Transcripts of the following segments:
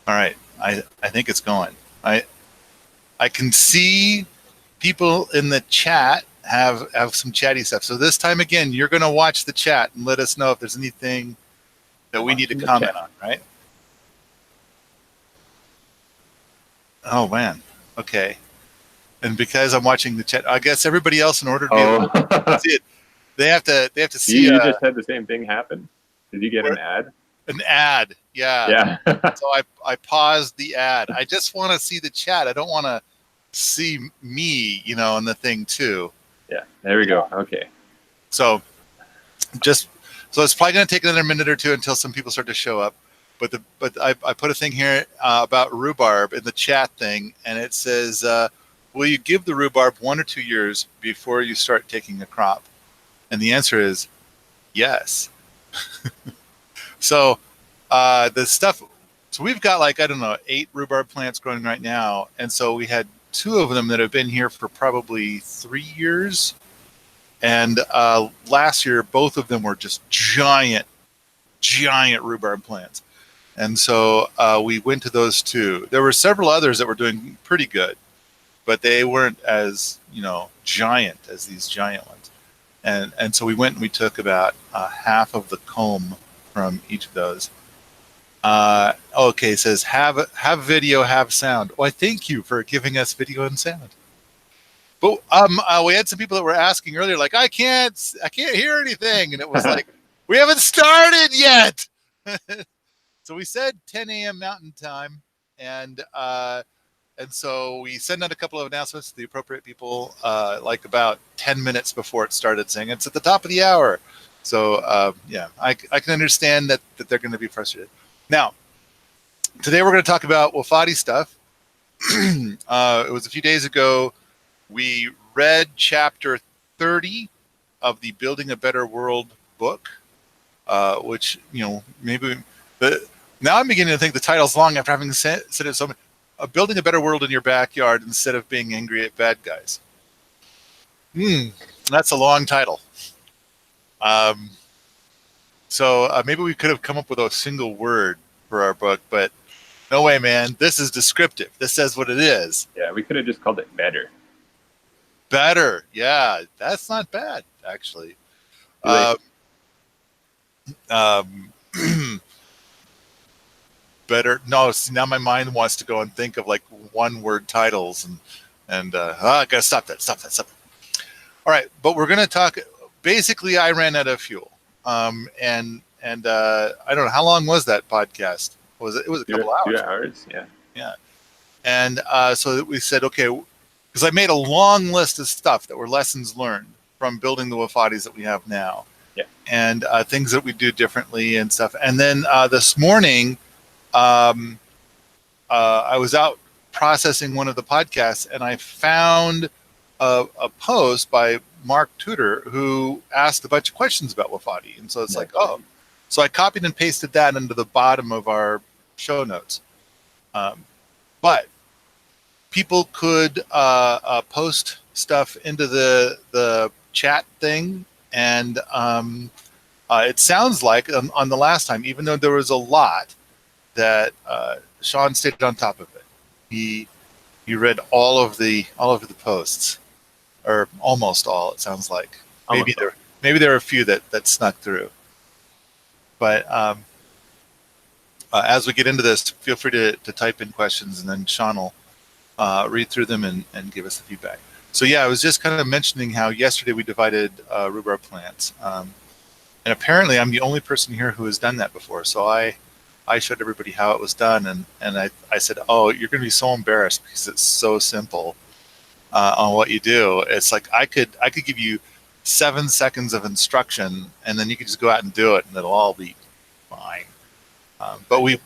All right. I think it's going. I can see people in the chat have some chatty stuff. So this time again, you're going to watch the chat and let us know if there's anything that we need to comment on, right? Oh man. Okay. And because I'm watching the chat, I guess everybody else, in order to be able to see it, they have to see. You just had the same thing happen. Did you get an ad? An ad, yeah. So I paused the ad. I just want to see the chat. I don't want to see me, in the thing too. Yeah, there we go. Okay. So it's probably going to take another minute or two until some people start to show up. But I put a thing here about rhubarb in the chat thing, and it says, will you give the rhubarb 1 or 2 years before you start taking a crop? And the answer is yes. So the stuff, so we've got 8 rhubarb plants growing right now. And so we had 2 of them that have been here for probably 3 years. And last year, both of them were just giant rhubarb plants. And so we went to those 2. There were several others that were doing pretty good, but they weren't as, giant as these giant ones. And so we went and we took about half of the comb from each of those. Okay, it says have video, have sound. Why, thank you for giving us video and sound. But we had some people that were asking earlier, like, I can't hear anything, and it was like, we haven't started yet. So we said 10 a.m. Mountain Time, and so we sent out a couple of announcements to the appropriate people, about 10 minutes before it started, saying it's at the top of the hour. So yeah, I can understand that they're going to be frustrated. Now, today we're going to talk about Wofati stuff. It was a few days ago. We read chapter 30 of the Building a Better World book, which, maybe... now I'm beginning to think the title's long after having said it so much. Building a Better World in Your Backyard Instead of Being Angry at Bad Guys. That's a long title. So maybe we could have come up with a single word for our book, but no way, man. This is descriptive. This says what it is. Yeah, we could have just called it Better. Better. Yeah, that's not bad, actually. Better. No, see, now my mind wants to go and think of one-word titles, and I gotta stop that. All right, but we're gonna talk. Basically, I ran out of fuel, and I don't know how long was that podcast. It was a couple hours. 2 hours, yeah. Yeah, and so we said, okay, because I made a long list of stuff that were lessons learned from building the Wofatis that we have now, and things that we do differently and stuff. And then this morning, I was out processing one of the podcasts, and I found a post by Mark Tudor who asked a bunch of questions about Wofati. And so it's so I copied and pasted that into the bottom of our show notes. But people could post stuff into the chat thing, and it sounds like on the last time, even though there was a lot, that Sean stayed on top of it. He read all of the posts, or almost all. It sounds like maybe there were a few that snuck through. But as we get into this, feel free to type in questions, and then Sean will read through them and give us the feedback. So yeah, I was just kind of mentioning how yesterday we divided rhubarb plants, and apparently I'm the only person here who has done that before. So I showed everybody how it was done, and I said, oh, you're going to be so embarrassed because it's so simple on what you do. It's like I could give you 7 seconds of instruction, and then you could just go out and do it, and it'll all be fine. But we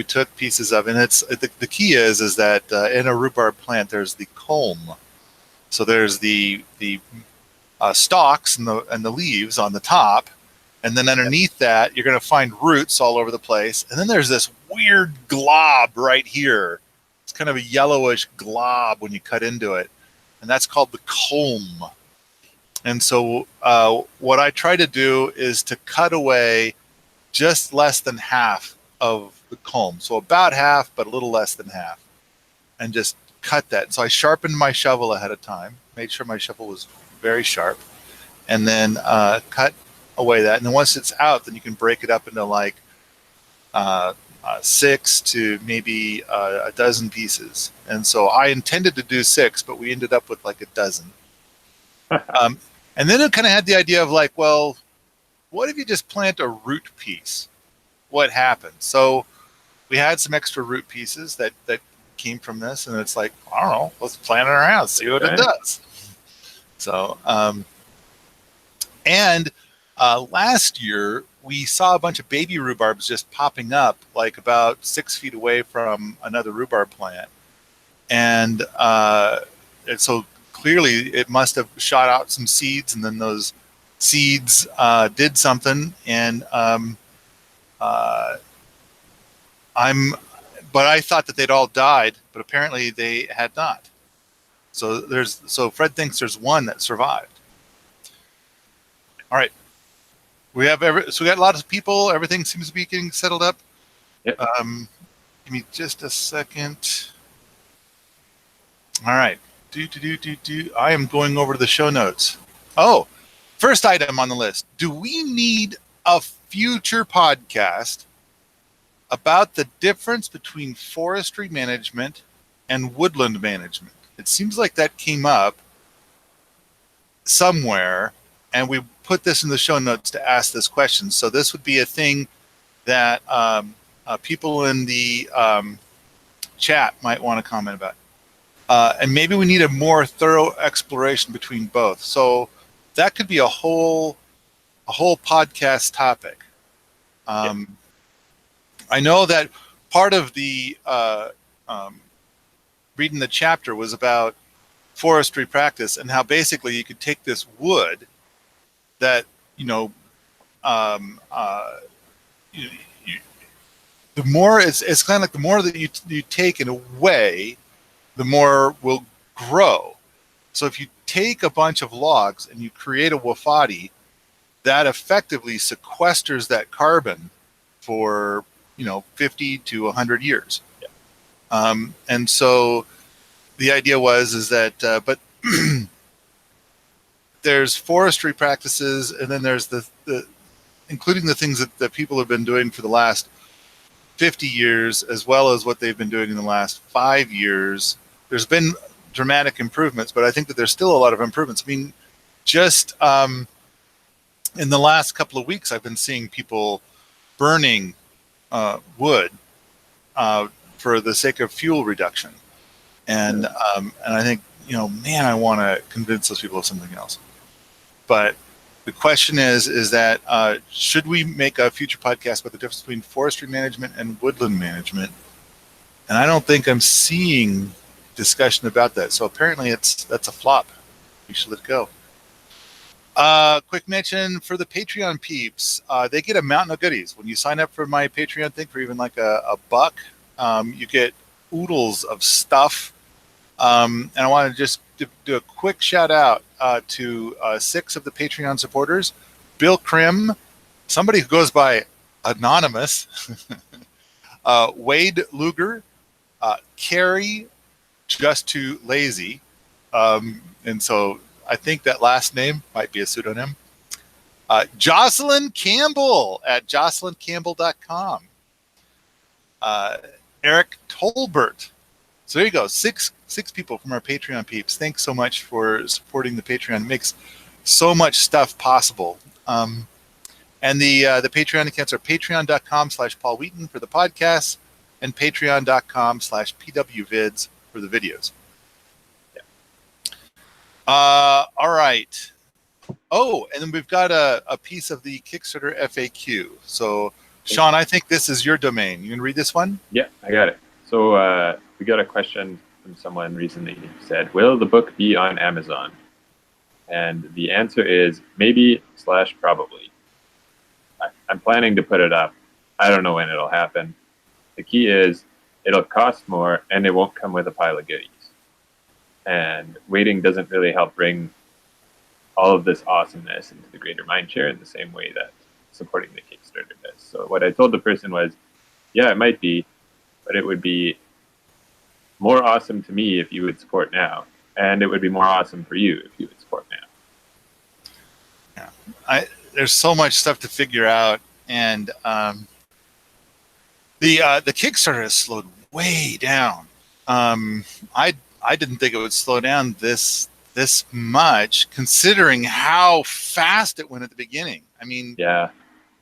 took pieces of, and it's the key is that in a rhubarb plant there's the culm. So there's the stalks and the leaves on the top. And then underneath that, you're going to find roots all over the place. And then there's this weird glob right here. It's kind of a yellowish glob when you cut into it. And that's called the culm. And so what I try to do is to cut away just less than half of the culm. So about half, but a little less than half. And just cut that. So I sharpened my shovel ahead of time, made sure my shovel was very sharp, and then cut away that. And then once it's out, then you can break it up into like 6 to maybe a dozen pieces. And so I intended to do 6, but we ended up with like a dozen. And then it kind of had the idea of like, well, what if you just plant a root piece? What happens? So we had some extra root pieces that came from this, and it's like, I don't know, let's plant it in our house, see what it does. So, and last year we saw a bunch of baby rhubarbs just popping up like about 6 feet away from another rhubarb plant. And so clearly it must have shot out some seeds, and then those seeds did something. And but I thought that they'd all died, but apparently they had not. So Fred thinks there's one that survived. All right. We got lots of people. Everything seems to be getting settled up. Yep. Give me just a second. All right. I am going over to the show notes. Oh, first item on the list. Do we need a future podcast about the difference between forestry management and woodland management? It seems like that came up somewhere, and we put this in the show notes to ask this question. So this would be a thing that people in the chat might want to comment about. And maybe we need a more thorough exploration between both. So that could be a whole podcast topic. I know that part of the reading the chapter was about forestry practice and how basically you could take this wood that, the more it's kind of like the more that you take in a way, the more will grow. So if you take a bunch of logs and you create a Wofati, that effectively sequesters that carbon for 50 to 100 years. Yeah. And so the idea is that but there's forestry practices, and then there's the including the things that people have been doing for the last 50 years, as well as what they've been doing in the last 5 years. There's been dramatic improvements, but I think that there's still a lot of improvements. I mean, just in the last couple of weeks, I've been seeing people burning wood for the sake of fuel reduction. And I think, man, I want to convince those people of something else. But the question is that should we make a future podcast about the difference between forestry management and woodland management? And I don't think I'm seeing discussion about that. So apparently that's a flop. We should let it go. Quick mention for the Patreon peeps. They get a mountain of goodies. When you sign up for my Patreon thing for even like a buck, you get oodles of stuff. And I want to just do a quick shout out to 6 of the Patreon supporters: Bill Krim, somebody who goes by Anonymous, Wade Luger, Carrie, Just Too Lazy, and so I think that last name might be a pseudonym. Jocelyn Campbell at jocelyncampbell.com. Eric Tolbert. So there you go. Six people from our Patreon peeps. Thanks so much for supporting the Patreon. It makes so much stuff possible. And the Patreon accounts are patreon.com/Paul Wheaton for the podcast and patreon.com/PWVids for the videos. Yeah. All right. Oh, and then we've got a piece of the Kickstarter FAQ. So, Sean, I think this is your domain. You can read this one? Yeah, I got it. So we got a question from someone recently who said, will the book be on Amazon? And the answer is maybe/probably. I'm planning to put it up. I don't know when it'll happen. The key is it'll cost more and it won't come with a pile of goodies. And waiting doesn't really help bring all of this awesomeness into the greater mind share in the same way that supporting the Kickstarter does. So what I told the person was, Yeah, it might be, but it would be more awesome to me if you would support now, and it would be more awesome for you if you would support now. Yeah, there's so much stuff to figure out, and the Kickstarter has slowed way down. I didn't think it would slow down this much, considering how fast it went at the beginning. I mean, Yeah.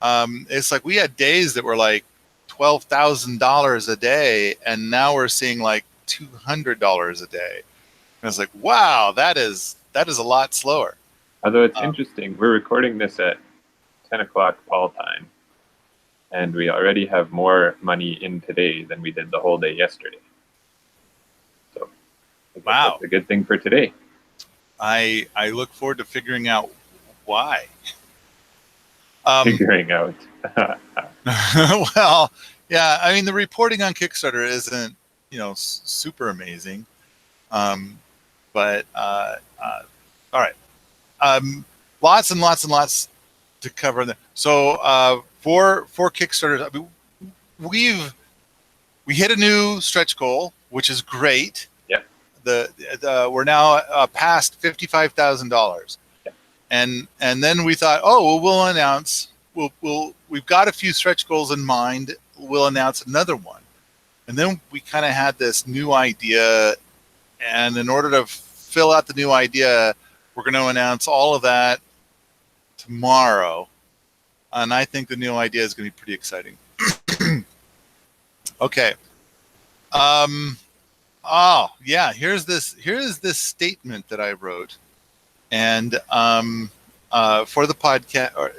It's like we had days that were like $12,000 a day, and now we're seeing like $200 a day. And it's like, wow, that is a lot slower. Although it's interesting, we're recording this at 10 o'clock Paul time, and we already have more money in today than we did the whole day yesterday. So I guess Wow, that's a good thing for today. I look forward to figuring out why. Figuring out. Well, yeah, I mean the reporting on Kickstarter isn't super amazing, but all right, lots and lots and lots to cover there. So for Kickstarters, I mean, we hit a new stretch goal, which is great. Yeah. We're now past $55,000. Yeah. And then we thought, oh, well, we'll announce. We've got a few stretch goals in mind. We'll announce another one. And then we kind of had this new idea, and in order to fill out the new idea, we're going to announce all of that tomorrow. And I think the new idea is going to be pretty exciting. Okay. Oh yeah. Here's this statement that I wrote, and for the podcast, or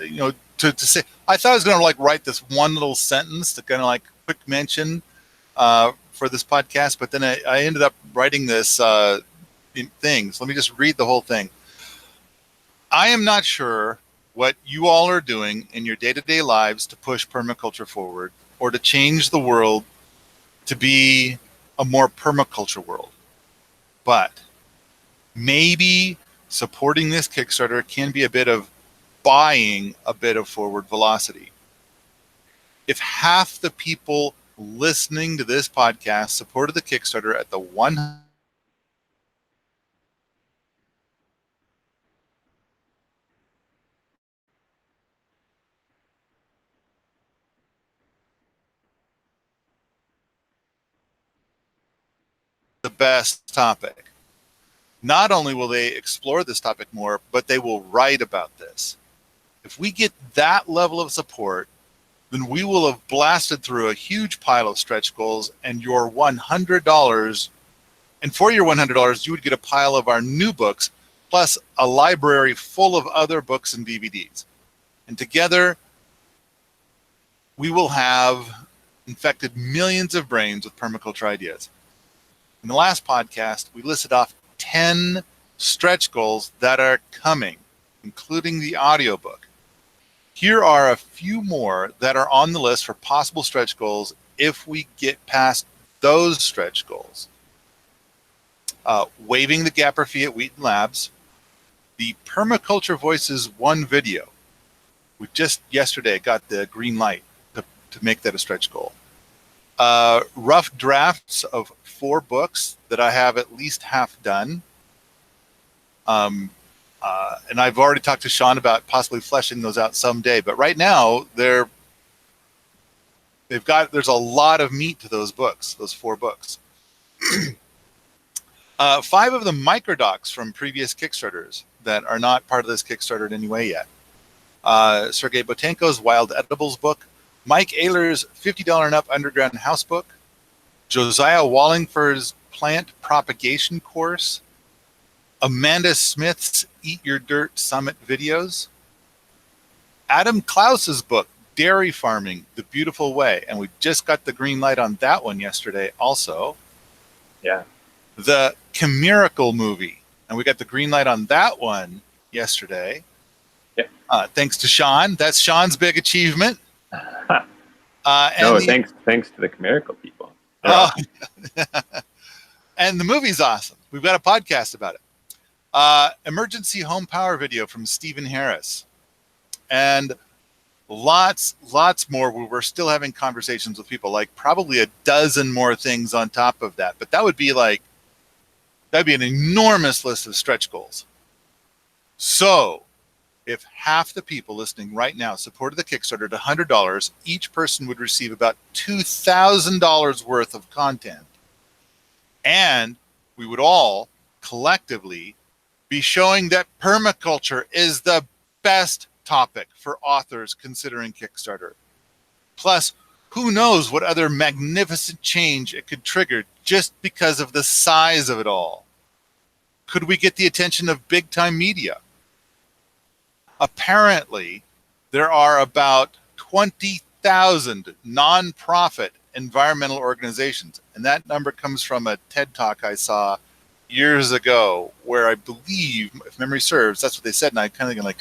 to say, I thought I was going to like write this one little sentence to kind of like quick mention for this podcast, but then I ended up writing this thing. So let me just read the whole thing. I am not sure what you all are doing in your day-to-day lives to push permaculture forward or to change the world to be a more permaculture world. But maybe supporting this Kickstarter can be a bit of buying a bit of forward velocity. If half the people listening to this podcast supported the Kickstarter at the one the best topic, not only will they explore this topic more, but they will write about this. If we get that level of support, then we will have blasted through a huge pile of stretch goals, and your $100, and for your $100, you would get a pile of our new books, plus a library full of other books and DVDs. And together, we will have infected millions of brains with permaculture ideas. In the last podcast, we listed off 10 stretch goals that are coming, including the audiobook. Here are a few more that are on the list for possible stretch goals if we get past those stretch goals. Waiving the gapper fee at Wheaton Labs, the Permaculture Voices 1 video. We just yesterday got the green light to make that a stretch goal. Rough drafts of 4 books that I have at least half done. And I've already talked to Sean about possibly fleshing those out someday. But right now, there's a lot of meat to those books, those 4 books. 5 of the microdocs from previous Kickstarters that are not part of this Kickstarter in any way yet. Sergei Botenko's Wild Edibles book, Mike Ayler's $50 and Up Underground House book, Josiah Wallingford's Plant Propagation course, Amanda Smith's Eat Your Dirt Summit videos, Adam Klaus's book, Dairy Farming, The Beautiful Way, and we just got the green light on that one yesterday also. Yeah. The Chimerical movie, and we got the green light on that one yesterday. Yeah. Thanks to Sean. That's Sean's big achievement. Thanks to the Chimerical people. Awesome. And the movie's awesome. We've got a podcast about it. Emergency home power video from Stephen Harris. And lots more where we're still having conversations with people, like probably a dozen more things on top of that. But that'd be an enormous list of stretch goals. So if half the people listening right now supported the Kickstarter at $100, each person would receive about $2,000 worth of content. And we would all collectively be showing that permaculture is the best topic for authors considering Kickstarter. Plus, who knows what other magnificent change it could trigger just because of the size of it all. Could we get the attention of big-time media? Apparently, there are about 20,000 nonprofit environmental organizations. And that number comes from a TED Talk I saw years ago where I believe, if memory serves, that's what they said. And I kind of like,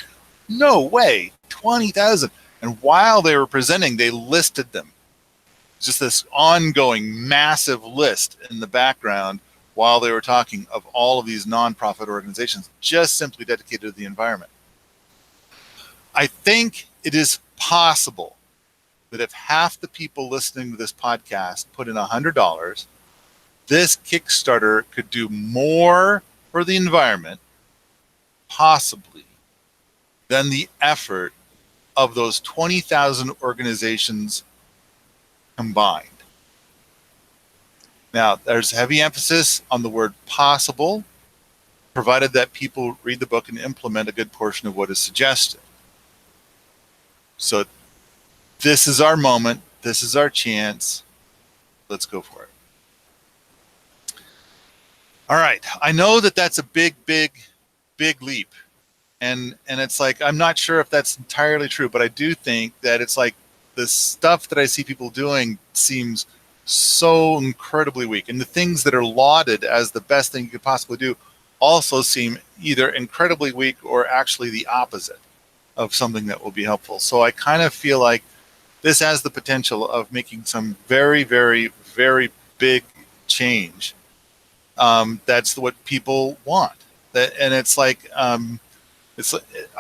no way, 20,000. And while they were presenting, they listed them. Just this ongoing massive list in the background while they were talking of all of these nonprofit organizations just simply dedicated to the environment. I think it is possible that if half the people listening to this podcast put in $100, this Kickstarter could do more for the environment, possibly, than the effort of those 20,000 organizations combined. Now, there's heavy emphasis on the word possible, provided that people read the book and implement a good portion of what is suggested. So this is our moment. This is our chance. Let's go for it. All right. I know that that's a big leap. And it's like, I'm not sure if that's entirely true, but I do think that it's like the stuff that I see people doing seems so incredibly weak. And the things that are lauded as the best thing you could possibly do also seem either incredibly weak or actually the opposite of something that will be helpful. So I kind of feel like this has the potential of making some very, very, very big change. That's what people want. And it's like, I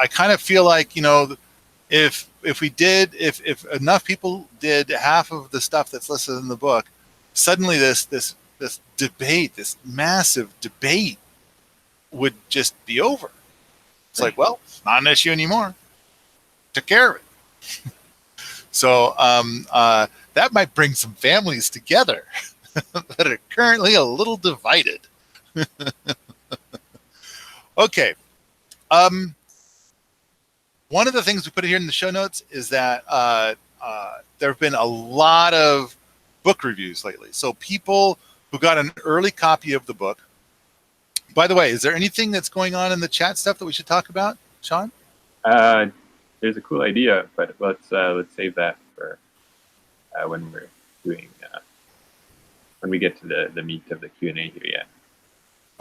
kind of feel like, if enough people did half of the stuff that's listed in the book, suddenly this debate, this massive debate, would just be over. It's like, well, it's not an issue anymore. Took care of it. So that might bring some families together that are currently a little divided. Okay. One of the things we put here in the show notes is that there have been a lot of book reviews lately. So people who got an early copy of the book. By the way, is there anything that's going on in the chat stuff that we should talk about, Sean? There's a cool idea, but let's save that for when we're doing when we get to the meat of the Q&A here. Yeah.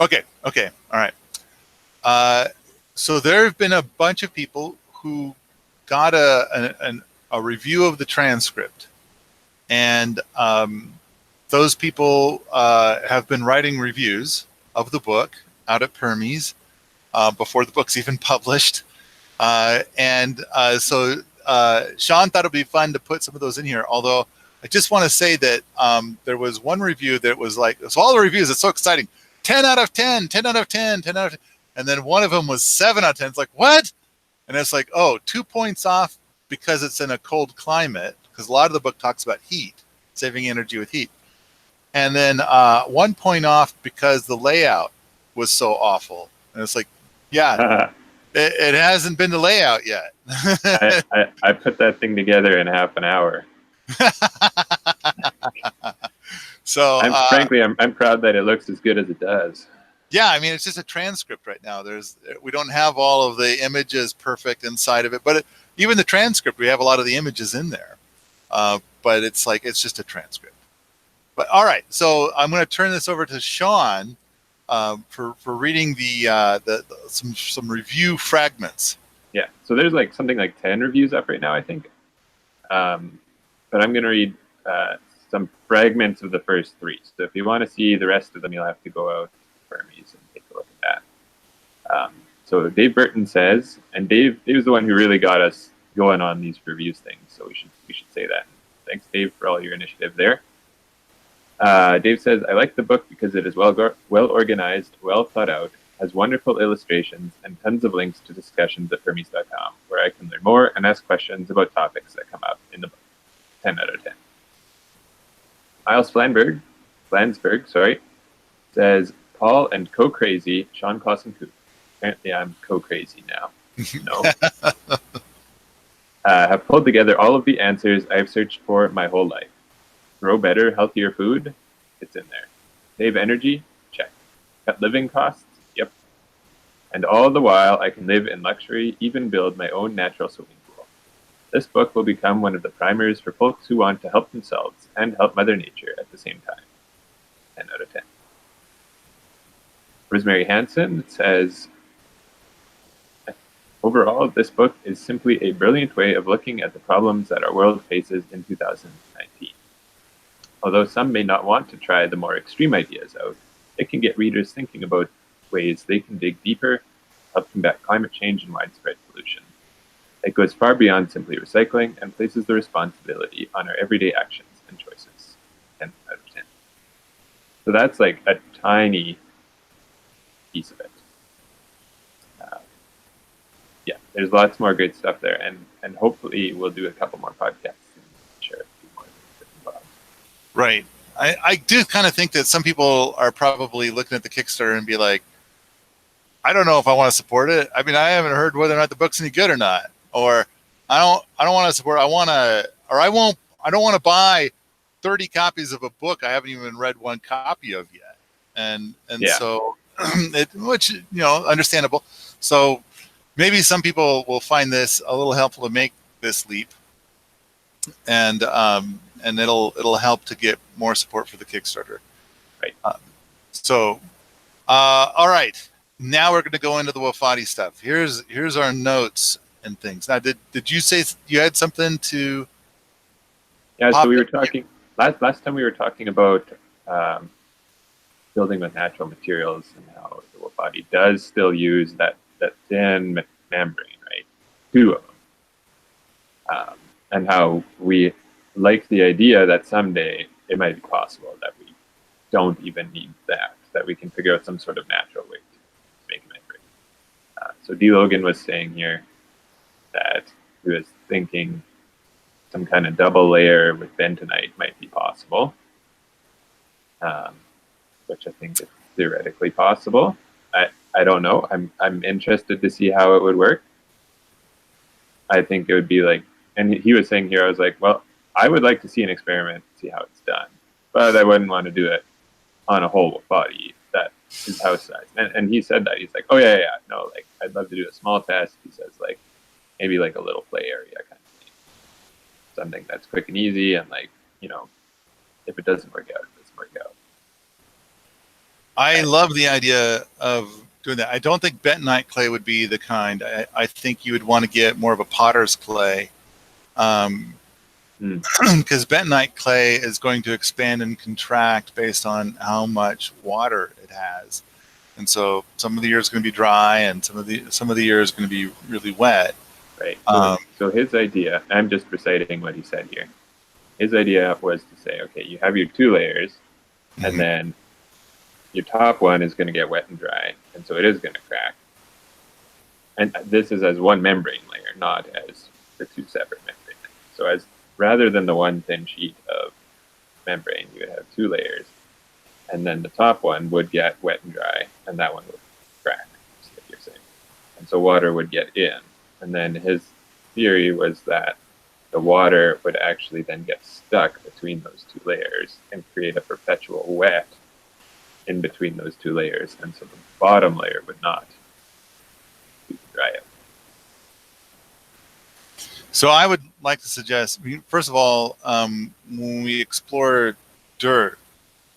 Okay. All right. So there have been a bunch of people who got a review of the transcript, and those people have been writing reviews of the book out at Permies before the book's even published. So Sean thought it'd be fun to put some of those in here, although I just want to say that there was one review that was like, so all the reviews, it's so exciting, 10 out of 10, 10 out of 10, 10 out of 10. And then one of them was 7 out of 10. It's like, what? And it's like, 2 points off because it's in a cold climate, because a lot of the book talks about heat, saving energy with heat. And then 1 point off because the layout was so awful. And it's like, yeah, it hasn't been the layout yet. I put that thing together in half an hour. So frankly, I'm proud that it looks as good as it does. Yeah, I mean, it's just a transcript right now. We don't have all of the images perfect inside of it, but even the transcript, we have a lot of the images in there. But it's like, it's just a transcript. But all right, so I'm going to turn this over to Sean for reading some review fragments. Yeah, so there's like something like 10 reviews up right now, I think. But I'm going to read some fragments of the first 3. So if you want to see the rest of them, you'll have to go out to Permies and take a look at that. So Dave Burton says, and Dave was the one who really got us going on these reviews things. So we should say that. Thanks, Dave, for all your initiative there. Dave says, I like the book because it is well organized, well thought out, has wonderful illustrations, and tons of links to discussions at Permies.com, where I can learn more and ask questions about topics that come up in the book. 10 out of 10. Miles Flansburg, says, Paul and co-crazy Sean Clausen Coop. Apparently I'm co-crazy now. No. Have pulled together all of the answers I've searched for my whole life. Grow better, healthier food? It's in there. Save energy? Check. Cut living costs? Yep. And all the while, I can live in luxury, even build my own natural swimming pool. This book will become one of the primers for folks who want to help themselves and help Mother Nature at the same time. 10 out of 10. Rosemary Hansen says, overall, this book is simply a brilliant way of looking at the problems that our world faces in 2019. Although some may not want to try the more extreme ideas out, it can get readers thinking about ways they can dig deeper, help combat climate change and widespread pollution. It goes far beyond simply recycling and places the responsibility on our everyday actions and choices. 10 out of 10. So that's like a tiny piece of it. Yeah, there's lots more great stuff there, and hopefully we'll do a couple more podcasts and share a few more different thoughts. Right. I do kind of think that some people are probably looking at the Kickstarter and be like, I don't know if I want to support it. I mean, I haven't heard whether or not the book's any good or not, or I don't want to support. I don't want to buy 30 copies of a book I haven't even read one copy of yet, and Yeah. so which understandable. So maybe some people will find this a little helpful to make this leap, and it'll help to get more support for the Kickstarter. Right. All right. Now we're going to go into the Wofati stuff. Here's our notes and things. Now, did you say you had something to? Yeah. So we were talking last time. We were talking about building with natural materials and how the Wofati does still use that thin membrane, right? 2 of them, and how we like the idea that someday it might be possible that we don't even need that we can figure out some sort of natural way to make a membrane. So D. Logan was saying here that he was thinking some kind of double layer with bentonite might be possible, which I think is theoretically possible. I don't know. I'm interested to see how it would work. I think it would be like, and he was saying here, I was like, well, I would like to see an experiment, see how it's done, but I wouldn't want to do it on a whole body that is house size. And he said that. He's like, oh yeah, no, like I'd love to do a small test. He says like maybe like a little play area kind of thing, something that's quick and easy, and like if it doesn't work out, it doesn't work out. I love the idea of doing that. I don't think bentonite clay would be the kind. I think you would want to get more of a potter's clay, because bentonite clay is going to expand and contract based on how much water it has, and so some of the year is going to be dry, and some of the year is going to be really wet. Right. So his idea, I'm just reciting what he said here. His idea was to say, okay, you have your 2 layers, and then your top one is going to get wet and dry, and so it is going to crack. And this is as one membrane layer, not as the 2 separate membrane layers. So as rather than the one thin sheet of membrane, you would have 2 layers, and then the top one would get wet and dry, and that one would crack, like you're saying. And so water would get in. And then his theory was that the water would actually then get stuck between those 2 layers and create a perpetual wet in between those 2 layers, and so the bottom layer would not dry out. So I would like to suggest, first of all, when we explore dirt,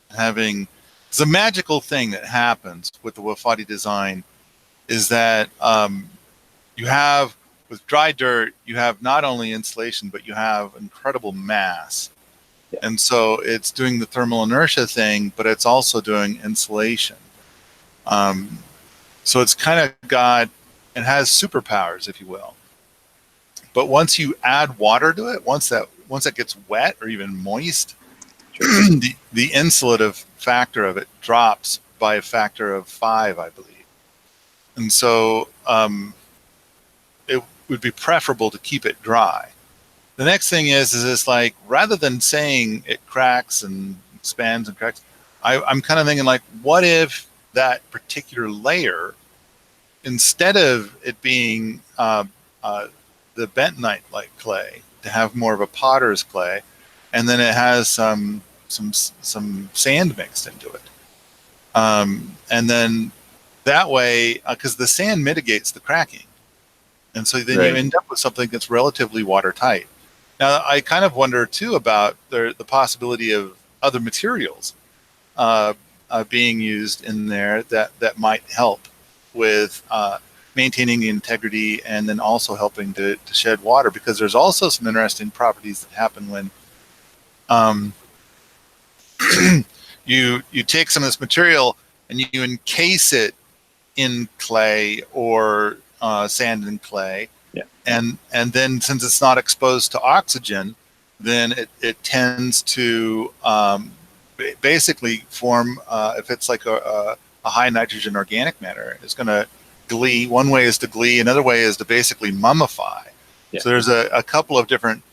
it's a magical thing that happens with the Wofati design is that you have, with dry dirt, you have not only insulation, but you have incredible mass. Yeah. And so it's doing the thermal inertia thing, but it's also doing insulation. So it's kind of it has superpowers, if you will. But once you add water to it, once that gets wet or even moist, the insulative factor of it drops by a factor of 5, I believe. And so it would be preferable to keep it dry. The next thing is it's like, rather than saying it cracks and expands and cracks, I'm kind of thinking like, what if that particular layer, instead of it being the bentonite-like clay, to have more of a potter's clay, and then it has some sand mixed into it, and then that way, because the sand mitigates the cracking, and so then you end up with something that's relatively watertight. Now, I kind of wonder too about the possibility of other materials being used in there that might help with maintaining the integrity, and then also helping to shed water, because there's also some interesting properties that happen when you take some of this material and you encase it in clay or sand and clay, and then since it's not exposed to oxygen, then it tends to basically form, if it's like a high nitrogen organic matter, it's going to glee. One way is to glee, another way is to basically mummify. So there's a couple of different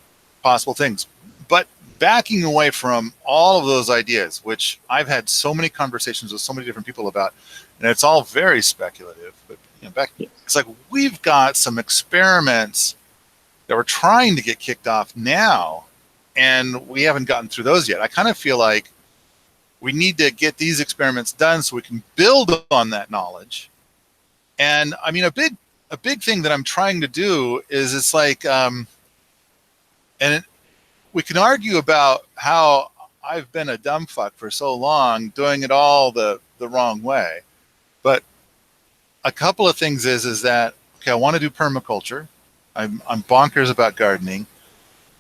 possible things. But backing away from all of those ideas, which I've had so many conversations with so many different people about, and it's all very speculative, but it's like we've got some experiments that we're trying to get kicked off now, and we haven't gotten through those yet. I kind of feel like we need to get these experiments done so we can build on that knowledge. And I mean, a big thing that I'm trying to do is, it's like, we can argue about how I've been a dumb fuck for so long, doing it all the wrong way. But a couple of things is that, okay, I want to do permaculture. I'm bonkers about gardening.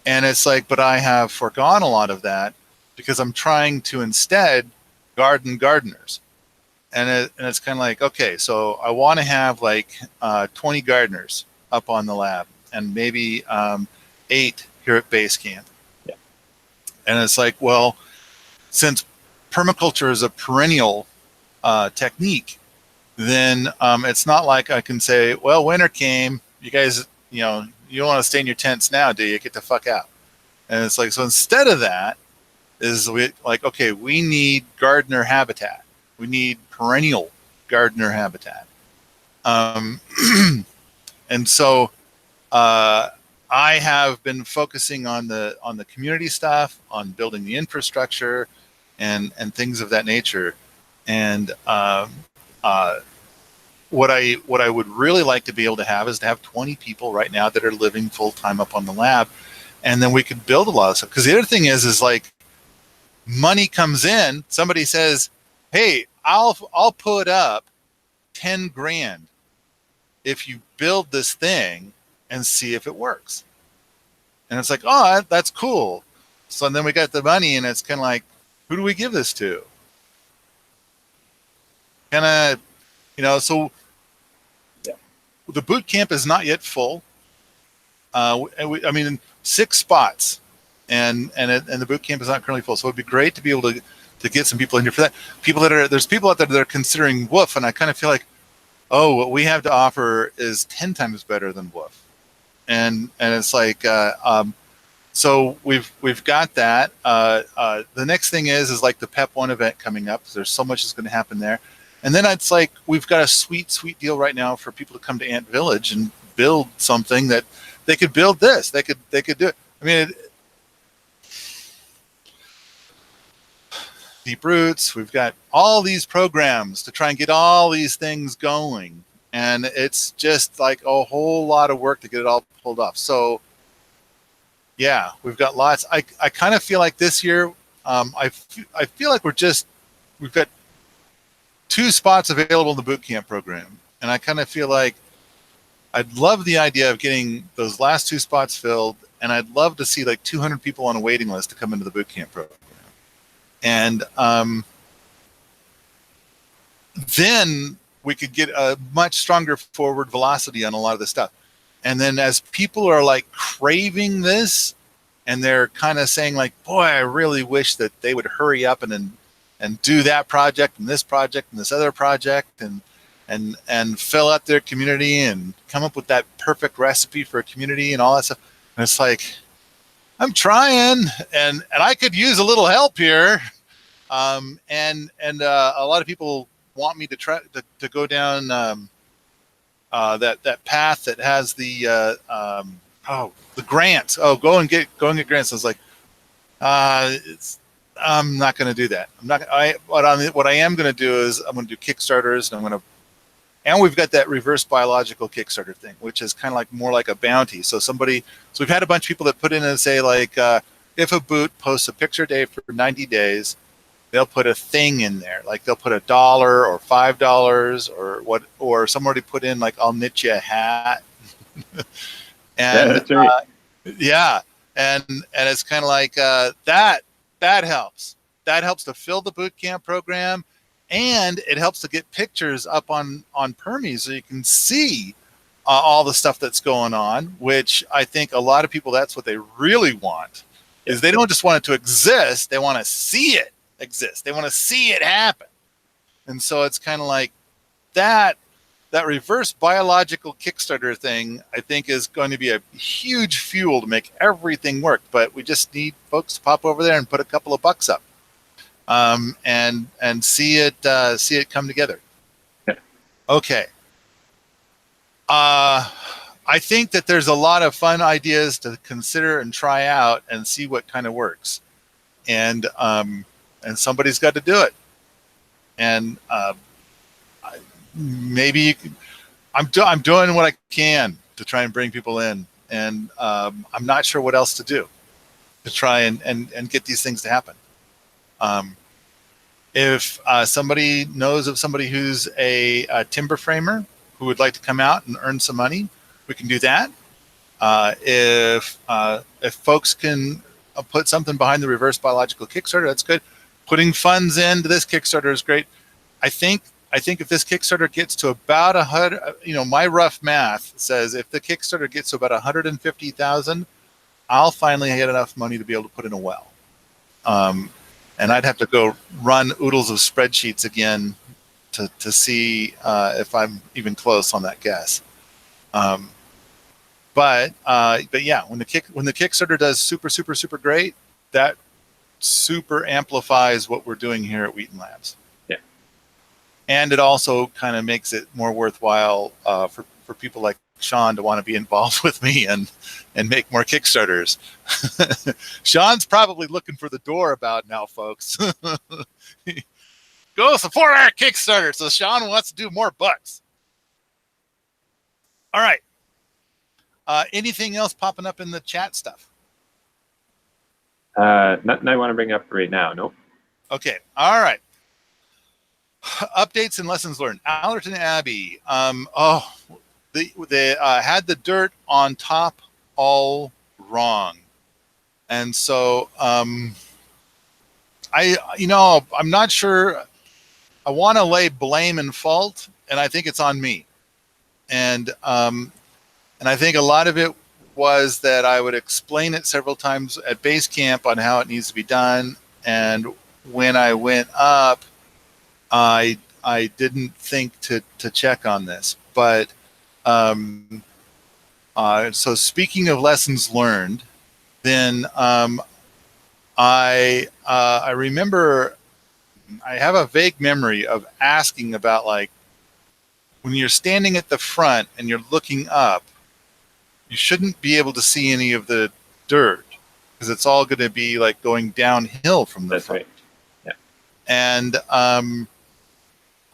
And it's like, but I have foregone a lot of that because I'm trying to instead garden gardeners. And it's kind of like, okay, so I want to have like 20 gardeners up on the lab, and maybe 8 here at base camp. And it's like, well, since permaculture is a perennial technique, then it's not like I can say, well, winter came, you guys, you don't want to stay in your tents now, do you? Get the fuck out. And it's like, so instead of that, is we like, okay, we need gardener habitat. We need perennial gardener habitat. And so I have been focusing on the community stuff, on building the infrastructure, and things of that nature. And what I would really like to be able to have is to have 20 people right now that are living full time up on the lab, and then we could build a lot of stuff. Because the other thing is like, money comes in. Somebody says, "Hey, I'll put up 10 grand if you build this thing and see if it works." And it's like, oh, that's cool. So then we got the money, and it's kind of like, who do we give this to? Kind of, so the boot camp is not yet full. I mean, 6 spots, and the boot camp is not currently full. So it'd be great to be able to get some people in here for that. There's people out there that are considering Woof, and I kind of feel like, oh, what we have to offer is 10 times better than Woof. And it's like, so we've got that. The next thing is like the PEP 1 event coming up. There's so much that's going to happen there. And then it's like, we've got a sweet deal right now for people to come to Ant Village and build something that they could build this. They could do it. I mean, Deep Roots, we've got all these programs to try and get all these things going. And it's just like a whole lot of work to get it all pulled off. So yeah, we've got lots. I kind of feel like this year, I feel like we've got 2 spots available in the boot camp program. And I kind of feel like I'd love the idea of getting those last 2 spots filled. And I'd love to see like 200 people on a waiting list to come into the boot camp program. And then we could get a much stronger forward velocity on a lot of this stuff. And then as people are like craving this, and they're kind of saying like, boy, I really wish that they would hurry up and do that project and this other project and fill out their community and come up with that perfect recipe for a community and all that stuff. And it's like, I'm trying, and I could use a little help here. A lot of people want me to try to go down that path that has the the grants. Oh, go and get grants. I was like, I'm not going to do that. I'm not. What I am going to do is I'm going to do Kickstarters, and I'm going to. And we've got that reverse biological Kickstarter thing, which is kind of like more like a bounty. So we've had a bunch of people that put in and say like, if a boot posts a picture a day for 90 days, they'll put a thing in there. Like they'll put $1 or $5 or what, or somebody put in like, I'll knit you a hat. And yeah, that's right. Yeah. And it's kind of like, that helps. That helps to fill the bootcamp program. And it helps to get pictures up on Permi so you can see all the stuff that's going on, which I think a lot of people, that's what they really want, is they don't just want it to exist. They want to see it exist. They want to see it happen. And so it's kind of like that reverse biological Kickstarter thing, I think, is going to be a huge fuel to make everything work. But we just need folks to pop over there and put a couple of bucks up. And see it come together. Yeah. Okay. I think that there's a lot of fun ideas to consider and try out and see what kind of works, and somebody's got to do it. And maybe you can, I'm doing what I can to try and bring people in, and I'm not sure what else to do to try and get these things to happen. If somebody knows of somebody who's a timber framer who would like to come out and earn some money, we can do that. If folks can put something behind the reverse biological Kickstarter, that's good. Putting funds into this Kickstarter is great. I think if this Kickstarter gets to about 100, my rough math says if the Kickstarter gets to about 150,000, I'll finally get enough money to be able to put in a well. And I'd have to go run oodles of spreadsheets again to see if I'm even close on that guess. But yeah, when the Kickstarter does super great, that super amplifies what we're doing here at Wheaton Labs. Yeah, and it also kind of makes it more worthwhile for people like Sean to want to be involved with me and make more Kickstarters. Sean's probably looking for the door about now, folks. Go support our Kickstarter. So Sean wants to do more books. All right. Anything else popping up in the chat stuff? Nothing I want to bring up right now. Nope. Okay. All right. Updates and lessons learned. Allerton Abbey. They had the dirt on top all wrong, and so I'm not sure. I want to lay blame and fault, and I think it's on me, and I think a lot of it was that I would explain it several times at base camp on how it needs to be done, and when I went up, I didn't think to check on this, but. So speaking of lessons learned, then I remember I have a vague memory of asking about, like, when you're standing at the front and you're looking up, you shouldn't be able to see any of the dirt because it's all going to be like going downhill from the front. Right. Yeah. And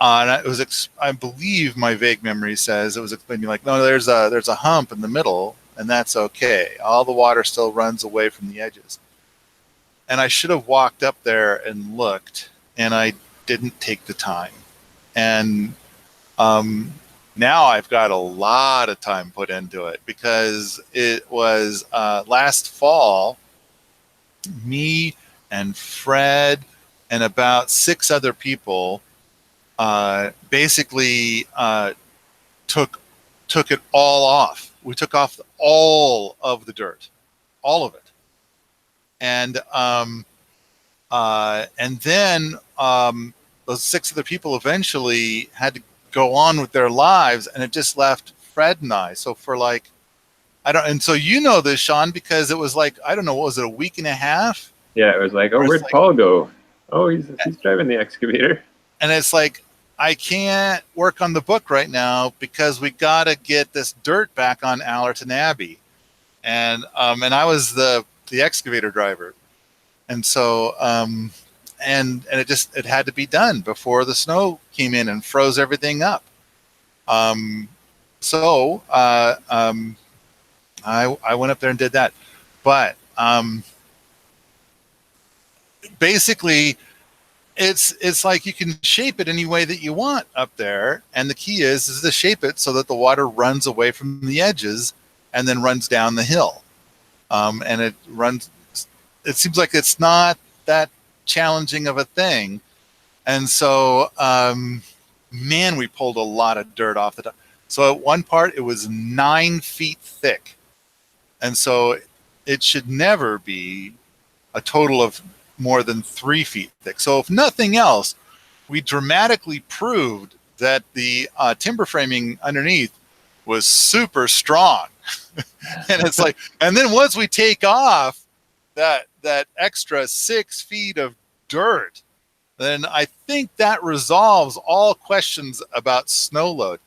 it was, I believe my vague memory says it was explaining like, no, there's a hump in the middle, and that's okay. All the water still runs away from the edges. And I should have walked up there and looked, and I didn't take the time. And now I've got a lot of time put into it because it was last fall, me and Fred and about 6 other people basically took it all off we took off all of the dirt, all of it, and then those 6 other people eventually had to go on with their lives, and it just left Fred and I. So for like, I don't, and so you know this, Sean, because it was like, I don't know, what was it, a week and a half? Yeah, it was like, oh, where'd Paul go? Oh, he's driving the excavator. And it's like, I can't work on the book right now because we got to get this dirt back on Allerton Abbey. And I was the excavator driver. And so, and it had to be done before the snow came in and froze everything up. So I went up there and did that. But basically, it's like you can shape it any way that you want up there, and the key is to shape it so that the water runs away from the edges and then runs down the hill. And it runs. It seems like it's not that challenging of a thing, and so man, we pulled a lot of dirt off the top. So at one part, it was 9 feet thick, and so it should never be a total of more than 3 feet thick. So if nothing else, we dramatically proved that the timber framing underneath was super strong. And it's like, and then once we take off that extra 6 feet of dirt, then I think that resolves all questions about snow load.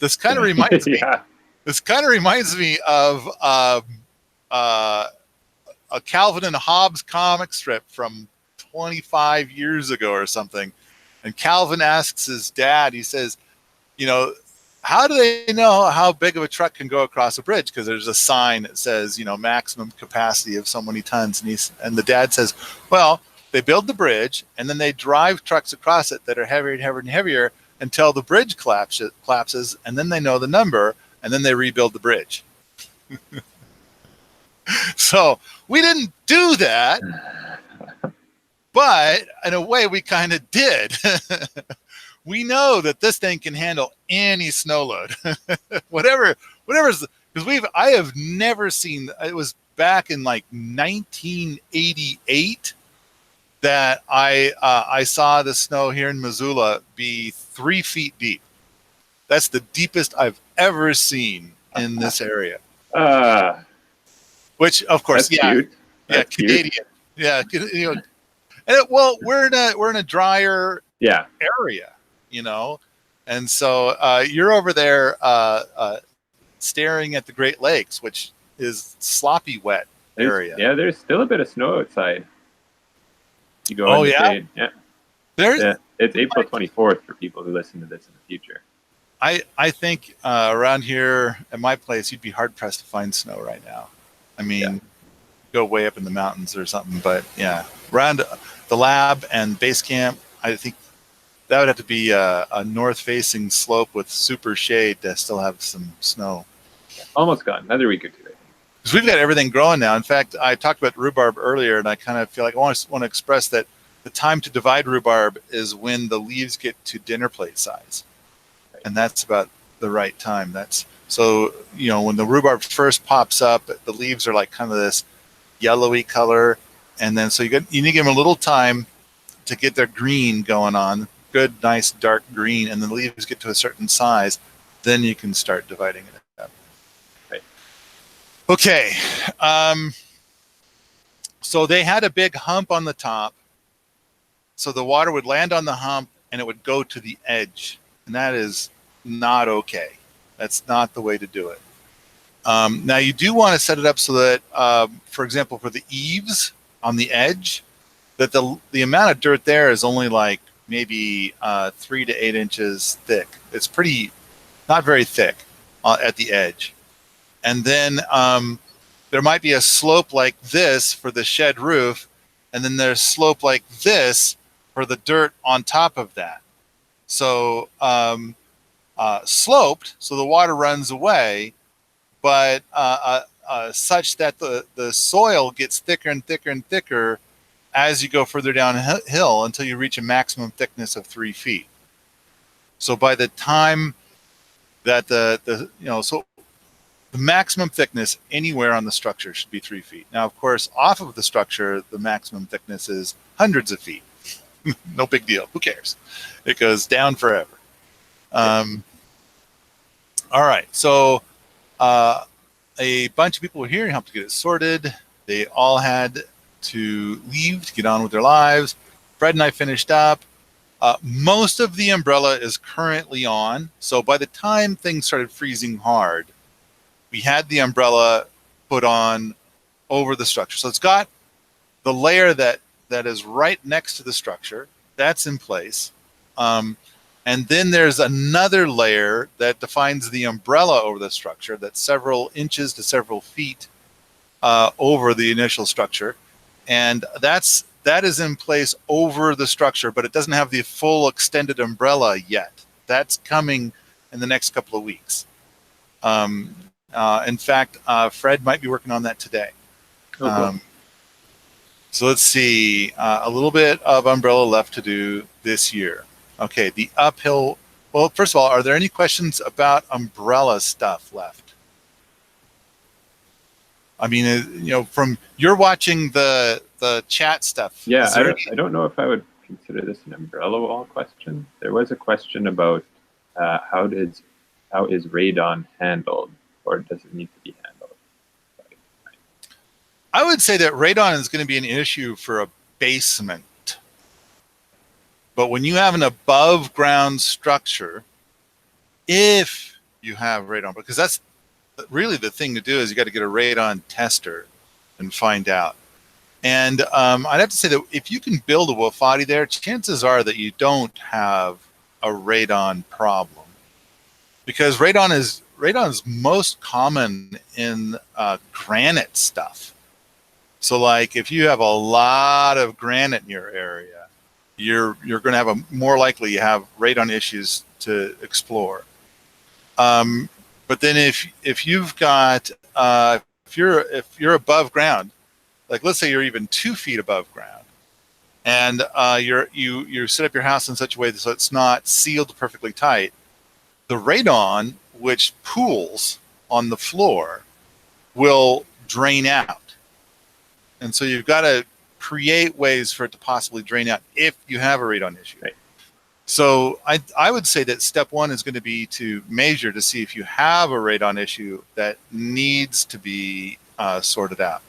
This kind of reminds me. This kind of reminds me of a Calvin and Hobbes comic strip from 25 years ago or something. And Calvin asks his dad, he says, you know, how do they know how big of a truck can go across a bridge? Because there's a sign that says, you know, maximum capacity of so many tons. And the dad says, well, they build the bridge and then they drive trucks across it that are heavier and heavier and heavier until the bridge collapses, and then they know the number, and then they rebuild the bridge. So we didn't do that, but in a way we kind of did. We know that this thing can handle any snow load, whatever's, because I have never seen, it was back in like 1988 that I saw the snow here in Missoula be 3 feet deep. That's the deepest I've ever seen in this area. Which, of course, that's cute. That's Canadian, cute. Yeah, you know, and well, we're in a drier area, you know, and so you're over there staring at the Great Lakes, which is sloppy wet area. Yeah, there's still a bit of snow outside. You go. Oh yeah, it's April 24th for people who listen to this in the future. I think around here at my place, you'd be hard pressed to find snow right now. I mean, go way up in the mountains or something, but yeah, around the lab and base camp, I think that would have to be a north-facing slope with super shade to still have some snow. Almost gone. Another week or two. Because we've got everything growing now. In fact, I talked about rhubarb earlier, and I kind of feel like I want to express that the time to divide rhubarb is when the leaves get to dinner plate size, and that's about the right time. That's so, you know, when the rhubarb first pops up, the leaves are like kind of this yellowy color, and then so you need to give them a little time to get their green going on, good, nice dark green, and the leaves get to a certain size, then you can start dividing it up. Right. Okay, so they had a big hump on the top, so the water would land on the hump and it would go to the edge, and that is not okay. That's not the way to do it. Now you do want to set it up so that, for example, for the eaves on the edge, that the amount of dirt there is only like maybe 3 to 8 inches thick. It's pretty, not very thick at the edge. And then there might be a slope like this for the shed roof, and then there's a slope like this for the dirt on top of that. So sloped, so the water runs away, but such that the soil gets thicker and thicker and thicker as you go further downhill until you reach a maximum thickness of 3 feet. So by the time that so The maximum thickness anywhere on the structure should be 3 feet. Now, of course, off of the structure, the maximum thickness is hundreds of feet. No big deal. Who cares? It goes down forever. All right. So a bunch of people were here and helped to get it sorted. They all had to leave to get on with their lives. Fred and I finished up. Most of the umbrella is currently on. So by the time things started freezing hard, we had the umbrella put on over the structure. So it's got the layer that is right next to the structure. That's in place. And then there's another layer that defines the umbrella over the structure that's several inches to several feet over the initial structure. And that is in place over the structure, but it doesn't have the full extended umbrella yet. That's coming in the next couple of weeks. In fact, Fred might be working on that today. Okay. So let's see, a little bit of umbrella left to do this year. Okay, the uphill. Well, first of all, are there any questions about umbrella stuff left? I mean, from you're watching the chat stuff. Yeah, I don't know if I would consider this an umbrella wall question. There was a question about how is radon handled, or does it need to be handled? I would say that radon is going to be an issue for a basement. But when you have an above ground structure, if you have radon, because that's really the thing to do, is you got to get a radon tester and find out. And I'd have to say that if you can build a Wofati there, chances are that you don't have a radon problem, because radon is most common in granite stuff. So like if you have a lot of granite in your area, you're going to have more likely you have radon issues to explore. But then if you've got if you're above ground, like let's say you're even 2 feet above ground, and you set up your house in such a way so it's not sealed perfectly tight, the radon, which pools on the floor, will drain out. And so you've got to create ways for it to possibly drain out if you have a radon issue. Right. So I would say that step one is going to be to measure to see if you have a radon issue that needs to be sorted out.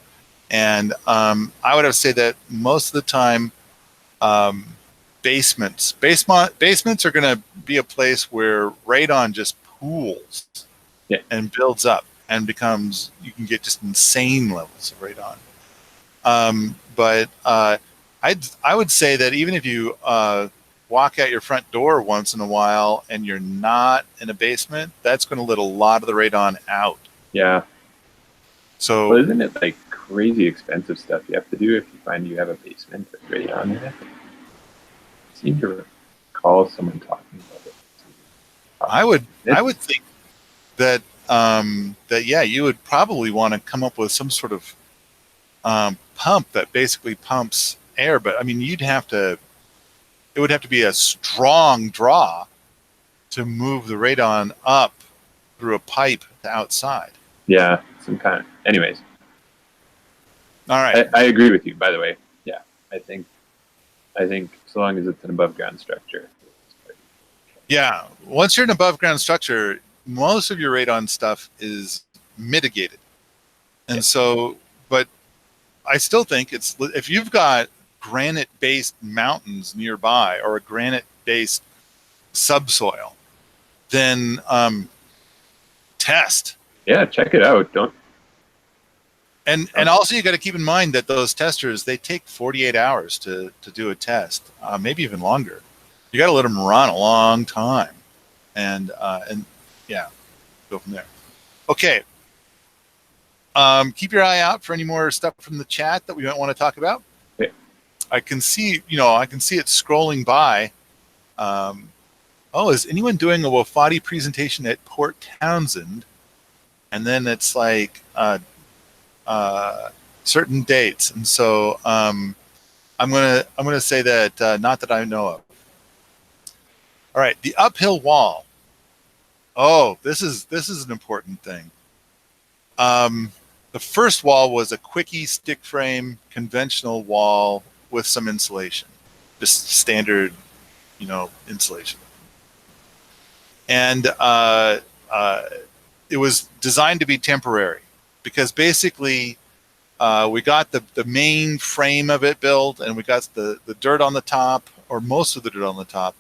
And I would have to say that most of the time, basements are going to be a place where radon just pools and builds up and becomes, you can get just insane levels of radon. But I would say that even if you walk out your front door once in a while and you're not in a basement, that's going to let a lot of the radon out. Yeah. So well, isn't it like crazy expensive stuff you have to do if you find you have a basement with radon in it? I seem to recall someone talking about it. I would think that yeah, you would probably want to come up with some sort of pump that basically pumps air, but I mean, it would have to be a strong draw to move the radon up through a pipe to outside. Yeah, some kind of, anyways. All right. I agree with you, by the way. Yeah, I think so long as it's an above ground structure. Yeah, once you're in an above ground structure, most of your radon stuff is mitigated. And so, but I still think if you've got granite-based mountains nearby or a granite-based subsoil, then test. Yeah, check it out. And also you got to keep in mind that those testers, they take 48 hours to do a test, maybe even longer. You got to let them run a long time, and yeah, go from there. Okay. Keep your eye out for any more stuff from the chat that we might want to talk about. Okay. I can see it scrolling by. Is anyone doing a Wofati presentation at Port Townsend? And then it's like certain dates, and so I'm gonna say that not that I know of. All right, the uphill wall. Oh, this is an important thing. The first wall was a quickie stick frame conventional wall with some insulation, just standard, insulation. And it was designed to be temporary because basically we got the main frame of it built, and we got the dirt on the top, or most of the dirt on the top,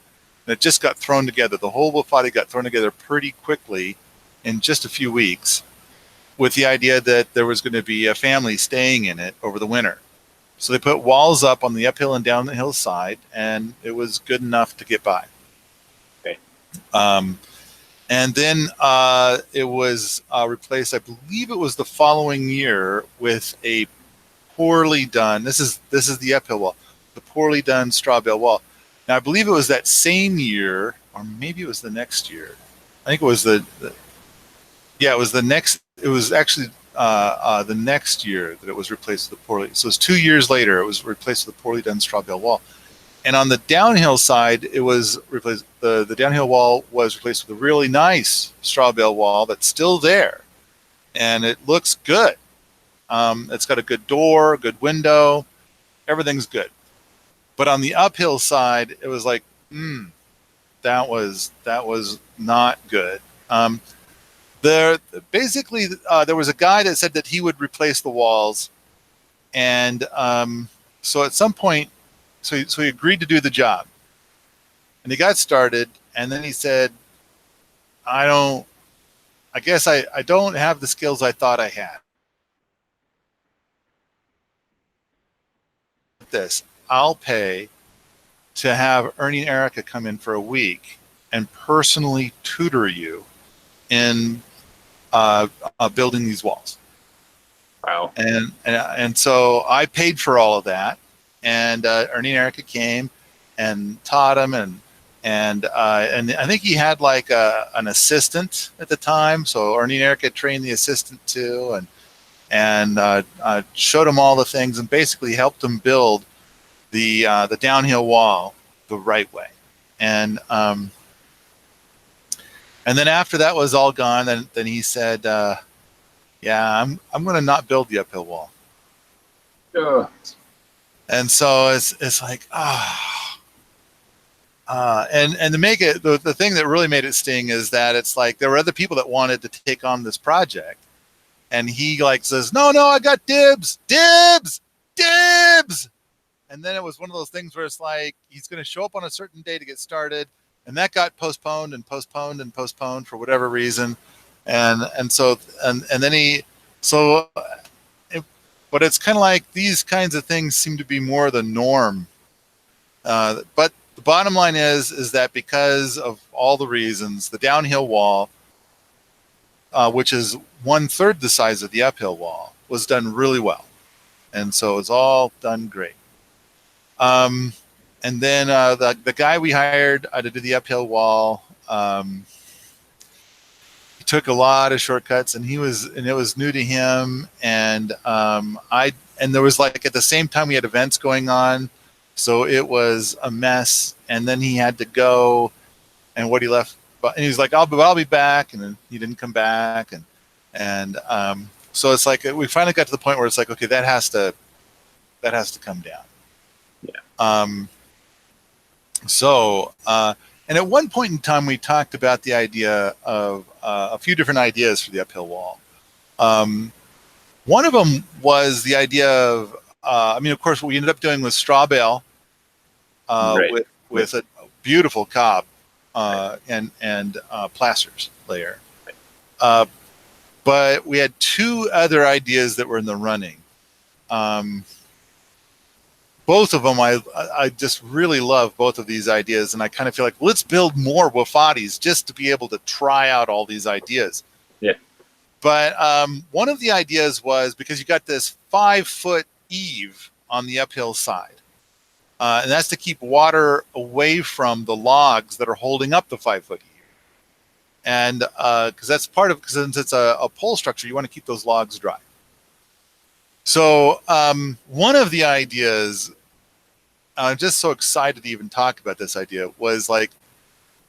and it just got thrown together. The whole Wofati got thrown together pretty quickly in just a few weeks, with the idea that there was going to be a family staying in it over the winter. So they put walls up on the uphill and downhill side, and it was good enough to get by. Okay. And then it was replaced, I believe it was the following year, with a poorly done, this is the uphill wall, the poorly done straw bale wall. Now, I believe it was that same year, or maybe it was the next year. I think it was it was the next, it was actually the next year that it was replaced with the poorly, so it was 2 years later, it was replaced with the poorly done straw bale wall. And on the downhill side, it was replaced, the downhill wall was replaced with a really nice straw bale wall that's still there. And it looks good. It's got a good door, a good window, everything's good. But on the uphill side, it was like, that was not good. There was a guy that said that he would replace the walls, and so at some point, so he agreed to do the job, and he got started, and then he said, I guess I don't have the skills I thought I had. I'll pay to have Ernie and Erica come in for a week and personally tutor you in building these walls. Wow. And so I paid for all of that, and Ernie and Erica came and taught him, and I think he had like an assistant at the time, so Ernie and Erica trained the assistant too, and showed him all the things, and basically helped him build the downhill wall the right way. And then after that was all gone, then he said, "Yeah, I'm going to not build the uphill wall." And so it's like, and to make it, the thing that really made it sting is that it's like there were other people that wanted to take on this project, and he like says, "No, I got dibs. And then it was one of those things where it's like he's going to show up on a certain day to get started, and that got postponed for whatever reason, and then but it's kind of like these kinds of things seem to be more the norm. But the bottom line is that because of all the reasons, the downhill wall, which is 1/3 the size of the uphill wall, was done really well, and so it's all done great. And then the guy we hired to do the uphill wall, he took a lot of shortcuts, and it was new to him. And there was like at the same time we had events going on, so it was a mess. And then he had to go, and what he left, and he was like, "I'll be back," and then he didn't come back, and so it's like we finally got to the point where it's like, okay, that has to come down. And at one point in time, we talked about the idea of a few different ideas for the uphill wall. One of them was the idea of, of course, what we ended up doing was straw bale with a beautiful cob and plasters layer. But we had two other ideas that were in the running. Both of them, I just really love both of these ideas, and I kind of feel like let's build more Wofatis just to be able to try out all these ideas. Yeah. But one of the ideas was because you got this 5-foot eave on the uphill side, and that's to keep water away from the logs that are holding up the 5-foot eave. And because that's part of, because since it's a pole structure, you want to keep those logs dry. So one of the ideas, I'm just so excited to even talk about this idea, was like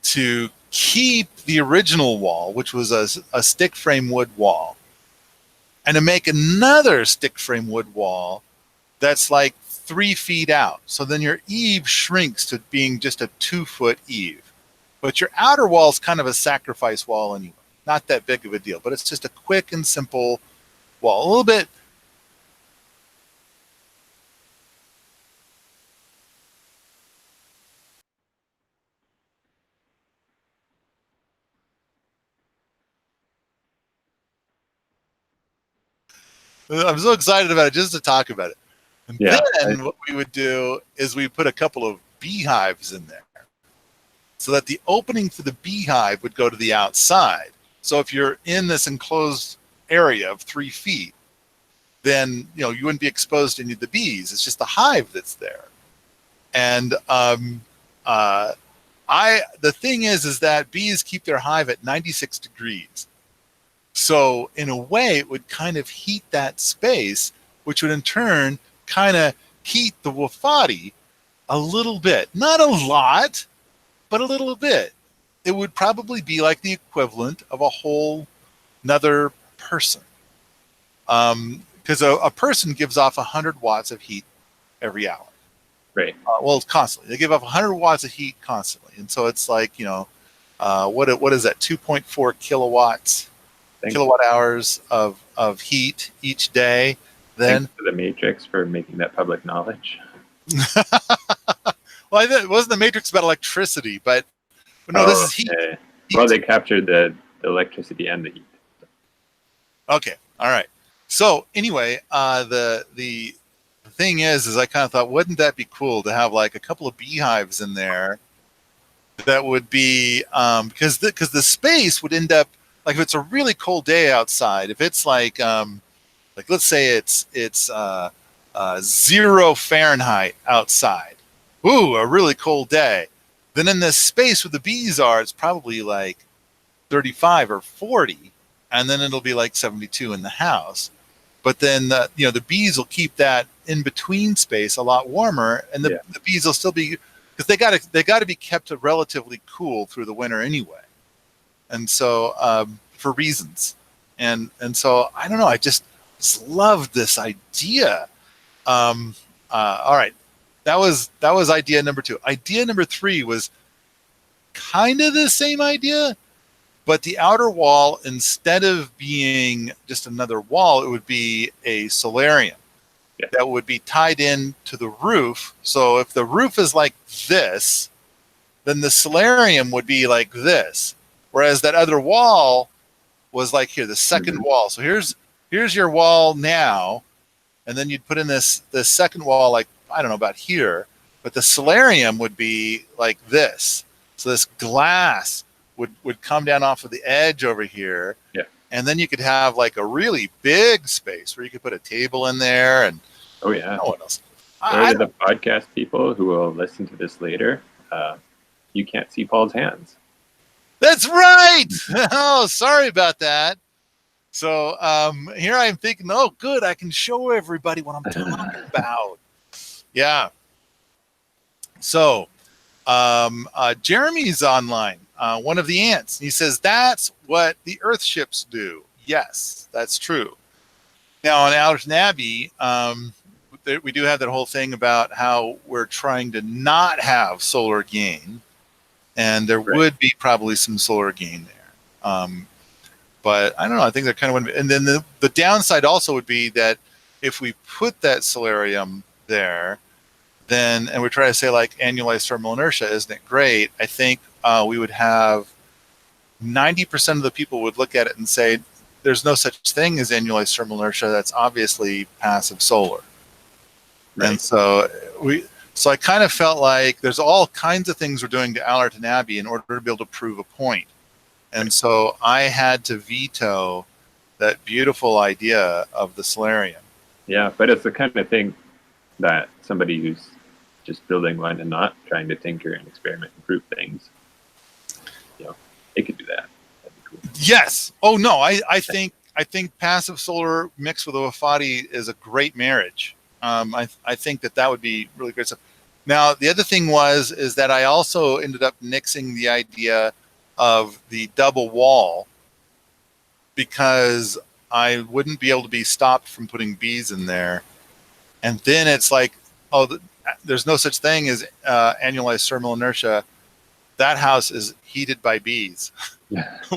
to keep the original wall, which was a stick frame wood wall, and to make another stick frame wood wall that's like 3 feet out. So then your eave shrinks to being just a 2-foot eave. But your outer wall is kind of a sacrifice wall anyway. Not that big of a deal, but it's just a quick and simple wall. A little bit. I'm so excited about it just to talk about it. And then what we would do is we put a couple of beehives in there so that the opening for the beehive would go to the outside. So if you're in this enclosed area of 3 feet, then you wouldn't be exposed to any of the bees. It's just the hive that's there. And the thing is that bees keep their hive at 96 degrees. So in a way, it would kind of heat that space, which would in turn kind of heat the Wofati a little bit. Not a lot, but a little bit. It would probably be like the equivalent of a whole another person. Because a person gives off 100 watts of heat every hour. Right. Well, it's constantly. They give off 100 watts of heat constantly. And so it's like, what is that? 2.4 kilowatts. Kilowatt hours of heat each day. Then thanks to the Matrix for making that public knowledge. Well, it wasn't the Matrix about electricity, but no, this is heat. Okay. Well, they captured the electricity and the heat. Okay, all right. So anyway, the thing is I kind of thought, wouldn't that be cool to have like a couple of beehives in there? That would be because the space would end up. Like if it's a really cold day outside, if it's like let's say it's 0 Fahrenheit outside, ooh, a really cold day. Then in this space where the bees are, it's probably like 35 or 40, and then it'll be like 72 in the house. But then the bees will keep that in between space a lot warmer, and the bees will still be because they got to be kept relatively cool through the winter anyway. And so for reasons, and so I don't know. I just loved this idea. All right, that was idea number 2. Idea number 3 was kind of the same idea, but the outer wall, instead of being just another wall, it would be a solarium that would be tied in to the roof. So if the roof is like this, then the solarium would be like this. Whereas that other wall was like here, the second wall. So here's your wall now, and then you'd put in this second wall, like I don't know about here, but the solarium would be like this. So this glass would come down off of the edge over here, and then you could have like a really big space where you could put a table in there, and no one else. For the podcast people who will listen to this later, you can't see Paul's hands. That's right. Oh, sorry about that. So here I'm thinking, oh, good, I can show everybody what I'm talking about. Yeah. So Jeremy's online, one of the ants. He says, that's what the Earth ships do. Yes, that's true. Now on Allerton Abbey, we do have that whole thing about how we're trying to not have solar gain. And there would be probably some solar gain there. But I don't know. I think they're kind of wouldn't be. And then the downside also would be that if we put that solarium there, then, and we try to say like annualized thermal inertia, isn't it great? I think we would have 90% of the people would look at it and say, there's no such thing as annualized thermal inertia. That's obviously passive solar. Right. And so I kind of felt like there's all kinds of things we're doing to Allerton Abbey in order to be able to prove a point. And so I had to veto that beautiful idea of the solarium. Yeah, but it's the kind of thing that somebody who's just building one and not trying to tinker and experiment and prove things, they could do that. That'd be cool. Yes. Oh no, I think passive solar mixed with a Wofati is a great marriage. I think that would be really great stuff. Now, the other thing is that I also ended up nixing the idea of the double wall because I wouldn't be able to be stopped from putting bees in there. And then it's like, oh, there's no such thing as annualized thermal inertia. That house is heated by bees,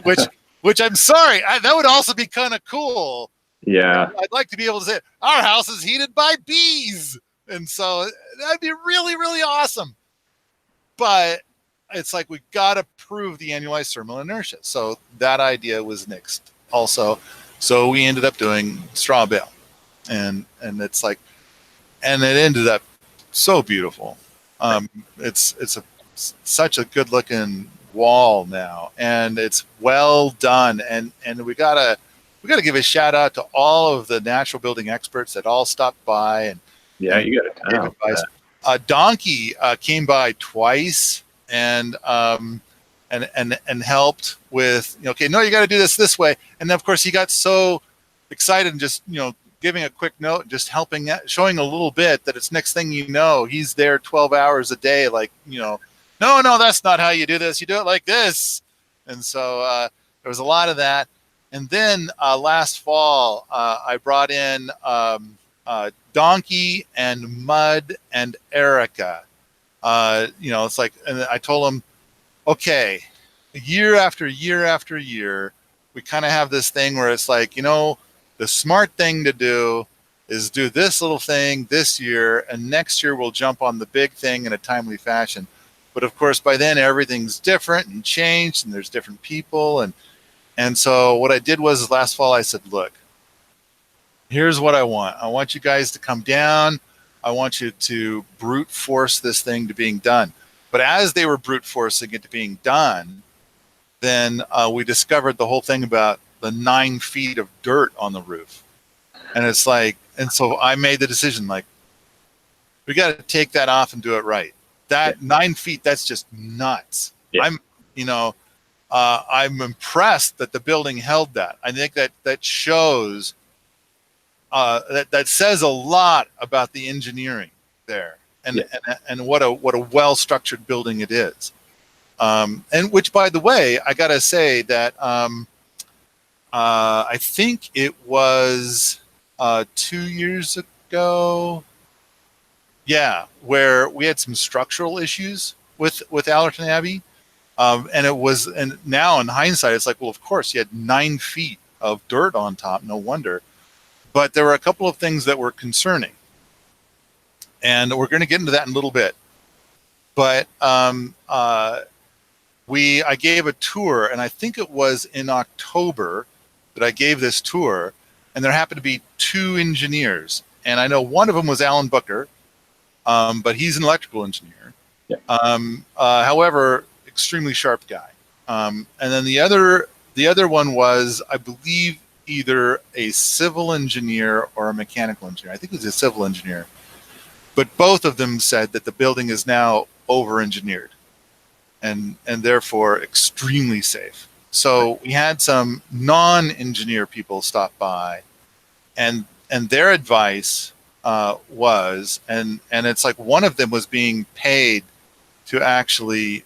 which I'm sorry, that would also be kind of cool. Yeah. I'd like to be able to say our house is heated by bees, and so that'd be really, really awesome. But it's like we got to prove the annualized thermal inertia. So that idea was nixed also. So we ended up doing straw bale, and it's like, and it ended up so beautiful. It's such a good looking wall now, and it's well done. And we gotta give a shout out to all of the natural building experts that all stopped by and You got a ton of advice. Donkey came by twice and helped with, okay, no, you got to do this way. And then of course he got so excited and just, giving a quick note, just helping, showing a little bit that it's next thing you know, he's there 12 hours a day. Like, no, that's not how you do this. You do it like this. And so there was a lot of that. And then last fall, I brought in Donkey and Mud and Erica. It's like, and I told them, okay, year after year after year, we kind of have this thing where it's like, the smart thing to do is do this little thing this year, and next year we'll jump on the big thing in a timely fashion. But of course, by then everything's different and changed, and there's different people. And so what I did was last fall, I said, look, here's what I want. I want you guys to come down. I want you to brute force this thing to being done. But as they were brute forcing it to being done, then we discovered the whole thing about the 9 feet of dirt on the roof. And it's like, and so I made the decision, like, we got to take that off and do it right. That 9 feet, that's just nuts. Yeah. I'm impressed that the building held that. I think that shows, that says a lot about the engineering there, and what a well-structured building it is. And which, by the way, I gotta say that I think it was 2 years ago, where we had some structural issues with Allerton Abbey, and now in hindsight, it's like, well, of course, you had 9 feet of dirt on top, no wonder. But there were a couple of things that were concerning, and we're going to get into that in a little bit. But I gave a tour, and I think it was in October that I gave this tour, and there happened to be 2 engineers, and I know one of them was Alan Booker, but he's an electrical engineer. Yeah. However, extremely sharp guy. And then the other one was, I believe, either a civil engineer or a mechanical engineer. I think it was a civil engineer. But both of them said that the building is now over-engineered and therefore extremely safe. So we had some non-engineer people stop by, and their advice was, and it's like one of them was being paid to actually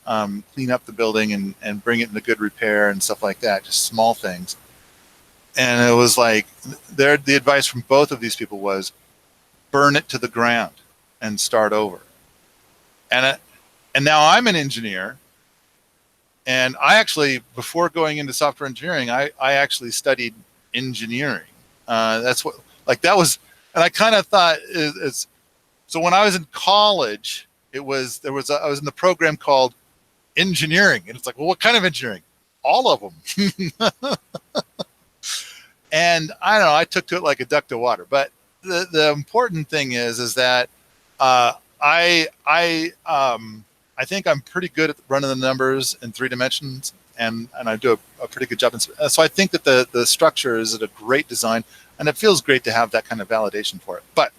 clean up the building and bring it into good repair and stuff like that, just small things. And it was like, the advice from both of these people was, burn it to the ground and start over. And now I'm an engineer, and I actually, before going into software engineering, I actually studied engineering. That's what, like, that was, and I kind of thought, so when I was in college, I was in the program called engineering, and it's like, well, what kind of engineering? All of them. And I don't know, I took to it like a duck to water. But the important thing is that I think I'm pretty good at running the numbers in 3 dimensions, and I do a pretty good job. So I think that the structure is a great design, and it feels great to have that kind of validation for it. But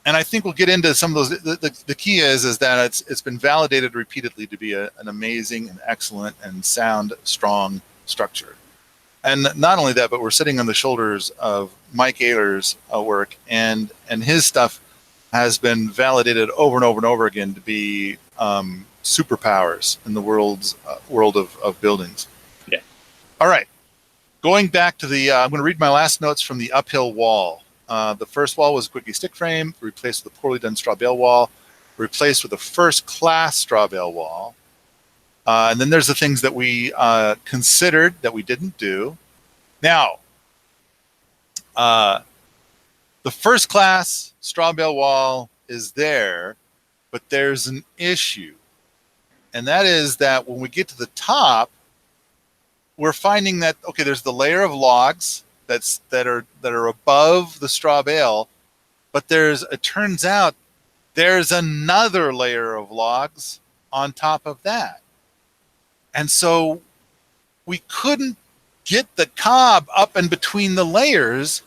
and I think we'll get into some of those. The key is that it's been validated repeatedly to be an amazing and excellent and sound, strong structure. And not only that, but we're sitting on the shoulders of Mike Ayler's work, and his stuff has been validated over and over and over again to be superpowers in the world of buildings. All right. Going back to the, I'm going to read my last notes from the uphill wall. The first wall was a quickie stick frame, replaced with a poorly done straw bale wall, replaced with a first class straw bale wall. And then there's the things that we considered that we didn't do. Now, the first class straw bale wall is there, but there's an issue. And that is that when we get to the top, we're finding that, okay, there's the layer of logs that are above the straw bale, but it turns out there's another layer of logs on top of that. And so we couldn't get the cob up and between the layers.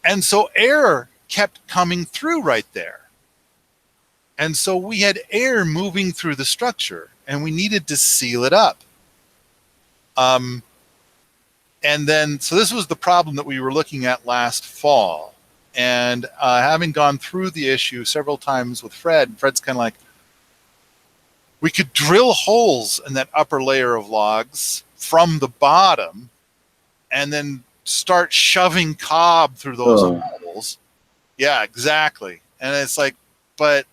And so air kept coming through right there. And so we had air moving through the structure and we needed to seal it up. And then, so this was the problem that we were looking at last fall. And having gone through the issue several times with Fred's kind of like, we could drill holes in that upper layer of logs from the bottom and then start shoving cob through those holes. Yeah, exactly. And it's like, but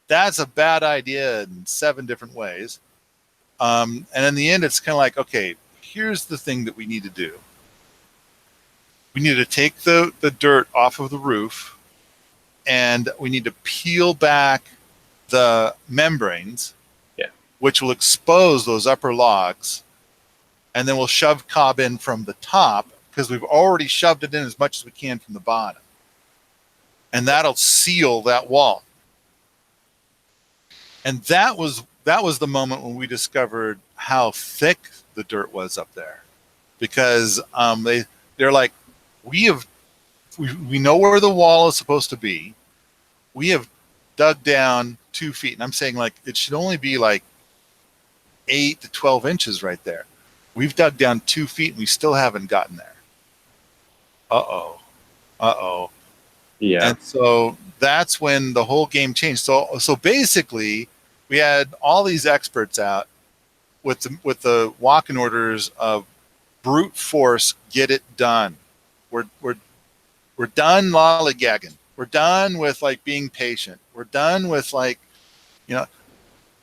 that's a bad idea in 7 different ways. And in the end, it's kind of like, okay, here's the thing that we need to do. We need to take the dirt off of the roof, and we need to peel back the membranes, which will expose those upper logs, and then we'll shove cob in from the top because we've already shoved it in as much as we can from the bottom. And that'll seal that wall. And that was the moment when we discovered how thick the dirt was up there, because they're like, we know where the wall is supposed to be. We have dug down 2 feet, and I'm saying like it should only be like 8 to 12 inches right there. We've dug down 2 feet and we still haven't gotten there. Uh-oh. Yeah. And so that's when the whole game changed. So basically we had all these experts out with the walking orders of brute force, get it done. We're done lollygagging. We're done with like being patient. We're done with like,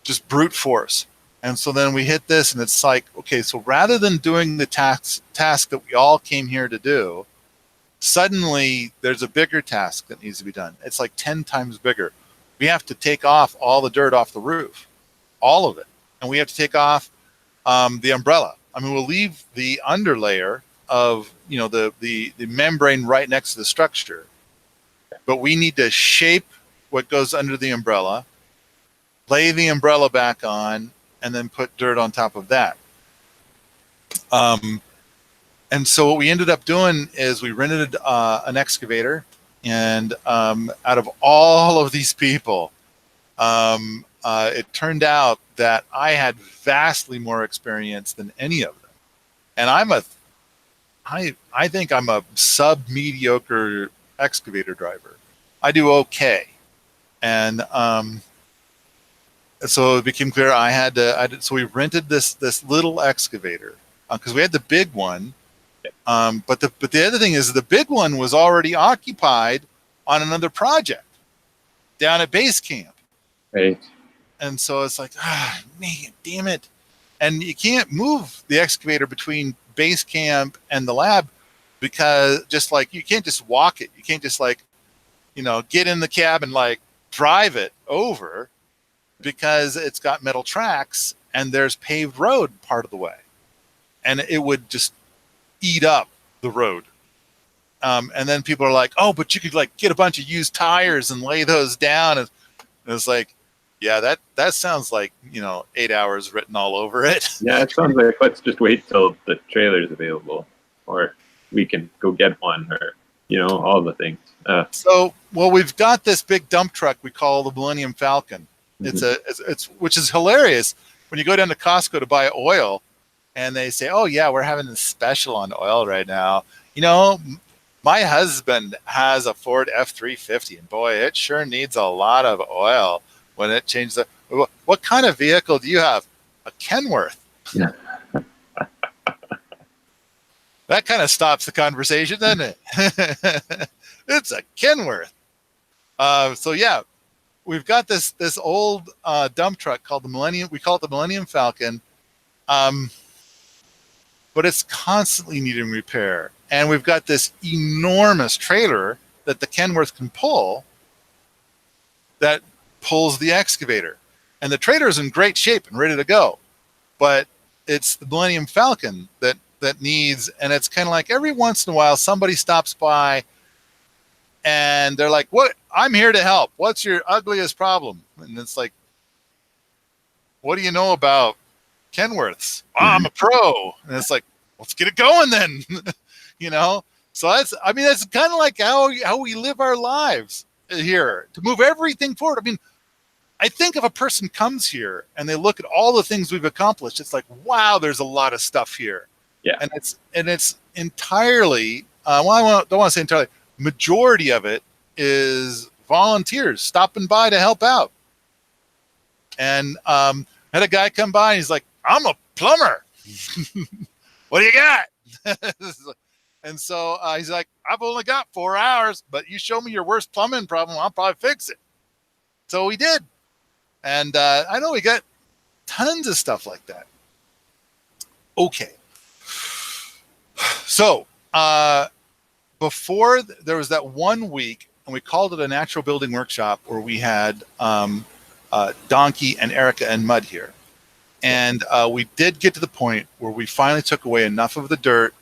just brute force. And so then we hit this and it's like, okay, so rather than doing the task that we all came here to do, suddenly there's a bigger task that needs to be done. It's like 10 times bigger. We have to take off all the dirt off the roof, all of it. And we have to take off the umbrella. I mean, we'll leave the underlayer of, the membrane right next to the structure, but we need to shape what goes under the umbrella, lay the umbrella back on, and then put dirt on top of that. And so what we ended up doing is we rented an excavator, and out of all of these people, it turned out that I had vastly more experience than any of them. And I think I'm a sub-mediocre excavator driver. I do okay. And so it became clear so we rented this little excavator because we had the big one. But the other thing is the big one was already occupied on another project down at base camp. Right. And so it's like, man, damn it. And you can't move the excavator between base camp and the lab because just like, you can't just walk it. You can't just like, get in the cab and like drive it over because it's got metal tracks and there's paved road part of the way. And it would just eat up the road. And then people are like, oh, but you could like get a bunch of used tires and lay those down. And it's like, yeah, that sounds like, 8 hours written all over it. Yeah, it sounds like let's just wait till the trailer's available, or we can go get one, or all the things. So, well, we've got this big dump truck we call the Millennium Falcon. It's which is hilarious when you go down to Costco to buy oil, and they say, oh yeah, we're having a special on oil right now. My husband has a Ford F-350, and boy, it sure needs a lot of oil when it changes. What kind of vehicle do you have? A Kenworth. Yeah. That kind of stops the conversation, doesn't it? It's a Kenworth. So yeah, we've got this old dump truck called the Millennium. We call it the Millennium Falcon, but it's constantly needing repair. And we've got this enormous trailer that the Kenworth can pull that pulls the excavator. And the trailer is in great shape and ready to go, but it's the Millennium Falcon that needs, and it's kind of like every once in a while somebody stops by and they're like, "What? I'm here to help. What's your ugliest problem?" And it's like, "What do you know about Kenworths?" "Oh, I'm a pro." And it's like, "Let's get it going then." you know. So that's kind of like how we live our lives here to move everything forward. I mean, I think if a person comes here and they look at all the things we've accomplished, it's like, wow, there's a lot of stuff here. Yeah. And it's entirely, well, don't want to say entirely, majority of it is volunteers stopping by to help out. And had a guy come by and he's like, "I'm a plumber." "What do you got?" And so he's like, "I've only got 4 hours, but you show me your worst plumbing problem, I'll probably fix it." So we did. And I know we got tons of stuff like that. Okay. So before there was that 1 week, and we called it a natural building workshop, where we had Donkey and Erica and Mud here. And we did get to the point where we finally took away enough of the dirt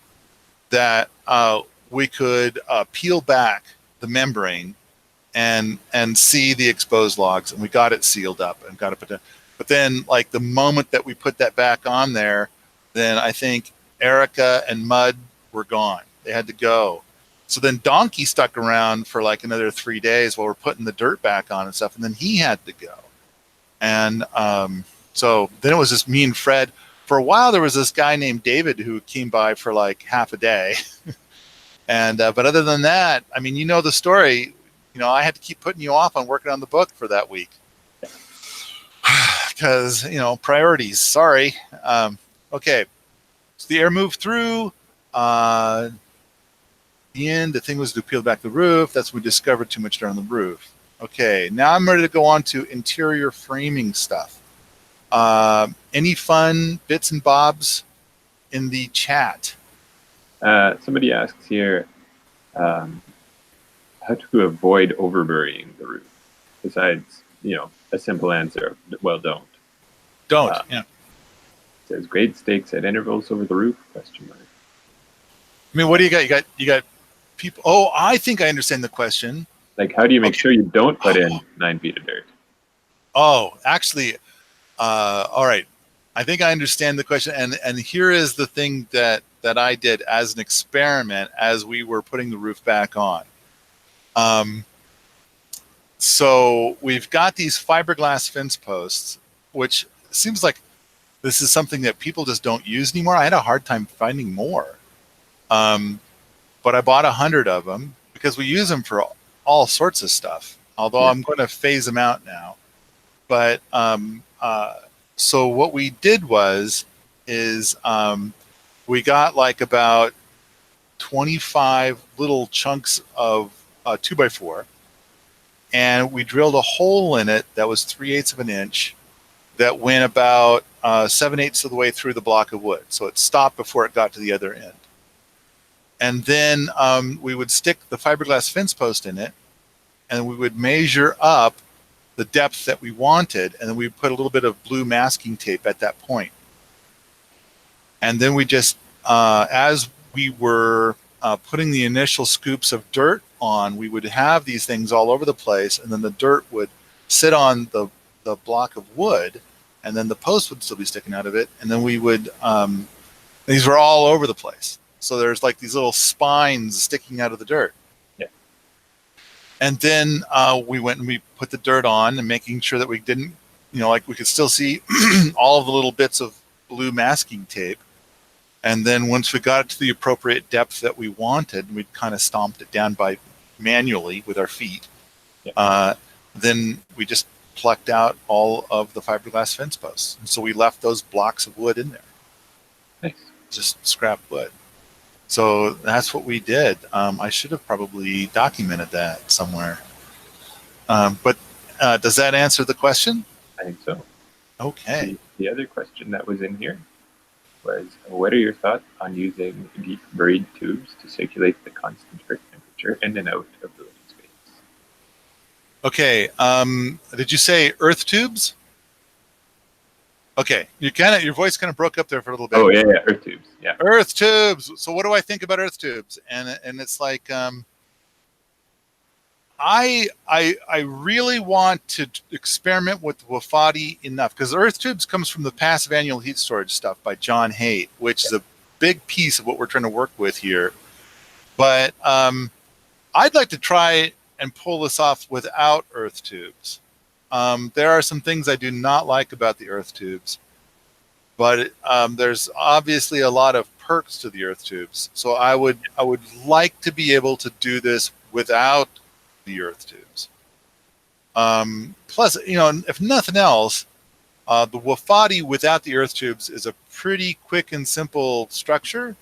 that we could peel back the membrane and see the exposed logs, and we got it sealed up and got it put down. But then, like, the moment that we put that back on there, then I think Erica and Mud were gone. They had to go. So then Donkey stuck around for like another 3 days while we're putting the dirt back on and stuff, and then he had to go. And so then it was just me and Fred. For a while, there was this guy named David who came by for like half a day. And but other than that, I mean, you know the story. You know, I had to keep putting you off on working on the book for that week because, you know, priorities. Sorry. Okay. So the air moved through. The end, the thing was to peel back the roof. That's when we discovered too much dirt on the roof. Okay. Now I'm ready to go on to interior framing stuff. Any fun bits and bobs in the chat? Somebody asks here, how to avoid overburying the roof, besides, you know, a simple answer, well, don't. Yeah. It says grade stakes at intervals over the roof, question mark. I mean, what do you got? You got people. Oh, I think I understand the question. Like, how do you make sure you don't put in 9 feet of dirt? Oh, actually, all right. I think I understand the question. And here is the thing that I did as an experiment as we were putting the roof back on. So we've got these fiberglass fence posts, which seems like this is something that people just don't use anymore. I had a hard time finding more. But I bought 100 of them because we use them for all sorts of stuff, although I'm going to phase them out now. But so what we did is we got like about 25 little chunks of 2x4, and we drilled a hole in it that was 3/8 of an inch that went about 7/8 of the way through the block of wood. So it stopped before it got to the other end. And then we would stick the fiberglass fence post in it, and we would measure up the depth that we wanted, and then we put a little bit of blue masking tape at that point. And then we just, as we were putting the initial scoops of dirt on, we would have these things all over the place, and then the dirt would sit on the block of wood, and then the post would still be sticking out of it, and then we would, these were all over the place. So there's like these little spines sticking out of the dirt. Yeah. And then we went and we put the dirt on, and making sure that we didn't, you know, like we could still see all of the little bits of blue masking tape. And then once we got it to the appropriate depth that we wanted, we'd kind of stomped it down by manually with our feet. Yeah. Then we just plucked out all of the fiberglass fence posts. And so we left those blocks of wood in there. Nice. Just scrap wood. So that's what we did. I should have probably documented that somewhere. But does that answer the question? I think so. Okay. The other question that was in here was, what are your thoughts on using deep buried tubes to circulate the constant earth temperature in and out of the living space? Okay. Did you say earth tubes? Okay. Your voice kind of broke up there for a little bit. Oh, yeah, earth tubes. Yeah. Earth tubes. So what do I think about earth tubes? And it's like I really want to experiment with Wofati enough, because earth tubes comes from the passive annual heat storage stuff by John Haidt, which is a big piece of what we're trying to work with here. But I'd like to try and pull this off without earth tubes. There are some things I do not like about the earth tubes, but there's obviously a lot of perks to the earth tubes. So I would like to be able to do this without the earth tubes. Plus, if nothing else, the Wofati without the earth tubes is a pretty quick and simple structure.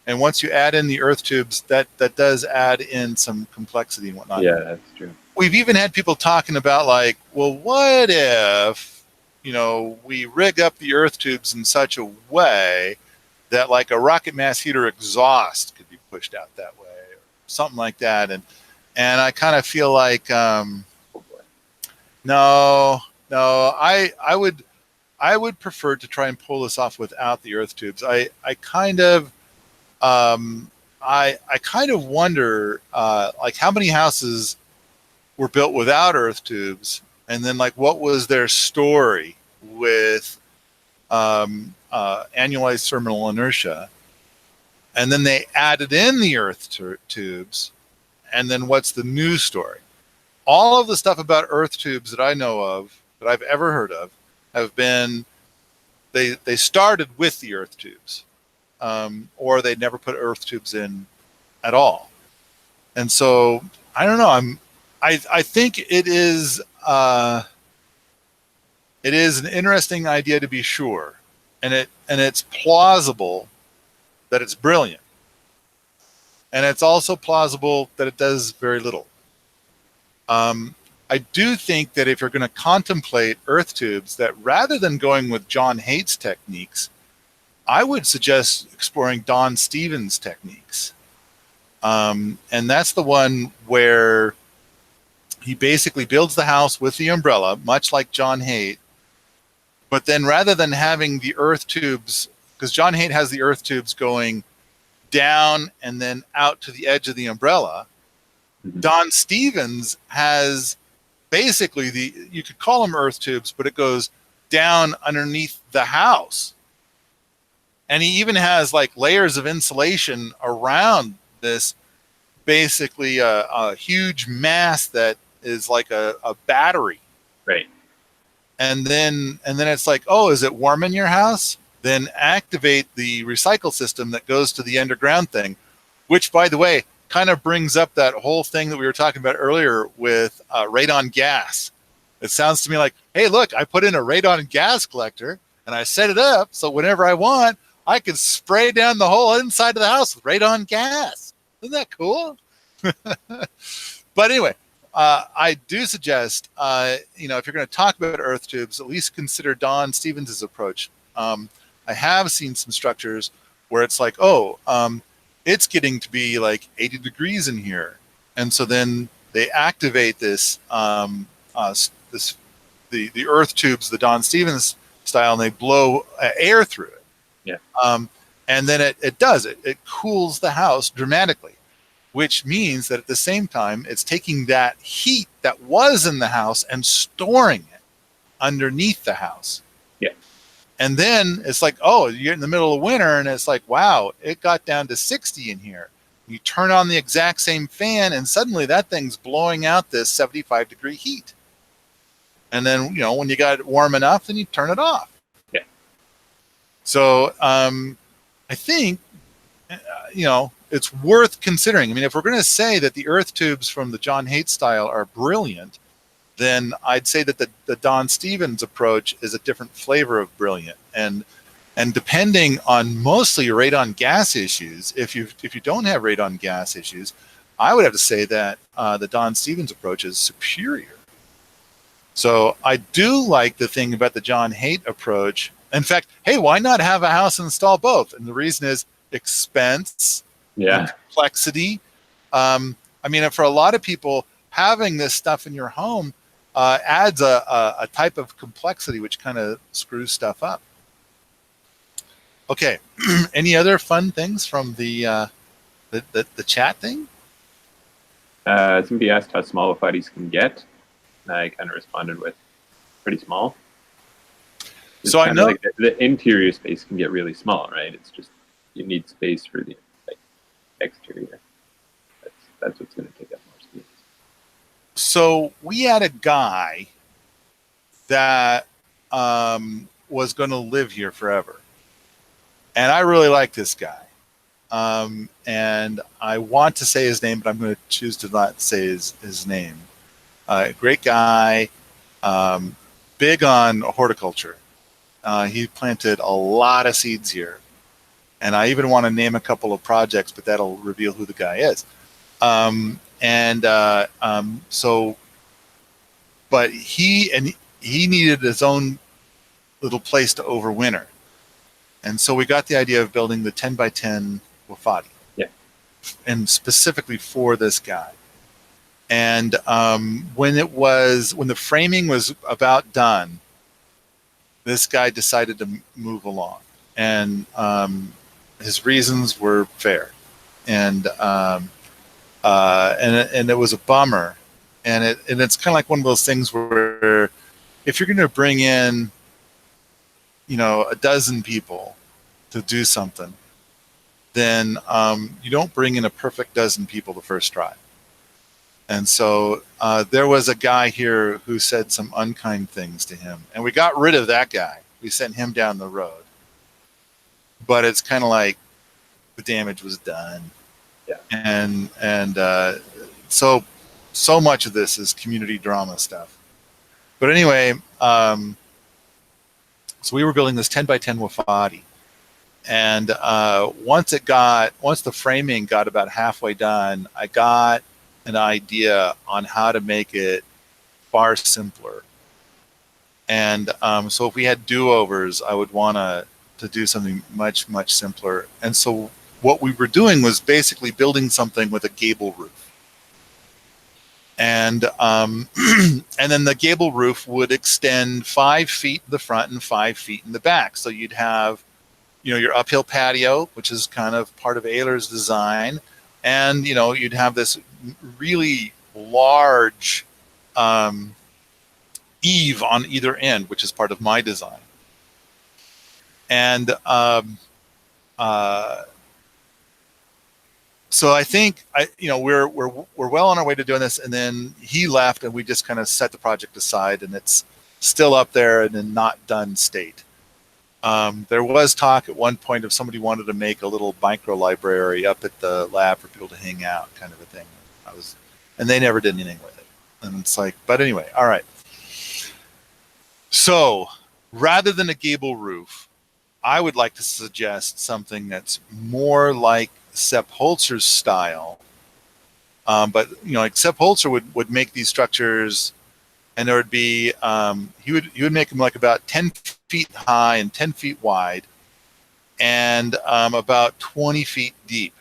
And once you add in the earth tubes, that does add in some complexity and whatnot. Yeah, that's true. We've even had people talking about like, well, what if, we rig up the earth tubes in such a way that like a rocket mass heater exhaust could be pushed out that way, or something like that. And I kind of feel like, no, I would prefer to try and pull this off without the earth tubes. I kind of wonder like how many houses were built without earth tubes, and then like what was their story with annualized thermal inertia, and then they added in the earth tubes, and then what's the new story? All of the stuff about earth tubes that I know of, that I've ever heard of, have been they started with the earth tubes, or they never put earth tubes in at all. And so I don't know. I think it is an interesting idea, to be sure, and it's plausible that it's brilliant, and it's also plausible that it does very little. I do think that if you're going to contemplate earth tubes, that rather than going with John Haight's techniques, I would suggest exploring Don Stevens' techniques. And that's the one where he basically builds the house with the umbrella, much like John Haight. But then rather than having the earth tubes, because John Haight has the earth tubes going down and then out to the edge of the umbrella, Don Stevens has basically you could call them earth tubes, but it goes down underneath the house. And he even has like layers of insulation around this, basically a huge mass that is like a battery. Right. And then it's like, oh, is it warm in your house? Then activate the recycle system that goes to the underground thing, which, by the way, kind of brings up that whole thing that we were talking about earlier with radon gas. It sounds to me like, hey, look, I put in a radon gas collector and I set it up so whenever I want, I can spray down the whole inside of the house with radon gas. Isn't that cool? But anyway, I do suggest, if you're going to talk about earth tubes, at least consider Don Stevens' approach. I have seen some structures where it's like, it's getting to be like 80 degrees in here. And so then they activate this, the earth tubes, the Don Stevens style, and they blow air through it. Yeah. And then it cools the house dramatically, which means that at the same time, it's taking that heat that was in the house and storing it underneath the house. Yeah. And then it's like, oh, you're in the middle of winter and it's like, wow, it got down to 60 in here. You turn on the exact same fan and suddenly that thing's blowing out this 75-degree heat. And then, when you got it warm enough, then you turn it off. Yeah. So I think, it's worth considering. I mean, if we're going to say that the earth tubes from the John Haight style are brilliant, then I'd say that the Don Stevens approach is a different flavor of brilliant. And And depending on mostly your radon gas issues, if you don't have radon gas issues, I would have to say that the Don Stevens approach is superior. So I do like the thing about the John Haidt approach. In fact, hey, why not have a house install both? And the reason is expense and complexity. I mean, for a lot of people, having this stuff in your home adds a type of complexity which kind of screws stuff up. Okay, any other fun things from the chat thing? Somebody asked how small Wofatis can get. I kind of responded with pretty small. It's so I know like the interior space can get really small, right? It's just you need space for the exterior. That's what's going to take up more space. So we had a guy that was going to live here forever, and I really like this guy. And I want to say his name, but I'm going to choose to not say his name. Great guy, big on horticulture. He planted a lot of seeds here. And I even want to name a couple of projects, but that'll reveal who the guy is. But he needed his own little place to overwinter. And so we got the idea of building the 10 by 10 Wofati. Yeah. And specifically for this guy. And when the framing was about done, this guy decided to move along, and his reasons were fair, and it was a bummer, and it's kind of like one of those things where if you're going to bring in, a dozen people to do something, then you don't bring in a perfect dozen people the first try. And so there was a guy here who said some unkind things to him, and we got rid of that guy. We sent him down the road. But it's kind of like the damage was done. Yeah. And so much of this is community drama stuff. But anyway, so we were building this 10 by 10 Wofati. And once the framing got about halfway done, I got an idea on how to make it far simpler. And so if we had do-overs, I would want to do something much, much simpler. And so what we were doing was basically building something with a gable roof. And and then the gable roof would extend 5 feet in the front and 5 feet in the back. So you'd have, your uphill patio, which is kind of part of Ehler's design. And, you'd have this really large eave on either end, which is part of my design. And so I think we're well on our way to doing this. And then he left, and we just kind of set the project aside, and it's still up there and in not done state. There was talk at one point of somebody wanted to make a little micro library up at the lab for people to hang out, kind of a thing. And they never did anything with it. And it's like, but anyway, all right. So rather than a gable roof, I would like to suggest something that's more like Sepp Holzer's style. But like Sepp Holzer would make these structures, and there would be he would make them like about 10 feet high and 10 feet wide, and about 20 feet deep.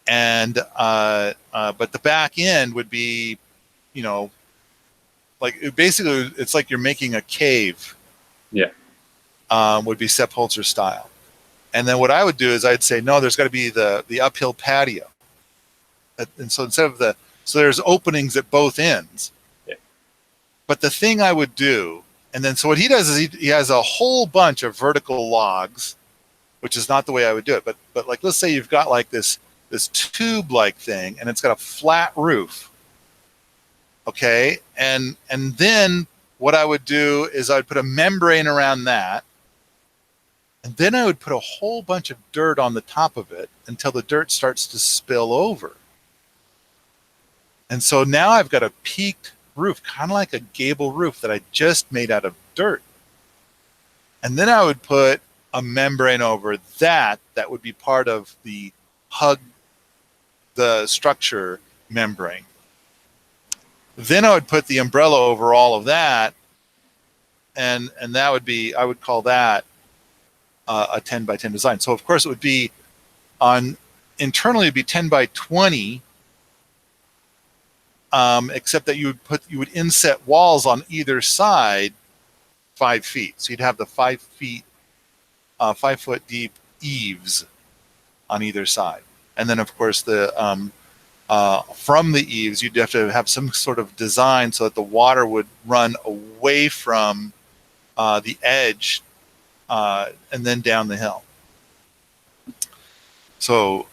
And but the back end would be, like basically it's like you're making a cave. Yeah. Would be Sepp Holzer style. And then what I would do is I'd say, no, there's got to be the uphill patio. And so so there's openings at both ends. Yeah. But the thing I would do, and then so what he does is he has a whole bunch of vertical logs, which is not the way I would do it. But like, let's say you've got like this tube-like thing, and it's got a flat roof. Okay, and then what I would do is I would put a membrane around that, and then I would put a whole bunch of dirt on the top of it until the dirt starts to spill over. And so now I've got a peaked roof, kind of like a gable roof that I just made out of dirt. And then I would put a membrane over that would be part of the hug the structure membrane. Then I would put the umbrella over all of that, and that would be, I would call that a 10 by 10 design. So of course it would be internally it'd be 10 by 20, except that you would inset walls on either side 5 feet. So you'd have the 5 foot deep eaves on either side. And then of course from the eaves, you'd have to have some sort of design so that the water would run away from the edge and then down the hill. So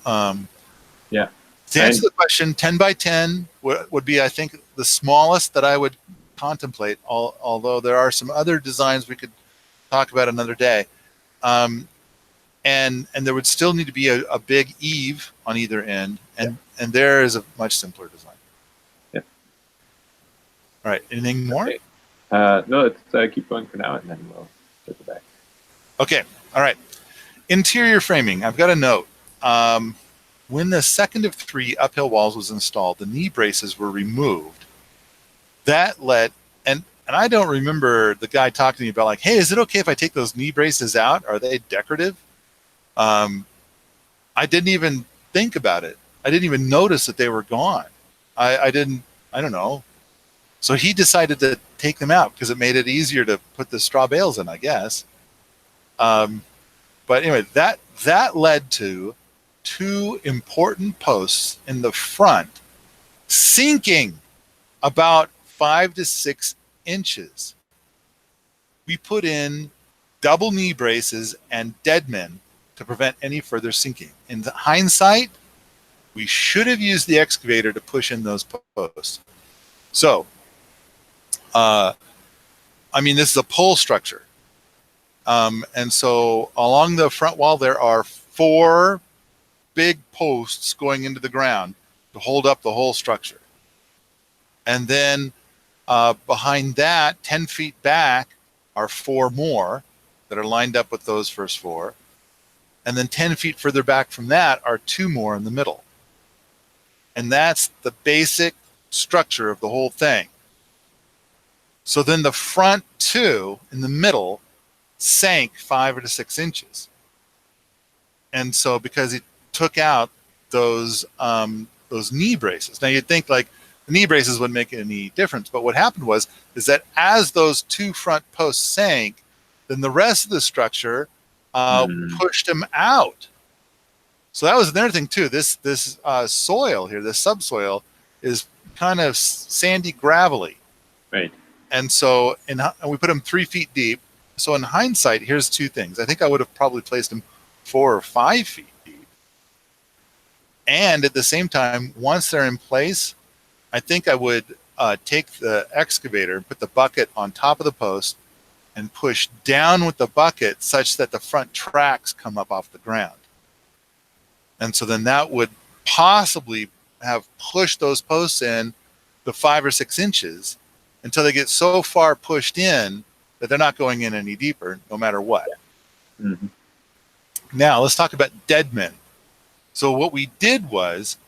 yeah. To answer the question, 10 by 10 would be, I think, the smallest that I would contemplate, although there are some other designs we could talk about another day. And there would still need to be a big eave on either end, and there is a much simpler design. Yeah. All right, anything more? Okay. No, let's keep going for now, and then we'll circle back. Okay, all right. Interior framing, I've got a note. When the second of 3 uphill walls was installed, the knee braces were removed. That led, and I don't remember the guy talking to me about like, hey, is it okay if I take those knee braces out? Are they decorative? I didn't even think about it. I didn't even notice that they were gone. I don't know. So he decided to take them out because it made it easier to put the straw bales in, I guess. But anyway, that led to 2 important posts in the front sinking about 5 to 6 inches. We put in double knee braces and deadmen to prevent any further sinking. In hindsight, we should have used the excavator to push in those posts. So, I mean, this is a pole structure. And so along the front wall, there are 4 big posts going into the ground to hold up the whole structure. And then behind that, 10 feet back, are 4 more that are lined up with those first 4. And then 10 feet further back from that are 2 more in the middle. And that's the basic structure of the whole thing. So then the front 2 in the middle sank 5 to 6 inches. And so because it took out those knee braces. Now you'd think like the knee braces wouldn't make any difference, but what happened is that as those 2 front posts sank, then the rest of the structure pushed them out. So that was another thing too. This soil here, this subsoil, is kind of sandy, gravelly. Right. And so we put them 3 feet deep. So in hindsight, here's 2 things. I think I would have probably placed them 4 or 5 feet deep. And at the same time, once they're in place, I think I would take the excavator and put the bucket on top of the post and push down with the bucket such that the front tracks come up off the ground. And so then that would possibly have pushed those posts in the 5 or 6 inches until they get so far pushed in that they're not going in any deeper, no matter what. Mm-hmm. Now let's talk about dead men. So what we did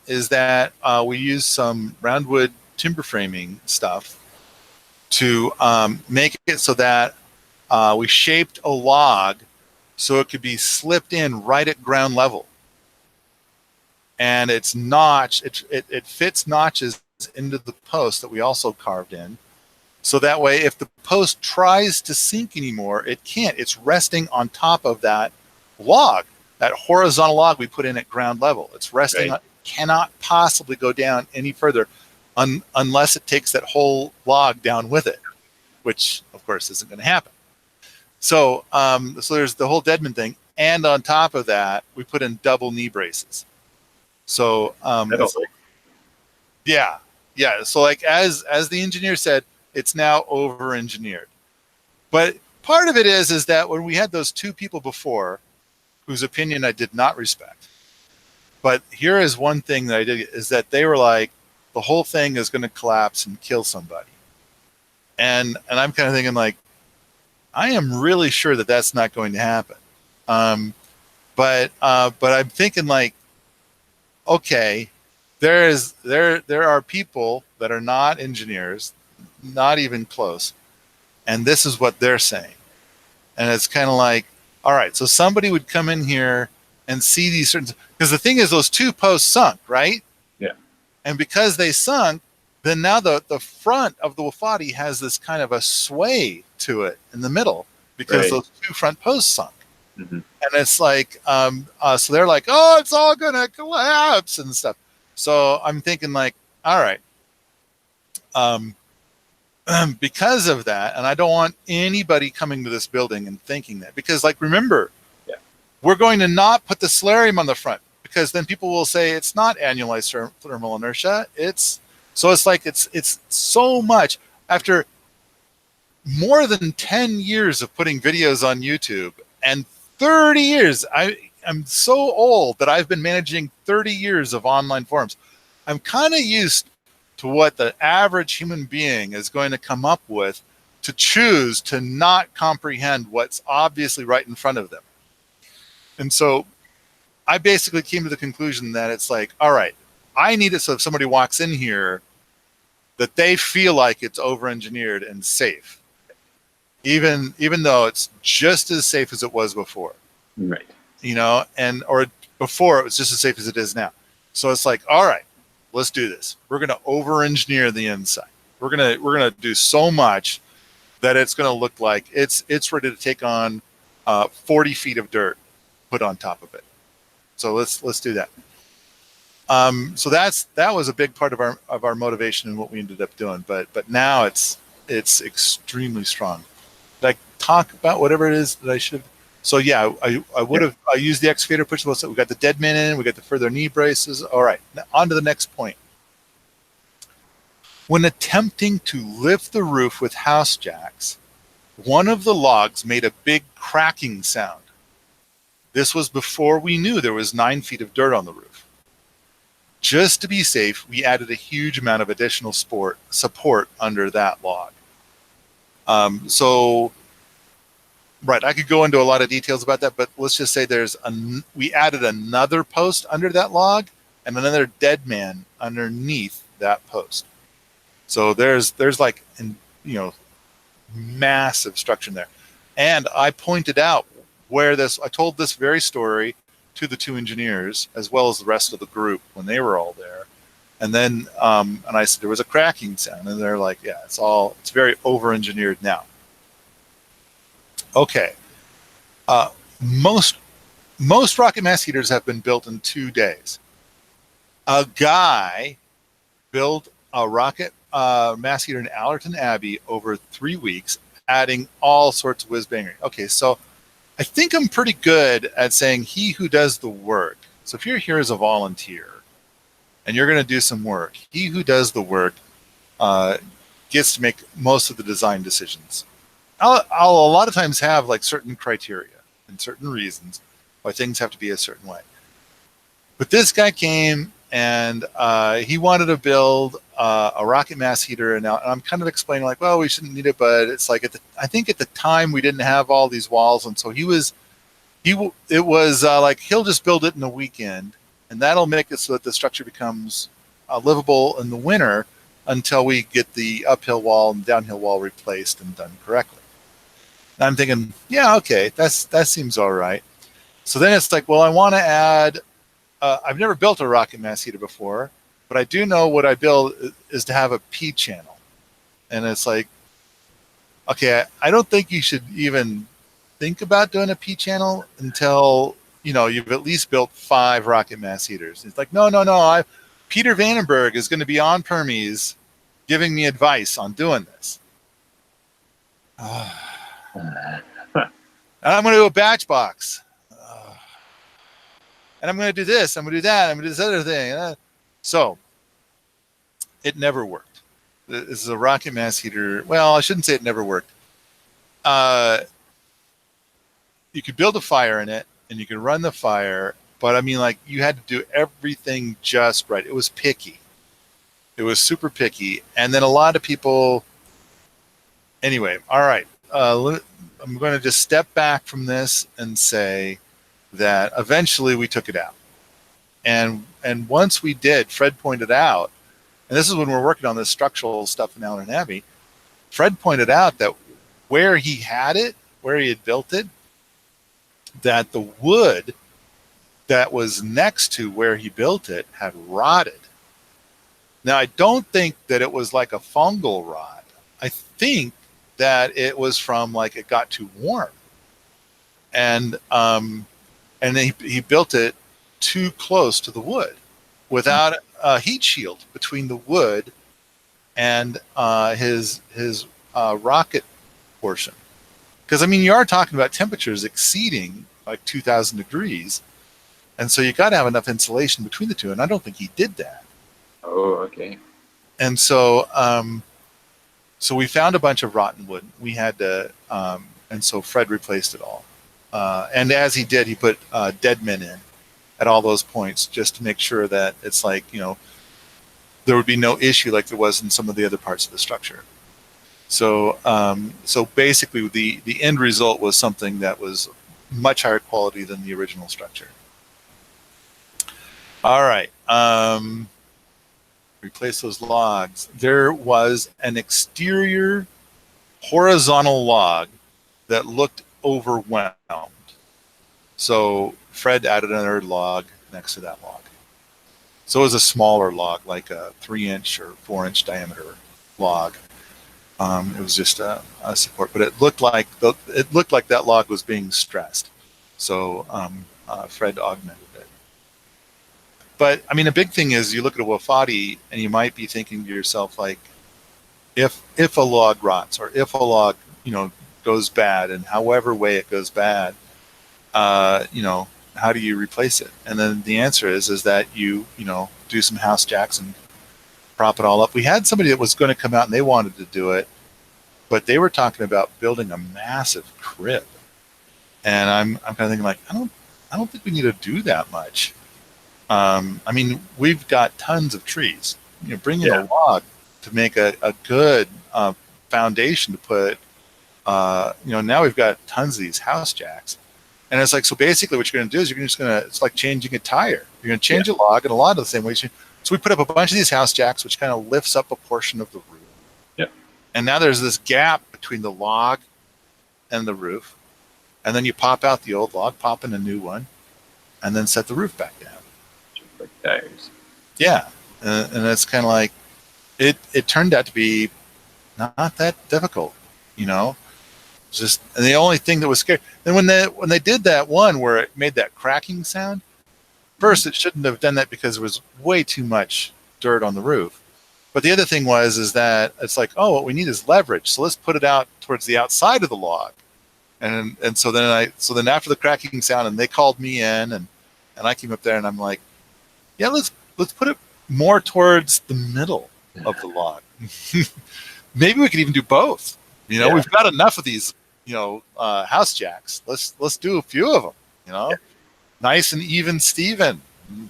is that we used some roundwood timber framing stuff to make it so that we shaped a log so it could be slipped in right at ground level. And it's notched, it fits notches into the post that we also carved in. So that way, if the post tries to sink anymore, it can't. It's resting on top of that log, that horizontal log we put in at ground level. It's resting on, cannot possibly go down any further unless it takes that whole log down with it, which of course isn't going to happen. So, so there's the whole deadman thing. And on top of that, we put in double knee braces. So, yeah. So like, as the engineer said, it's now over-engineered. But part of it is that when we had those 2 people before, whose opinion I did not respect, but here is one thing that I did, is that they were like, the whole thing is going to collapse and kill somebody. And I'm kind of thinking like, I am really sure that that's not going to happen. But I'm thinking like, okay, there are people that are not engineers, not even close, and this is what they're saying. And it's kind of like, all right, so somebody would come in here and see these certain, because the thing is those two posts sunk, right? Yeah. And because they sunk, then now the front of the Wofati has this kind of a sway to it in the middle because those two front posts sunk. Mm-hmm. And it's like, so they're like, oh, it's all going to collapse and stuff. So I'm thinking like, all right, because of that, and I don't want anybody coming to this building and thinking that, because like, remember, we're going to not put the solarium on the front because then people will say it's not annualized thermal inertia. It's like, it's so much after more than 10 years of putting videos on YouTube and 30 years. I'm so old that I've been managing 30 years of online forums. I'm kind of used to what the average human being is going to come up with to choose to not comprehend what's obviously right in front of them. And so I basically came to the conclusion that it's like, all right, I need it so if somebody walks in here that they feel like it's over-engineered and safe, even though it's just as safe as it was before. Right. You know, or before it was just as safe as it is now. So it's like, all right, let's do this. We're going to over-engineer the inside. We're gonna do so much that it's going to look like it's ready to take on 40 feet of dirt put on top of it. So let's do that. So that was a big part of our motivation and what we ended up doing. But now it's extremely strong. Did I talk about whatever it is that I should have? So yeah, I would have. I used the excavator push. So we got the dead man in. We got the further knee braces. All right, now on to the next point. When attempting to lift the roof with house jacks, one of the logs made a big cracking sound. This was before we knew there was 9 feet of dirt on the roof. Just to be safe, we added a huge amount of additional support under that log. Right, I could go into a lot of details about that, but let's just say we added another post under that log and another dead man underneath that post. So there's like, massive structure there. And I pointed out I told this very story to the two engineers as well as the rest of the group when they were all there. And then, and I said, there was a cracking sound, and they're like, yeah, it's very over-engineered now. Okay. Most rocket mass heaters have been built in 2 days. A guy built a rocket mass heater in Allerton Abbey over 3 weeks, adding all sorts of whiz-bangery. Okay, so I think I'm pretty good at saying he who does the work. So if you're here as a volunteer and you're going to do some work, he who does the work gets to make most of the design decisions. I'll a lot of times have like certain criteria and certain reasons why things have to be a certain way. But this guy came and he wanted to build a rocket mass heater, and I'm kind of explaining like, well, we shouldn't need it, but it's like I think at the time we didn't have all these walls, and so it was like he'll just build it in a weekend, and that'll make it so that the structure becomes livable in the winter until we get the uphill wall and downhill wall replaced and done correctly. And I'm thinking, yeah, okay, that seems all right. So then it's like, well, I want to add. I've never built a rocket mass heater before, but I do know what I build is to have a P channel. And it's like, okay, I don't think you should even think about doing a P channel until, you've at least built 5 rocket mass heaters. It's like, no. Peter Vandenberg is going to be on Permies giving me advice on doing this. And I'm going to do a batch box. And I'm going to do this, I'm going to do that, I'm going to do this other thing. So it never worked. This is a rocket mass heater. Well, I shouldn't say it never worked. You could build a fire in it and you could run the fire, but I mean, like, you had to do everything just right. It was picky. It was super picky. And then a lot of people, anyway, all right. I'm going to just step back from this and say that eventually we took it out. And once we did, Fred pointed out, and this is when we're working on this structural stuff in Allerton Abbey, Fred pointed out that where he had it, where he had built it, that the wood that was next to where he built it had rotted. Now, I don't think that it was like a fungal rot. I think that it was from like it got too warm. And then he built it too close to the wood without a heat shield between the wood and his rocket portion. Because, I mean, you are talking about temperatures exceeding like 2,000 degrees. And so you got to have enough insulation between the two. And I don't think he did that. Oh, okay. And so so we found a bunch of rotten wood. We had to, and so Fred replaced it all. And as he did, he put dead men in at all those points just to make sure that it's like, you know, there would be no issue like there was in some of the other parts of the structure. So so basically the end result was something that was much higher quality than the original structure. All right. Replace those logs. There was an exterior horizontal log that looked overwhelmed. So Fred added another log next to that log. So it was a smaller log, like a 3-inch or 4-inch diameter log. It was just a support, but it looked like that log was being stressed. So Fred augmented it. But I mean, the big thing is you look at a Wofati and you might be thinking to yourself, like, if a log rots or if a log, you know, goes bad, and however way it goes bad, you know, how do you replace it? And then the answer is that you know, do some house jacks and prop it all up. We had somebody that was going to come out and they wanted to do it, but they were talking about building a massive crib. And I'm kind of thinking, like, I don't think we need to do that much. I mean, we've got tons of trees. You know, bring in a log to make a good foundation to put. You know, now we've got tons of these house jacks, and it's like, so basically, what you're going to do is it's like changing a tire. You're going to change a log, and a lot of the same way. So we put up a bunch of these house jacks, which kind of lifts up a portion of the roof. Yeah. And now there's this gap between the log and the roof, and then you pop out the old log, pop in a new one, and then set the roof back down. Like tires. Yeah, and it's kind of like it turned out to be not that difficult, you know. It's just, and the only thing that was scary, and when they did that one where it made that cracking sound, first it shouldn't have done that because there was way too much dirt on the roof. But the other thing is that it's like, oh, what we need is leverage, so let's put it out towards the outside of the log, and so then after the cracking sound, and they called me in, and I came up there and I'm like, yeah, let's put it more towards the middle of the log. Maybe we could even do both. You know, we've got enough of these, you know, house jacks. Let's do a few of them. You know, nice and even, Steven.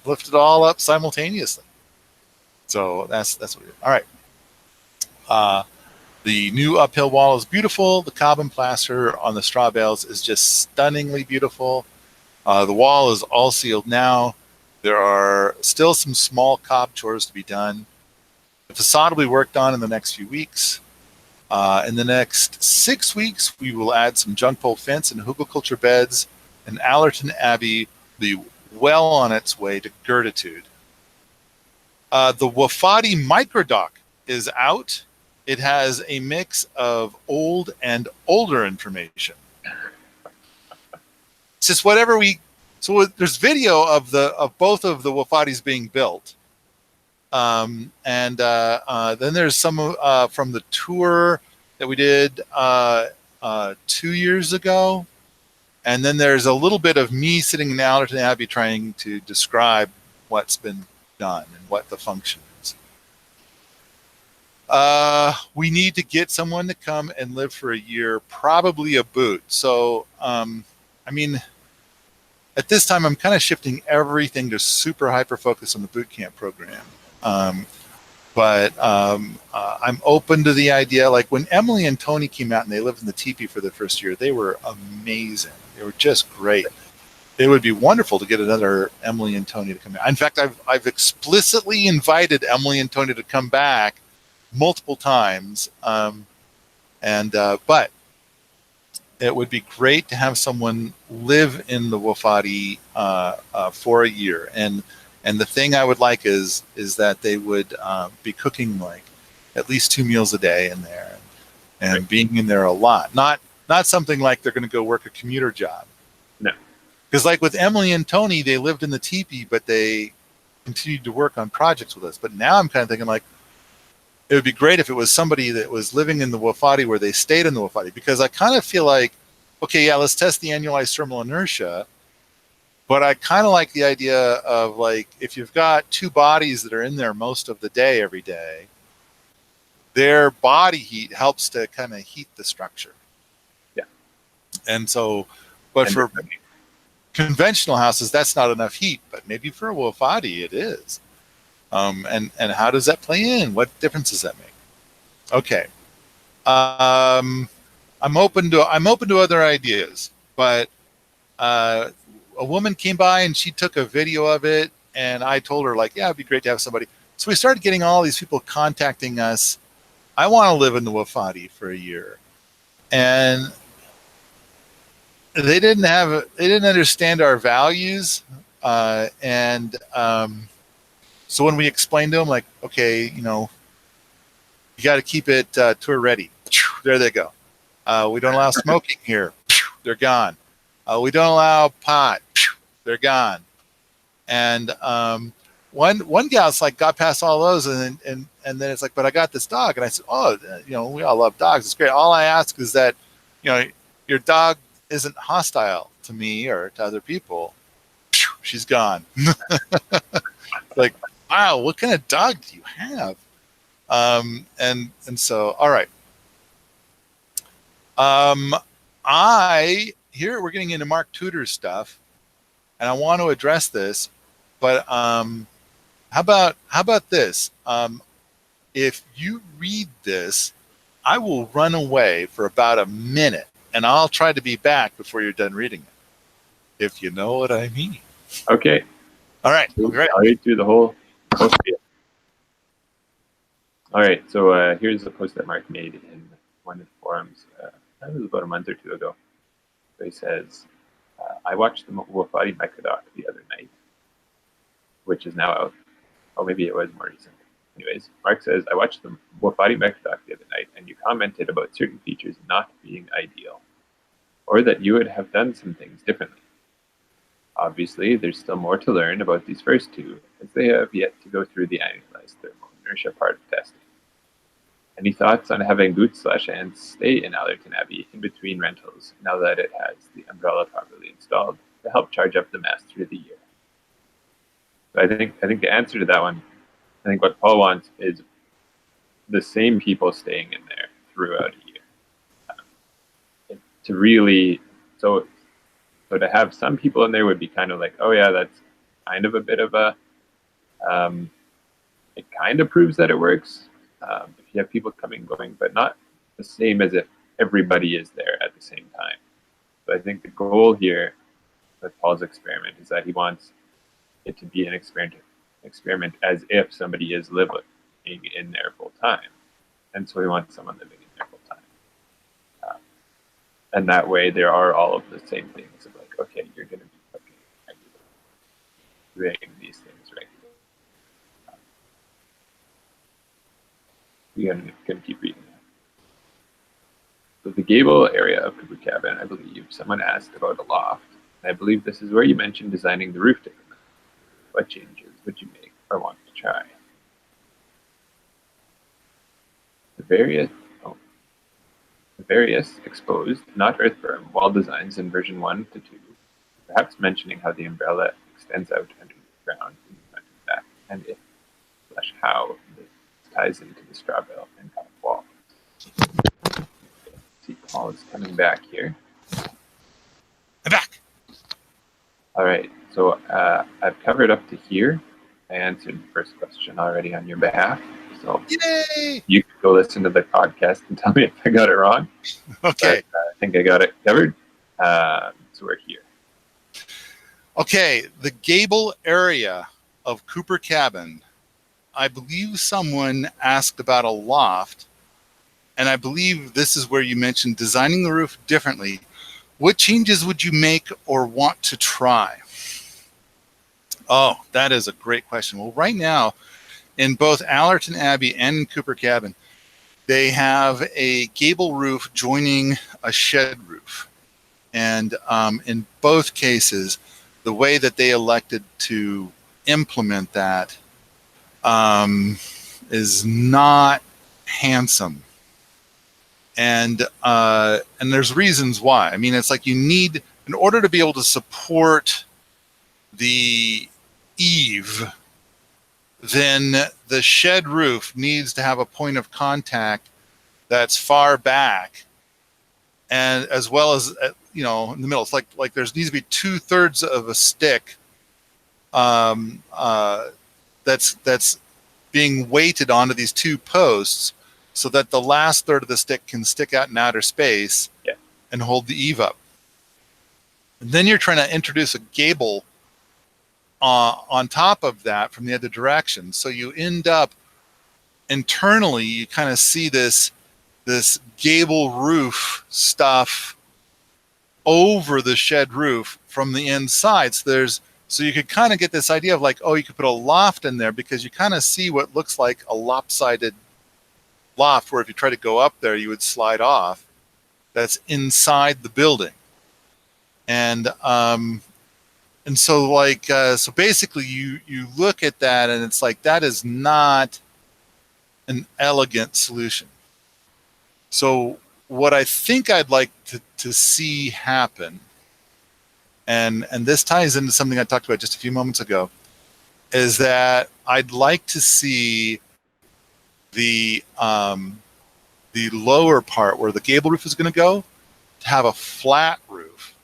Lift it all up simultaneously. So that's what we do. All right. The new uphill wall is beautiful. The carbon plaster on the straw bales is just stunningly beautiful. The wall is all sealed now. There are still some small cob chores to be done. The facade will be worked on in the next few weeks. In the next 6 weeks, we will add some junk pole fence and hugelkultur beds, and Allerton Abbey will be well on its way to girditude. The Wofati microdoc is out. It has a mix of old and older information. It's just whatever so there's video of both of the Wofatis being built. And then there's some from the tour that we did 2 years ago. And then there's a little bit of me sitting in Allerton Abbey trying to describe what's been done and what the function is. We need to get someone to come and live for a year, probably a boot. So, I mean, at this time, I'm kind of shifting everything to super hyper focus on the bootcamp program. But I'm open to the idea. Like when Emily and Tony came out and they lived in the teepee for the first year, they were amazing. They were just great. It would be wonderful to get another Emily and Tony to come out. In fact, I've explicitly invited Emily and Tony to come back multiple times. But it would be great to have someone live in the Wofati for a year. And the thing I would like is that they would be cooking like at least 2 meals a day in there, and being in there a lot. Not something like they're going to go work a commuter job. No. Because like with Emily and Tony, they lived in the teepee, but they continued to work on projects with us. But now I'm kind of thinking like, it would be great if it was somebody that was living in the Wofati where they stayed in the Wofati. Because I kind of feel like, okay, yeah, let's test the annualized thermal inertia. But I kind of like the idea of like, if you've got 2 bodies that are in there most of the day, every day, their body heat helps to kind of heat the structure. Yeah. And so, but for conventional houses, that's not enough heat, but maybe for a Wofati, it is. And how does that play in? What difference does that make? Okay. I'm open to other ideas, but a woman came by and she took a video of it, and I told her like, yeah, it'd be great to have somebody. So we started getting all these people contacting us. I want to live in the Wofati for a year, and they didn't understand our values, so when we explained to them, like, okay, you got to keep it tour ready. There they go. We don't allow smoking here. They're gone. We don't allow pot. They're gone. And one gal's like got past all those, and then it's like, but I got this dog, and I said, oh, we all love dogs. It's great. All I ask is that, your dog isn't hostile to me or to other people. She's gone. Like, wow, what kind of dog do you have? And so, all right. Here we're getting into Mark Tudor's stuff, and I want to address this, but how about this? If you read this, I will run away for about a minute, and I'll try to be back before you're done reading it, if you know what I mean. Okay. All right. I'll read through the whole post. All right. So here's the post that Mark made in one of the forums. That was about a month or 2 ago. So he says, I watched the Wofati Mecha the other night, which is now out. Oh, maybe it was more recent. Anyways, Mark says, I watched the Wofati Mecha the other night, and you commented about certain features not being ideal, or that you would have done some things differently. Obviously, there's still more to learn about these first 2, as they have yet to go through the annualized thermal inertia part of testing. Any thoughts on having Boots/Ants stay in Allerton Abbey in between rentals now that it has the umbrella properly installed to help charge up the mass through the year? So I think the answer to that one, I think what Paul wants is the same people staying in there throughout a year. To really, so to have some people in there would be kind of like, oh yeah, that's kind of a bit of a, it kind of proves that it works. If you have people coming, going, but not the same as if everybody is there at the same time. So I think the goal here with Paul's experiment is that he wants it to be an experiment as if somebody is living in there full time. And so he wants someone living in there full time. And that way there are all of the same things of like, okay, you're going to be cooking regularly, doing these things regularly. We're going to keep reading that. So the gable area of the boot cabin, I believe someone asked about a loft. And I believe this is where you mentioned designing the roof differently. What changes would you make or want to try? The various exposed, not earth berm, wall designs in version 1 to 2, perhaps mentioning how the umbrella extends out under the ground in front and back, and if/how this ties into the straw bale and top wall. See, Paul is coming back here. I'm back. All right, so I've covered up to here. I answered the first question already on your behalf. The So Yay! you can go listen to the podcast and tell me if I got it wrong. Okay. But, I think I got it covered. So we're here. Okay, the gable area of Cooper Cabin. I believe someone asked about a loft, and I believe this is where you mentioned designing the roof differently. What changes would you make or want to try? Oh, that is a great question. Well, right now, in both Allerton Abbey and in Cooper Cabin, they have a gable roof joining a shed roof. And in both cases, the way that they elected to implement that is not handsome. And there's reasons why. I mean, it's like you need, in order to be able to support the eave, then the shed roof needs to have a point of contact that's far back, and as well as in the middle. It's like there needs to be 2/3 of a stick that's being weighted onto these two posts, so that the last third of the stick can stick out in outer space and hold the eave up. And then you're trying to introduce a gable on top of that from the other direction. So you end up internally, you kind of see this gable roof stuff over the shed roof from the inside. So you could kind of get this idea of like, oh, you could put a loft in there, because you kind of see what looks like a lopsided loft, where if you try to go up there, you would slide off. That's inside the building. And so basically you look at that and it's like, that is not an elegant solution. So what I think I'd like to see happen, and this ties into something I talked about just a few moments ago, is that I'd like to see the lower part where the gable roof is going to go to have a flat roof.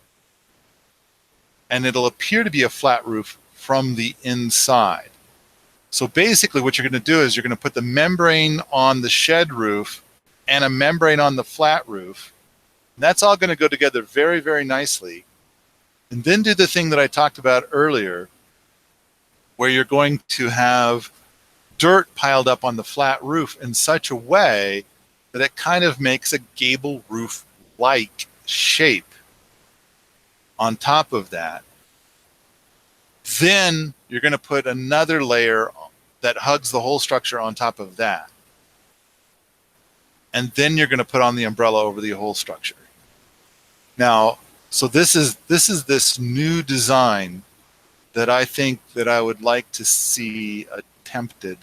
And it'll appear to be a flat roof from the inside. So basically what you're going to do is you're going to put the membrane on the shed roof and a membrane on the flat roof. And that's all going to go together very, very nicely. And then do the thing that I talked about earlier, where you're going to have dirt piled up on the flat roof in such a way that it kind of makes a gable roof-like shape on top of that. Then you're going to put another layer that hugs the whole structure on top of that. And then you're going to put on the umbrella over the whole structure. Now, so this is this new design that I think that I would like to see attempted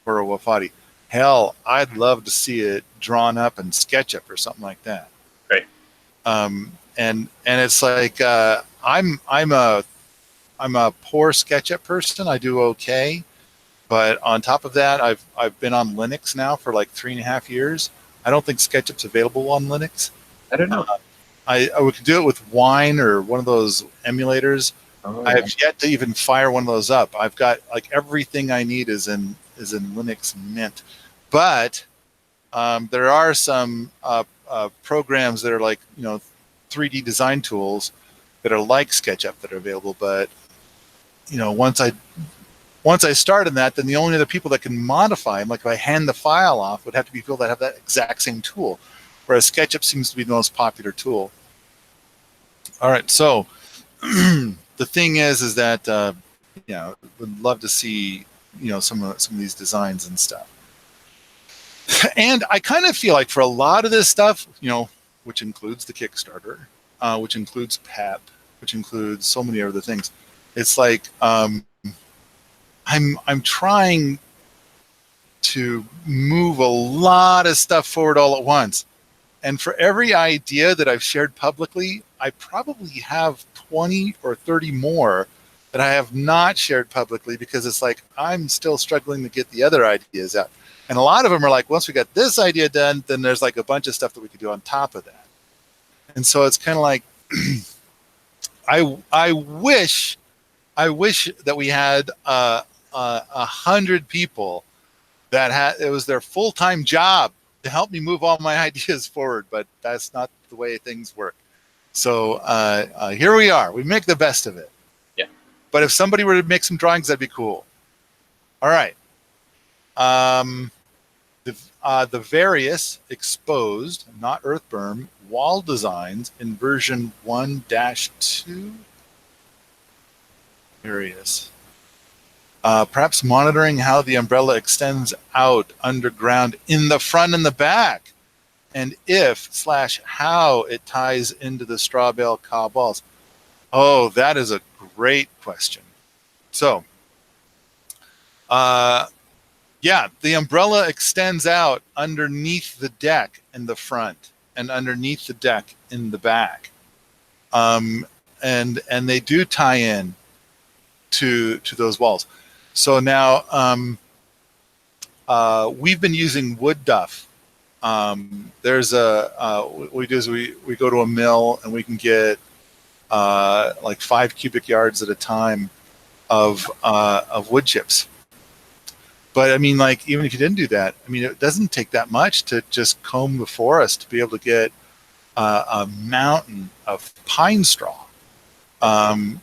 for a Wofati. Hell, I'd love to see it drawn up in SketchUp or something like that. Right. And it's like I'm a poor SketchUp person. I do okay, but on top of that, I've been on Linux now for like 3.5 years. I don't think SketchUp's available on Linux. I don't know. I could do it with Wine or one of those emulators. Oh, I have yet to even fire one of those up. I've got like everything I need is in Linux Mint, but there are some programs that are like 3D design tools that are like SketchUp that are available. But once I start in that, then the only other people that can modify them, like if I hand the file off, would have to be people that have that exact same tool, whereas SketchUp seems to be the most popular tool. All right, so the thing is that would love to see some of these designs and stuff. And I kind of feel like for a lot of this stuff, which includes the Kickstarter, which includes PEP, which includes so many other things, it's like I'm trying to move a lot of stuff forward all at once. And for every idea that I've shared publicly, I probably have 20 or 30 more that I have not shared publicly, because it's like I'm still struggling to get the other ideas out. And a lot of them are like, once we got this idea done, then there's like a bunch of stuff that we could do on top of that. And so it's kind of like, I wish that we had 100 people it was their full-time job to help me move all my ideas forward, but that's not the way things work. So here we are. We make the best of it. Yeah. But if somebody were to make some drawings, that'd be cool. All right. The various exposed, not earthberm, wall designs in version 1-2. Various. Perhaps monitoring how the umbrella extends out underground in the front and the back, and if/how it ties into the straw bale cob walls. Oh, that is a great question. So, yeah, the umbrella extends out underneath the deck in the front and underneath the deck in the back, and they do tie in to those walls. So now we've been using wood duff. There's what we do is we go to a mill and we can get like 5 cubic yards at a time of wood chips. But I mean, like, even if you didn't do that, I mean, it doesn't take that much to just comb the forest to be able to get a mountain of pine straw. And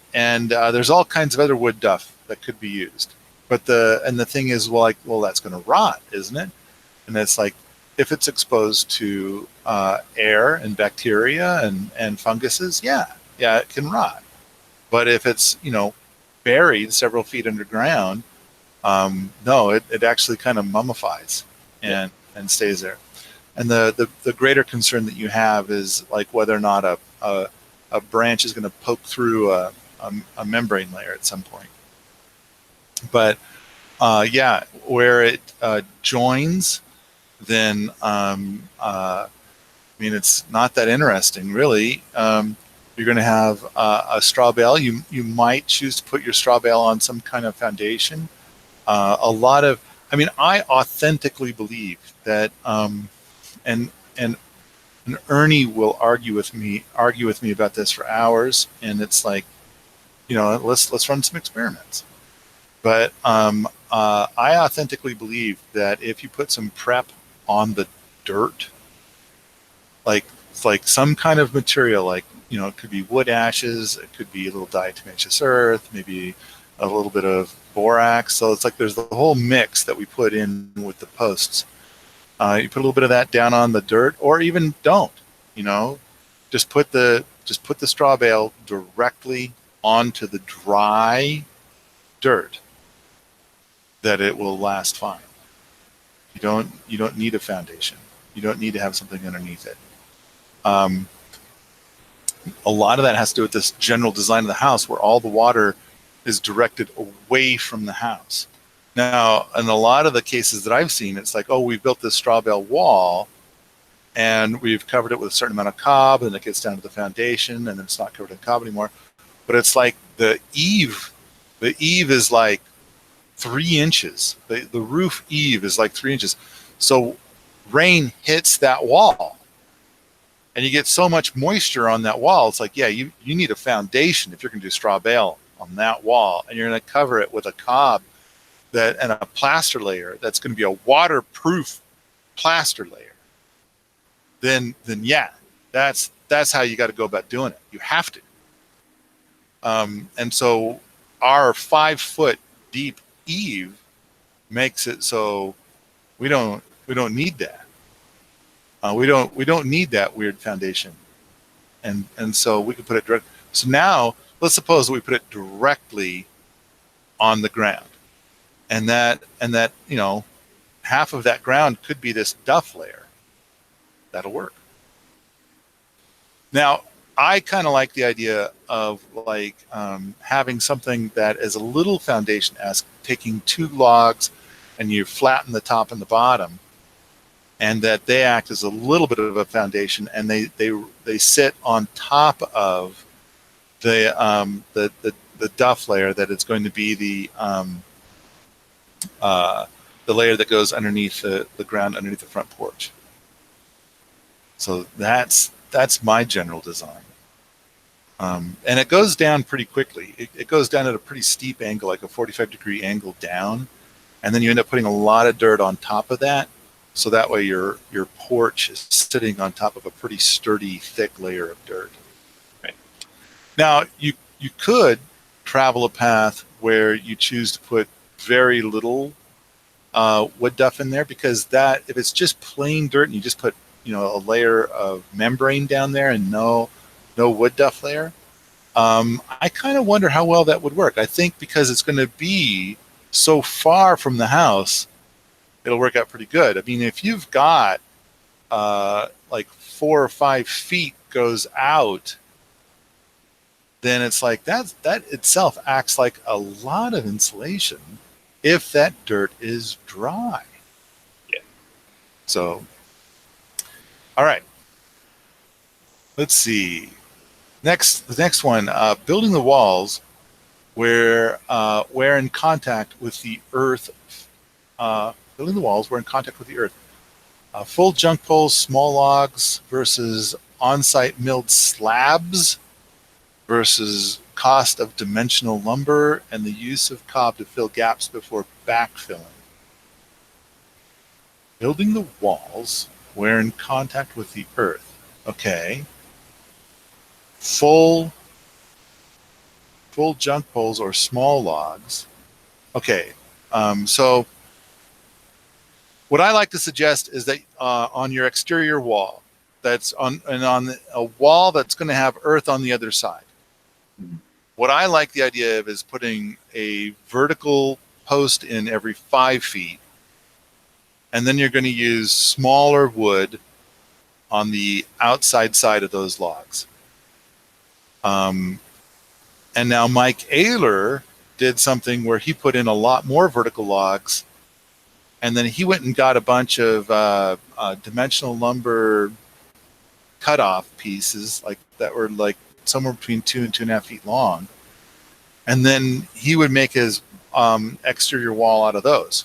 there's all kinds of other wood duff that could be used. But the thing is, well, that's going to rot, isn't it? And it's like, if it's exposed to air and bacteria and funguses, yeah, it can rot. But if it's, buried several feet underground, no, it actually kind of mummifies and stays there. And the greater concern that you have is like whether or not a branch is going to poke through a membrane layer at some point. But yeah, where it joins, then I mean, it's not that interesting, really. You're going to have a straw bale. You might choose to put your straw bale on some kind of foundation. I authentically believe that, and Ernie will argue with me about this for hours, and it's like, let's run some experiments. But I authentically believe that if you put some prep on the dirt, like some kind of material, like, it could be wood ashes, it could be a little diatomaceous earth, maybe a little bit of borax. So it's like there's the whole mix that we put in with the posts. You put a little bit of that down on the dirt, or even don't. Just put the straw bale directly onto the dry dirt. That it will last fine. You don't need a foundation. You don't need to have something underneath it. A lot of that has to do with this general design of the house, where all the water is directed away from the house. Now, in a lot of the cases that I've seen, it's like, oh, we've built this straw bale wall, and we've covered it with a certain amount of cob, and it gets down to the foundation, and it's not covered in cob anymore. But it's like the eave is like 3 inches. The roof eave is like 3 inches. So rain hits that wall, and you get so much moisture on that wall. It's like, yeah, you need a foundation if you're going to do straw bale on that wall, and you're going to cover it with a cob and a plaster layer that's going to be a waterproof plaster layer. Then yeah, that's how you got to go about doing it. You have to. And so our 5-foot deep eave makes it so we don't need that. We don't need that weird foundation, and so we can put it direct. So now let's suppose that we put it directly on the ground, and that half of that ground could be this duff layer. That'll work. Now, I kind of like the idea of like having something that is a little foundation-esque, taking 2 logs and you flatten the top and the bottom, and that they act as a little bit of a foundation, and they sit on top of the duff layer that it's going to be the layer that goes underneath the ground underneath the front porch. So that's my general design. And it goes down pretty quickly. It goes down at a pretty steep angle, like a 45-degree angle down. and then you end up putting a lot of dirt on top of that. So that way your porch is sitting on top of a pretty sturdy, thick layer of dirt. Right. Now, you could travel a path where you choose to put very little wood duff in there, because that, if it's just plain dirt and you just put, a layer of membrane down there and no wood duff layer, I kind of wonder how well that would work. I think because it's going to be so far from the house, it'll work out pretty good. I mean, if you've got like 4 or 5 feet goes out, then it's like that itself acts like a lot of insulation if that dirt is dry. Yeah. So, all right. Let's see. The next one, building the walls where in contact with the earth. Building the walls where in contact with the earth. Full junk poles, small logs versus on-site milled slabs versus cost of dimensional lumber and the use of cob to fill gaps before backfilling. Building the walls where in contact with the earth. Okay. Full junk poles or small logs. Okay. So what I like to suggest is that on your exterior wall, that's on a wall that's going to have earth on the other side. Mm-hmm. What I like the idea of is putting a vertical post in every 5 feet, and then you're going to use smaller wood on the outside side of those logs. And now Mike Ayler did something where he put in a lot more vertical logs, and then he went and got a bunch of dimensional lumber cutoff pieces that were like somewhere between 2 and 2.5 feet long, and then he would make his exterior wall out of those,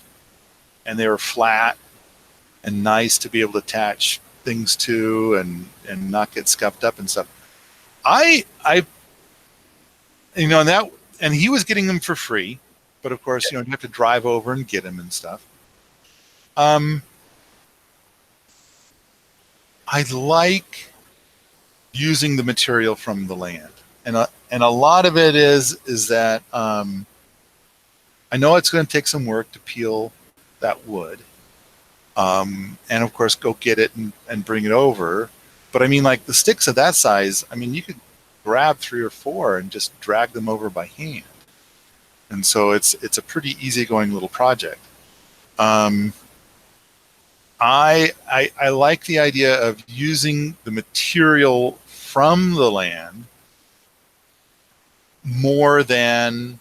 and they were flat and nice to be able to attach things to and not get scuffed up and stuff. And he was getting them for free, but of course, you have to drive over and get them and stuff. I like using the material from the land, and a lot of it is that I know it's going to take some work to peel that wood, and of course go get it and bring it over. But I mean, like the sticks of that size, I mean, you could grab 3 or 4 and just drag them over by hand, and so it's a pretty easygoing little project. I like the idea of using the material from the land more than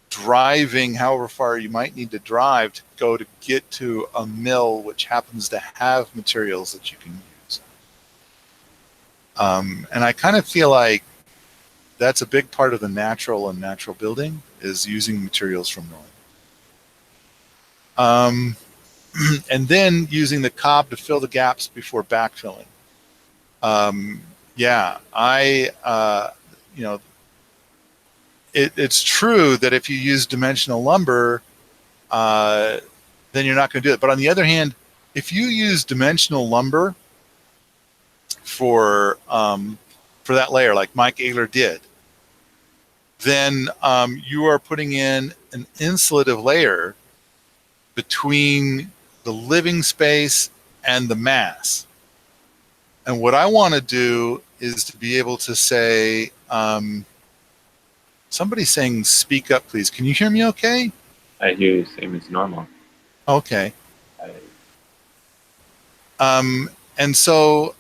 driving however far you might need to drive to go to get to a mill which happens to have materials that you can use. And I kind of feel like that's a big part of the natural building is using materials from the land. And then using the cob to fill the gaps before backfilling. It's true that if you use dimensional lumber, then you're not going to do it. But on the other hand, if you use dimensional lumber for that layer, like Mike Ayler did, then you are putting in an insulative layer between the living space and the mass. And what I want to do is to be able to say, somebody's saying, speak up, please. Can you hear me okay? I hear you same as normal. Okay. And so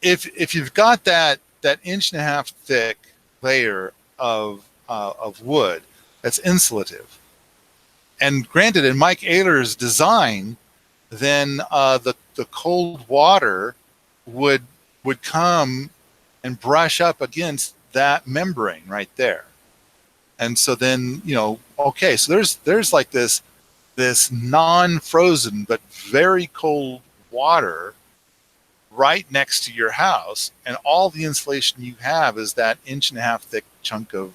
if you've got that 1.5 inch thick layer of wood that's insulative, and granted, in Mike Ayler's design, then the cold water would come and brush up against that membrane right there, and so then okay, so there's like this non-frozen but very cold water right next to your house, and all the insulation you have is that 1.5 inch thick chunk of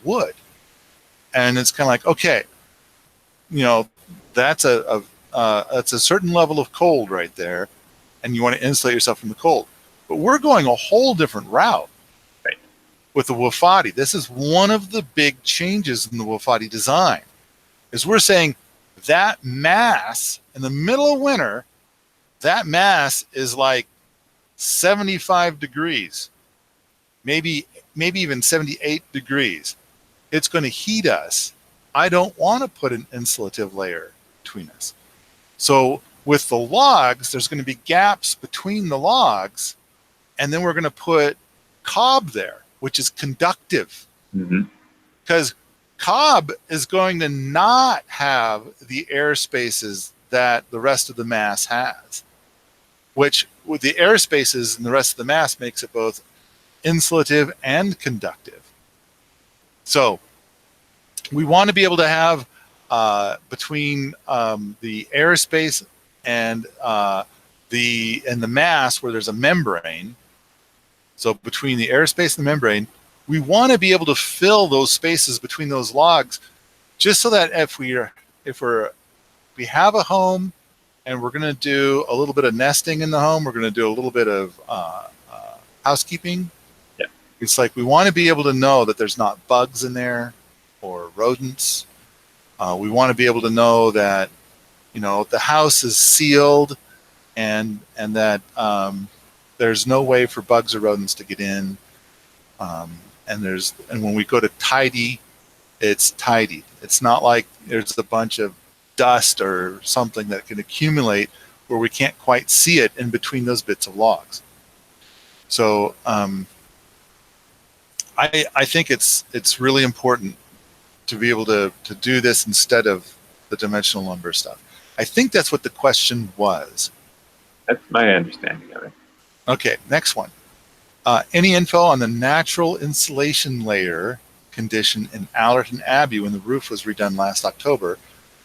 wood. And it's kind of like, okay, you know, that's that's a certain level of cold right there, and you want to insulate yourself from the cold. But we're going a whole different route Right. with the Wofati. This is one of the big changes in the Wofati design, is we're saying that mass in the middle of winter, that mass is like 75 degrees, maybe even 78 degrees. It's going to heat us. I don't want to put an insulative layer between us. So with the logs, there's going to be gaps between the logs, and then we're going to put cob there, which is conductive. Because cob is going to not have the air spaces that the rest of the mass has, which with the air spaces in the rest of the mass makes it both insulative and conductive. So we want to be able to have between the airspace and the mass where there's a membrane. So between the airspace and the membrane, we want to be able to fill those spaces between those logs, just so that if we have a home and we're going to do a little bit of nesting in the home, we're going to do a little bit of housekeeping. Yeah. It's like we want to be able to know that there's not bugs in there or rodents. We want to be able to know that, you know, the house is sealed and that there's no way for bugs or rodents to get in. And when we go to tidy, it's tidied. It's not like there's a bunch of dust or something that can accumulate where we can't quite see it in between those bits of logs. So I think it's really important to be able to do this instead of the dimensional lumber stuff. I think that's what the question was. That's my understanding of it. Okay, next one. Any info on the natural insulation layer condition in Allerton Abbey when the roof was redone last October?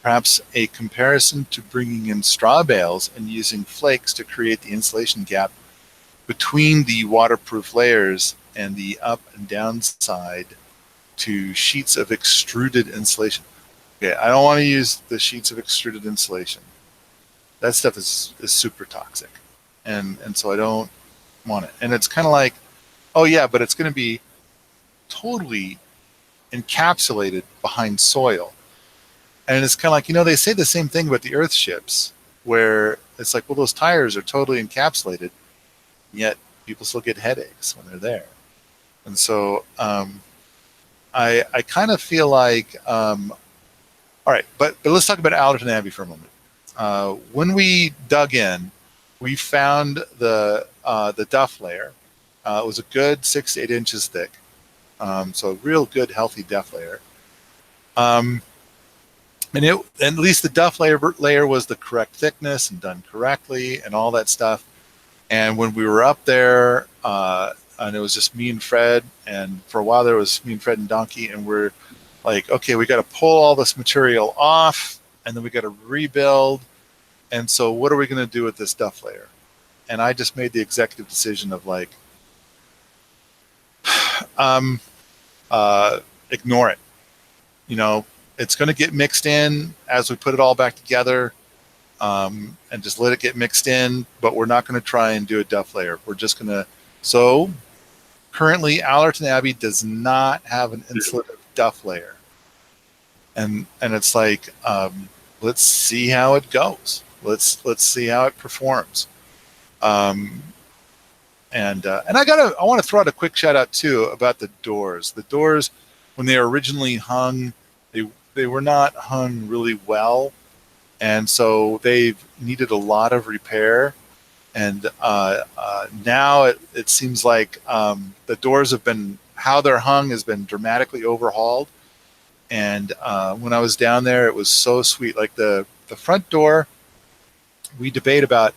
Perhaps a comparison to bringing in straw bales and using flakes to create the insulation gap between the waterproof layers and the up and down side to sheets of extruded insulation. Okay, I don't want to use the sheets of extruded insulation. That stuff is super toxic. And so I don't want it. And it's kind of like, oh yeah, but it's going to be totally encapsulated behind soil. And it's kind of like, you know, they say the same thing about the earth ships, where it's like, well, those tires are totally encapsulated, yet people still get headaches when they're there. And so I kind of feel like, all right, but let's talk about Allerton Abbey for a moment. When we dug in, we found the duff layer. It was a good 6 to 8 inches thick, so a real good, healthy duff layer. And at least the duff layer was the correct thickness and done correctly and all that stuff. And when we were up there, and it was just me and Fred, and for a while there was me and Fred and Donkey, and we're like, okay, we got to pull all this material off, and then we got to rebuild. And so what are we going to do with this duff layer? And I just made the executive decision of like, ignore it. You know, it's going to get mixed in as we put it all back together, and just let it get mixed in, but we're not going to try and do a duff layer. We're just going to, so currently Allerton Abbey does not have an insulative duff layer. And it's like, let's see how it goes. Let's see how it performs. And I want to throw out a quick shout out too about the doors. The doors, when they were originally hung, they were not hung really well, and so they've needed a lot of repair. And now it seems like the doors have been, how they're hung has been dramatically overhauled. And when I was down there, it was so sweet. Like the front door, we debate about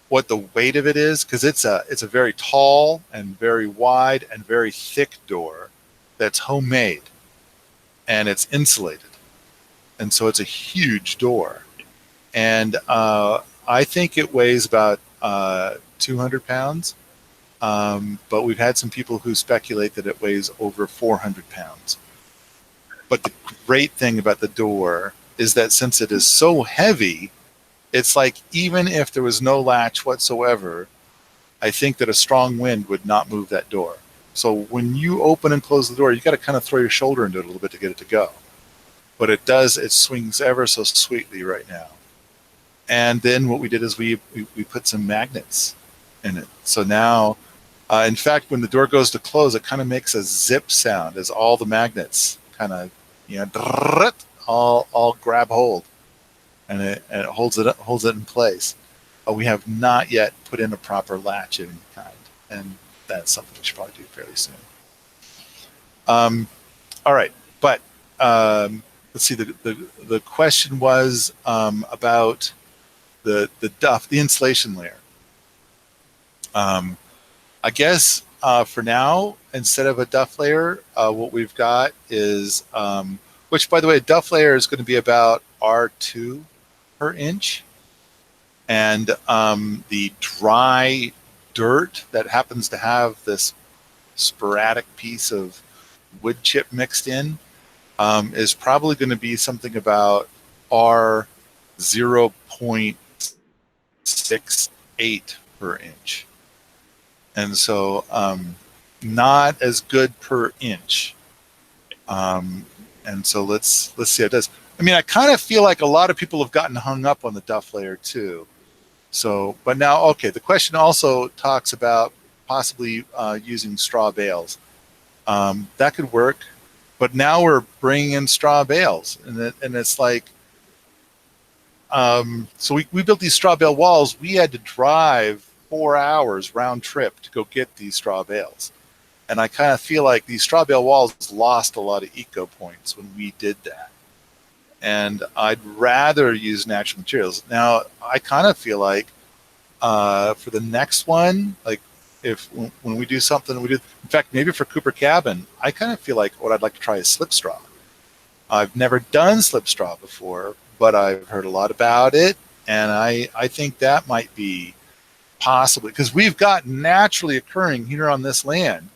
what the weight of it is, because it's a very tall and very wide and very thick door that's homemade, and it's insulated, and so it's a huge door. And I think it weighs about 200 pounds, but we've had some people who speculate that it weighs over 400 pounds. But the great thing about the door is that since it is so heavy, it's like even if there was no latch whatsoever, I think that a strong wind would not move that door. So when you open and close the door, you got to kind of throw your shoulder into it a little bit to get it to go. But it does, it swings ever so sweetly right now. And then what we did is we put some magnets in it. So now, in fact, when the door goes to close, it kind of makes a zip sound as all the magnets kind of, all grab hold, and it holds it in place. We have not yet put in a proper latch of any kind, and that's something we should probably do fairly soon. All right, but let's see. The question was about the insulation layer. I guess for now, instead of a duff layer, what we've got is, which by the way, a duff layer is going to be about R2 per inch. And the dry dirt that happens to have this sporadic piece of wood chip mixed in is probably going to be something about R 0.68 per inch. And so not as good per inch. And so let's see how it does. I mean, I kind of feel like a lot of people have gotten hung up on the duff layer too. So, but now, okay, the question also talks about possibly using straw bales. That could work, but now we're bringing in straw bales, and it's like, so we built these straw bale walls. We had to drive 4 hours round trip to go get these straw bales. And I kind of feel like these straw bale walls lost a lot of eco points when we did that. And I'd rather use natural materials. Now, I kind of feel like for the next one, like when we do something, in fact, maybe for Cooper Cabin, I kind of feel like what I'd like to try is slip straw. I've never done slip straw before, but I've heard a lot about it. And I think that might be possibly, because we've got naturally occurring here on this land,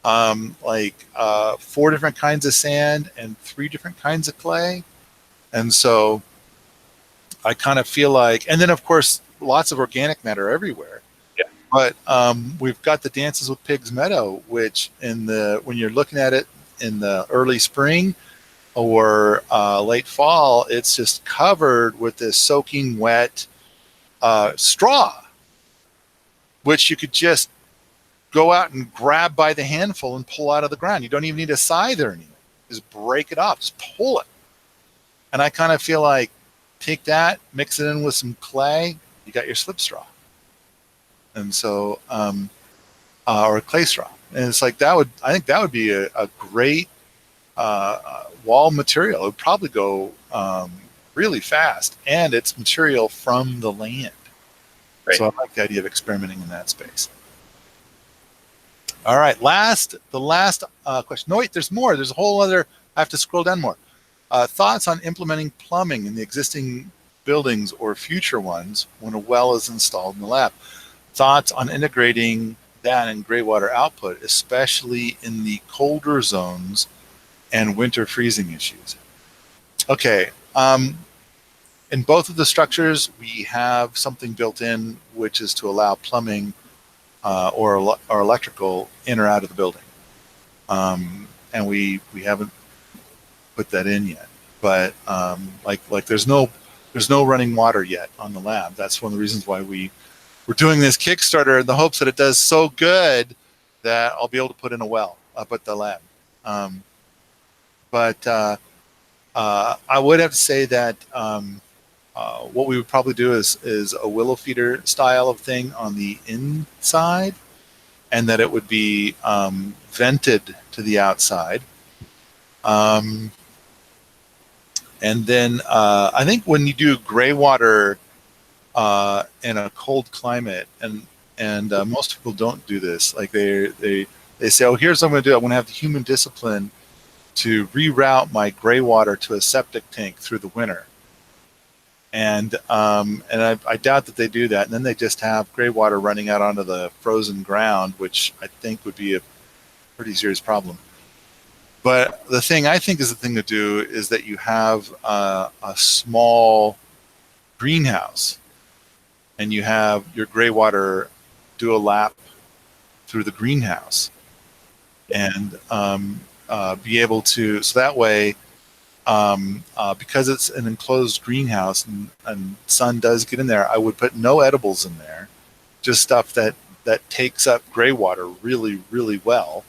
4 different kinds of sand and 3 different kinds of clay. And so I kind of feel like, and then of course, lots of organic matter everywhere. Yeah. But we've got the Dances with Pigs meadow, which when you're looking at it in the early spring or late fall, it's just covered with this soaking wet straw, which you could just go out and grab by the handful and pull out of the ground. You don't even need a scythe or anything. Just break it off, just pull it. And I kind of feel like take that, mix it in with some clay, you got your slip straw. And so, or clay straw. And it's like I think that would be a great wall material. It would probably go really fast, and it's material from the land. Right. So I like the idea of experimenting in that space. All right, the last question. No, wait, there's more. There's a whole other, I have to scroll down more. Thoughts on implementing plumbing in the existing buildings or future ones when a well is installed in the lab. Thoughts on integrating that in gray water output, especially in the colder zones and winter freezing issues. Okay, in both of the structures, we have something built in, which is to allow plumbing or electrical in or out of the building. And we haven't put that in yet, but like there's no running water yet on the lab. That's one of the reasons why we're doing this Kickstarter in the hopes that it does so good that I'll be able to put in a well up at the lab. But I would have to say that what we would probably do is a willow feeder style of thing on the inside, and that it would be vented to the outside. And then I think when you do gray water in a cold climate, and most people don't do this, like they say, oh, here's what I'm going to do. I'm going to have the human discipline to reroute my gray water to a septic tank through the winter. And I doubt that they do that. And then they just have gray water running out onto the frozen ground, which I think would be a pretty serious problem. But the thing I think is the thing to do is that you have a small greenhouse, and you have your gray water do a lap through the greenhouse, and be able to, so that way, because it's an enclosed greenhouse and sun does get in there, I would put no edibles in there, just stuff that takes up gray water really, really well.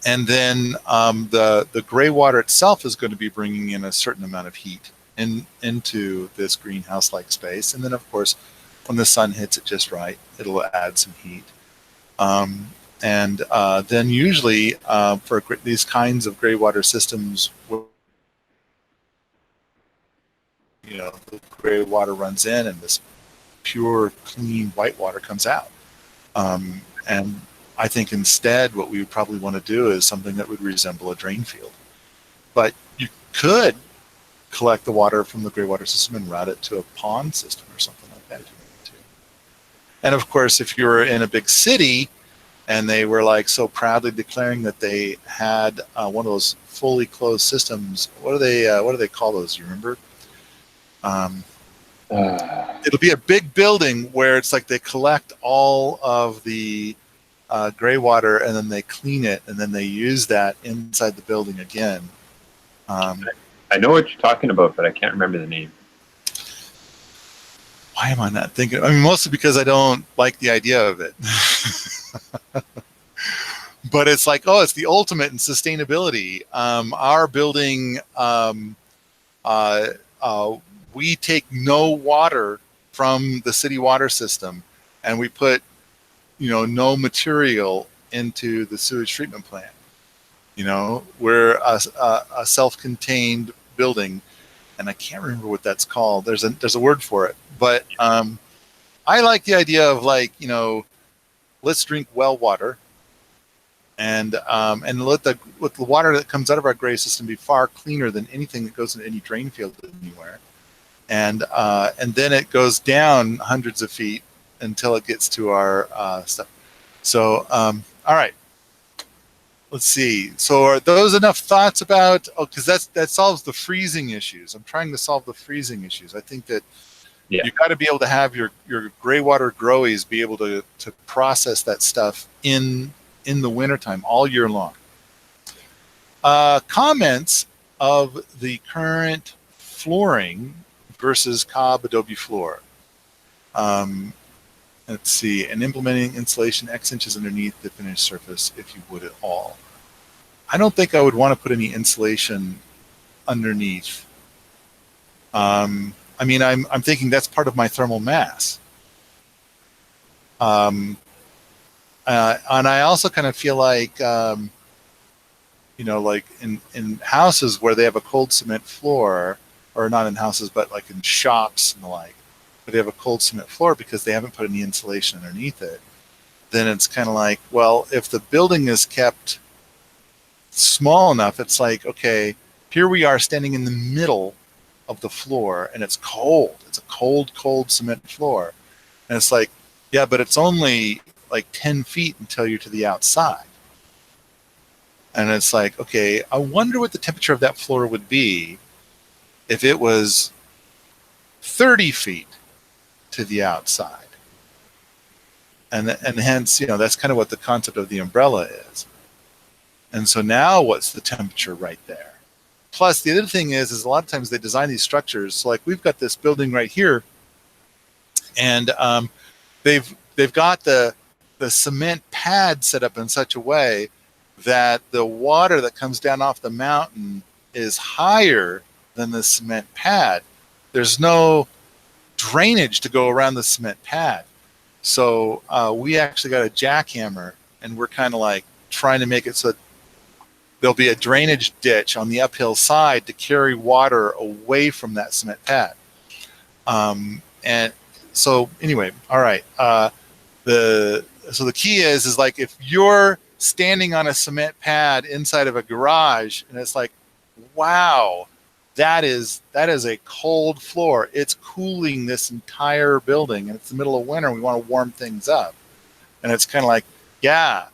And then the gray water itself is going to be bringing in a certain amount of heat into this greenhouse-like space. And then, of course, when the sun hits it just right, it'll add some heat. And then usually for these kinds of gray water systems, the gray water runs in and this pure, clean white water comes out. And I think instead what we would probably want to do is something that would resemble a drain field. But you could collect the water from the gray water system and route it to a pond system or something like that if you wanted to. And of course, if you were in a big city and they were like so proudly declaring that they had one of those fully closed systems, what do they call those? You remember? It'll be a big building where it's like they collect all of the gray water and then they clean it and then they use that inside the building again. I know what you're talking about, but I can't remember the name. Why am I not thinking? I mean, mostly because I don't like the idea of it. But it's like, oh, it's the ultimate in sustainability. Our building, we take no water from the city water system, and we put, no material into the sewage treatment plant. We're a self-contained building, and I can't remember what that's called. There's a word for it, but I like the idea of let's drink well water, and let the water that comes out of our gray system be far cleaner than anything that goes into any drain field anywhere, and then it goes down hundreds of feet until it gets to our stuff. So all right. Let's see. So are those enough thoughts about? Oh, because that solves the freezing issues. I'm trying to solve the freezing issues. I think that you got to be able to have your gray water growies be able to process that stuff in the wintertime all year long. Comments of the current flooring versus cob adobe floor. Let's see, and implementing insulation X inches underneath the finished surface if you would at all. I don't think I would want to put any insulation underneath. I mean, I'm thinking that's part of my thermal mass. And I also kind of feel like, like in houses where they have a cold cement floor, or not in houses, but like in shops and the like, but they have a cold cement floor because they haven't put any insulation underneath it, then it's kind of like, well, if the building is kept small enough, it's like, okay, here we are standing in the middle of the floor and it's cold. It's a cold cement floor. And it's like, yeah, but it's only like 10 feet until you're to the outside. And it's like, okay, I wonder what the temperature of that floor would be if it was 30 feet to the outside. And hence, that's kind of what the concept of the umbrella is. And so now what's the temperature right there? Plus, the other thing is a lot of times they design these structures. So like we've got this building right here, and they've got the cement pad set up in such a way that the water that comes down off the mountain is higher than the cement pad. There's no drainage to go around the cement pad. So we actually got a jackhammer, and we're kind of like trying to make it so that there'll be a drainage ditch on the uphill side to carry water away from that cement pad. And so anyway, all right. So the key is like if you're standing on a cement pad inside of a garage and it's like, wow, that is a cold floor. It's cooling this entire building, and it's the middle of winter. We want to warm things up. And it's kind of like, yeah,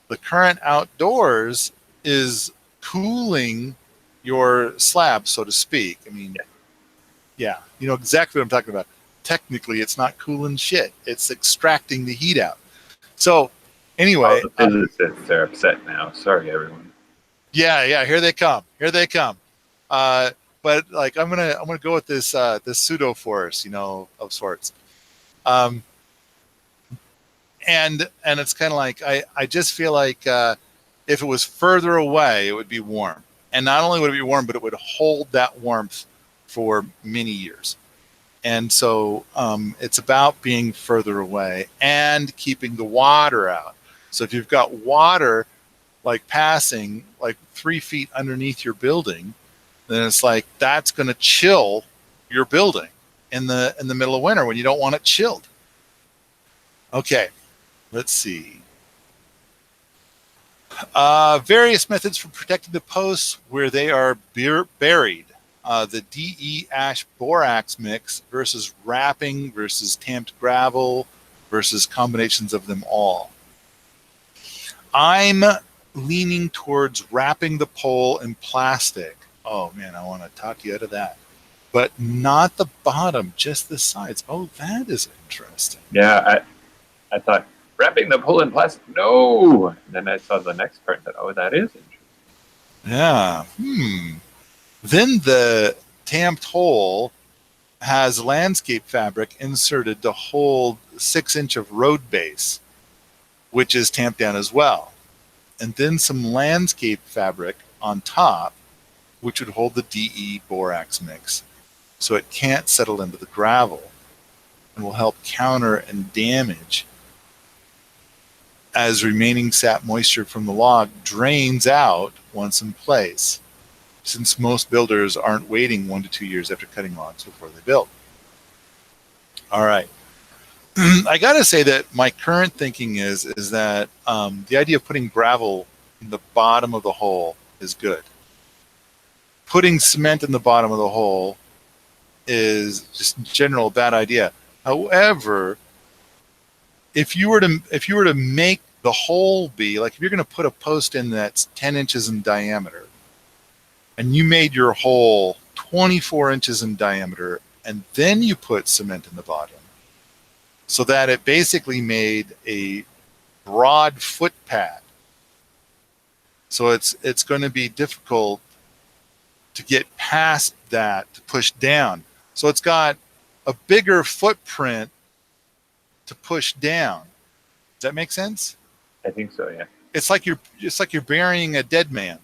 the current outdoors is cooling your slab, so to speak. I mean, yeah, you know exactly what I'm talking about. Technically, it's not cooling shit. It's extracting the heat out. So anyway, All the physicists are upset now. Sorry, everyone. yeah, here they come. Here they come. But like I'm gonna go with this this pseudo force, you know, of sorts. Um, and it's kind of like I just feel like if it was further away, it would be warm. And not only would it be warm, but it would hold that warmth for many years. And so it's about being further away and keeping the water out. So if you've got water like passing like 3 feet underneath your building, then it's like that's going to chill your building in the middle of winter when you don't want it chilled. Okay, let's see. Various methods for protecting the posts where they are buried. The DE ash borax mix versus wrapping versus tamped gravel versus combinations of them all. I'm leaning towards wrapping the pole in plastic. Oh man, I want to talk you out of that. But not the bottom, just the sides. Oh, that is interesting. Yeah, I thought wrapping the pole in plastic. No. And then I saw the next part that that is interesting. Yeah. Then the tamped hole has landscape fabric inserted to hold 6-inch of road base, which is tamped down as well. And then some landscape fabric on top, which would hold the DE borax mix, so it can't settle into the gravel and will help counter and damage as remaining sap moisture from the log drains out once in place, since most builders aren't waiting 1 to 2 years after cutting logs before they build. All right. I got to say that my current thinking is that the idea of putting gravel in the bottom of the hole is good. Putting cement in the bottom of the hole is just in general a bad idea. However, if you were to make the hole be like, if you're going to put a post in that's 10 inches in diameter, and you made your hole 24 inches in diameter, and then you put cement in the bottom, so that it basically made a broad footpad. So it's going to be difficult to get past that to push down. So it's got a bigger footprint to push down. Does that make sense? I think so. Yeah. It's like you're burying a dead man.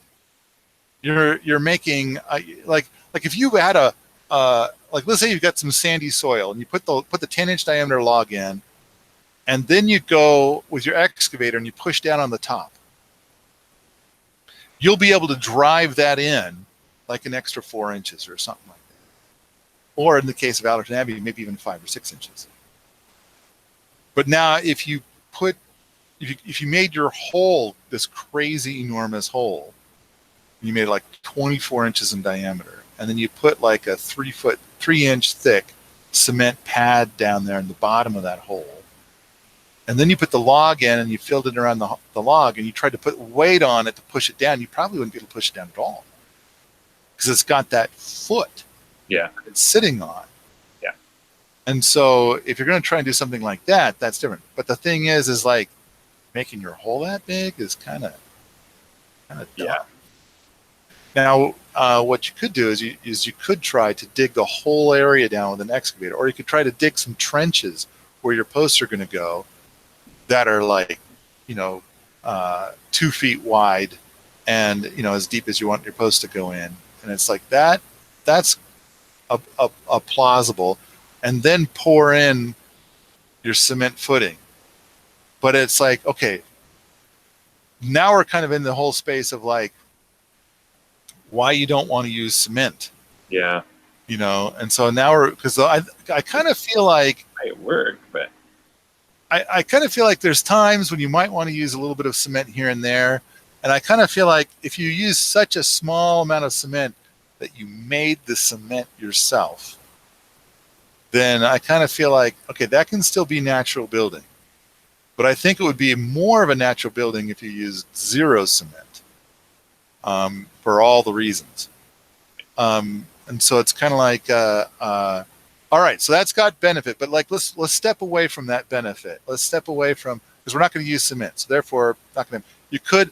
You're making like if you had a like, let's say you've got some sandy soil and you put the 10-inch diameter log in, and then you go with your excavator and you push down on the top. You'll be able to drive that in like an extra 4 inches or something like that. Or in the case of Allerton Abbey, maybe even 5 or 6 inches. But now if you made your hole this crazy enormous hole, you made it like 24 inches in diameter, and then you put like a 3-inch thick cement pad down there in the bottom of that hole, and then you put the log in and you filled it around the log, and you tried to put weight on it to push it down, you probably wouldn't be able to push it down at all because it's got that foot it's sitting on. Yeah. And so if you're going to try and do something like that, that's different. But the thing is like making your hole that big is kind of dumb. Yeah. Now, what you could do is you could try to dig the whole area down with an excavator, or you could try to dig some trenches where your posts are going to go that are like, 2 feet wide and, as deep as you want your post to go in. And it's like that's a plausible, and then pour in your cement footing. But it's like, okay, now we're kind of in the whole space of like, why you don't want to use cement. Yeah. And so now because I kind of feel like it might work, but I kind of feel like there's times when you might want to use a little bit of cement here and there. And I kind of feel like if you use such a small amount of cement that you made the cement yourself, then I kind of feel like, okay, that can still be natural building. But I think it would be more of a natural building if you used zero cement. for all the reasons. And so it's kind of like, all right, so that's got benefit, but like let's step away from that benefit. Let's step away from, because we're not going to use cement, so therefore not going to. You could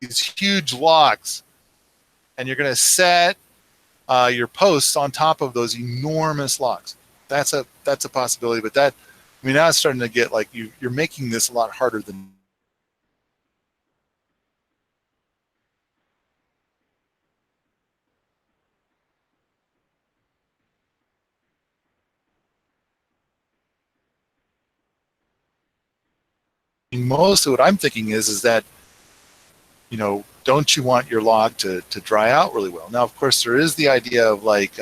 these huge logs, and you're going to set your posts on top of those enormous logs. That's a possibility, but that, I mean, now it's starting to get like you're making this a lot harder than. Most of what I'm thinking is that, you know, don't you want your log to dry out really well? Now, of course, there is the idea of like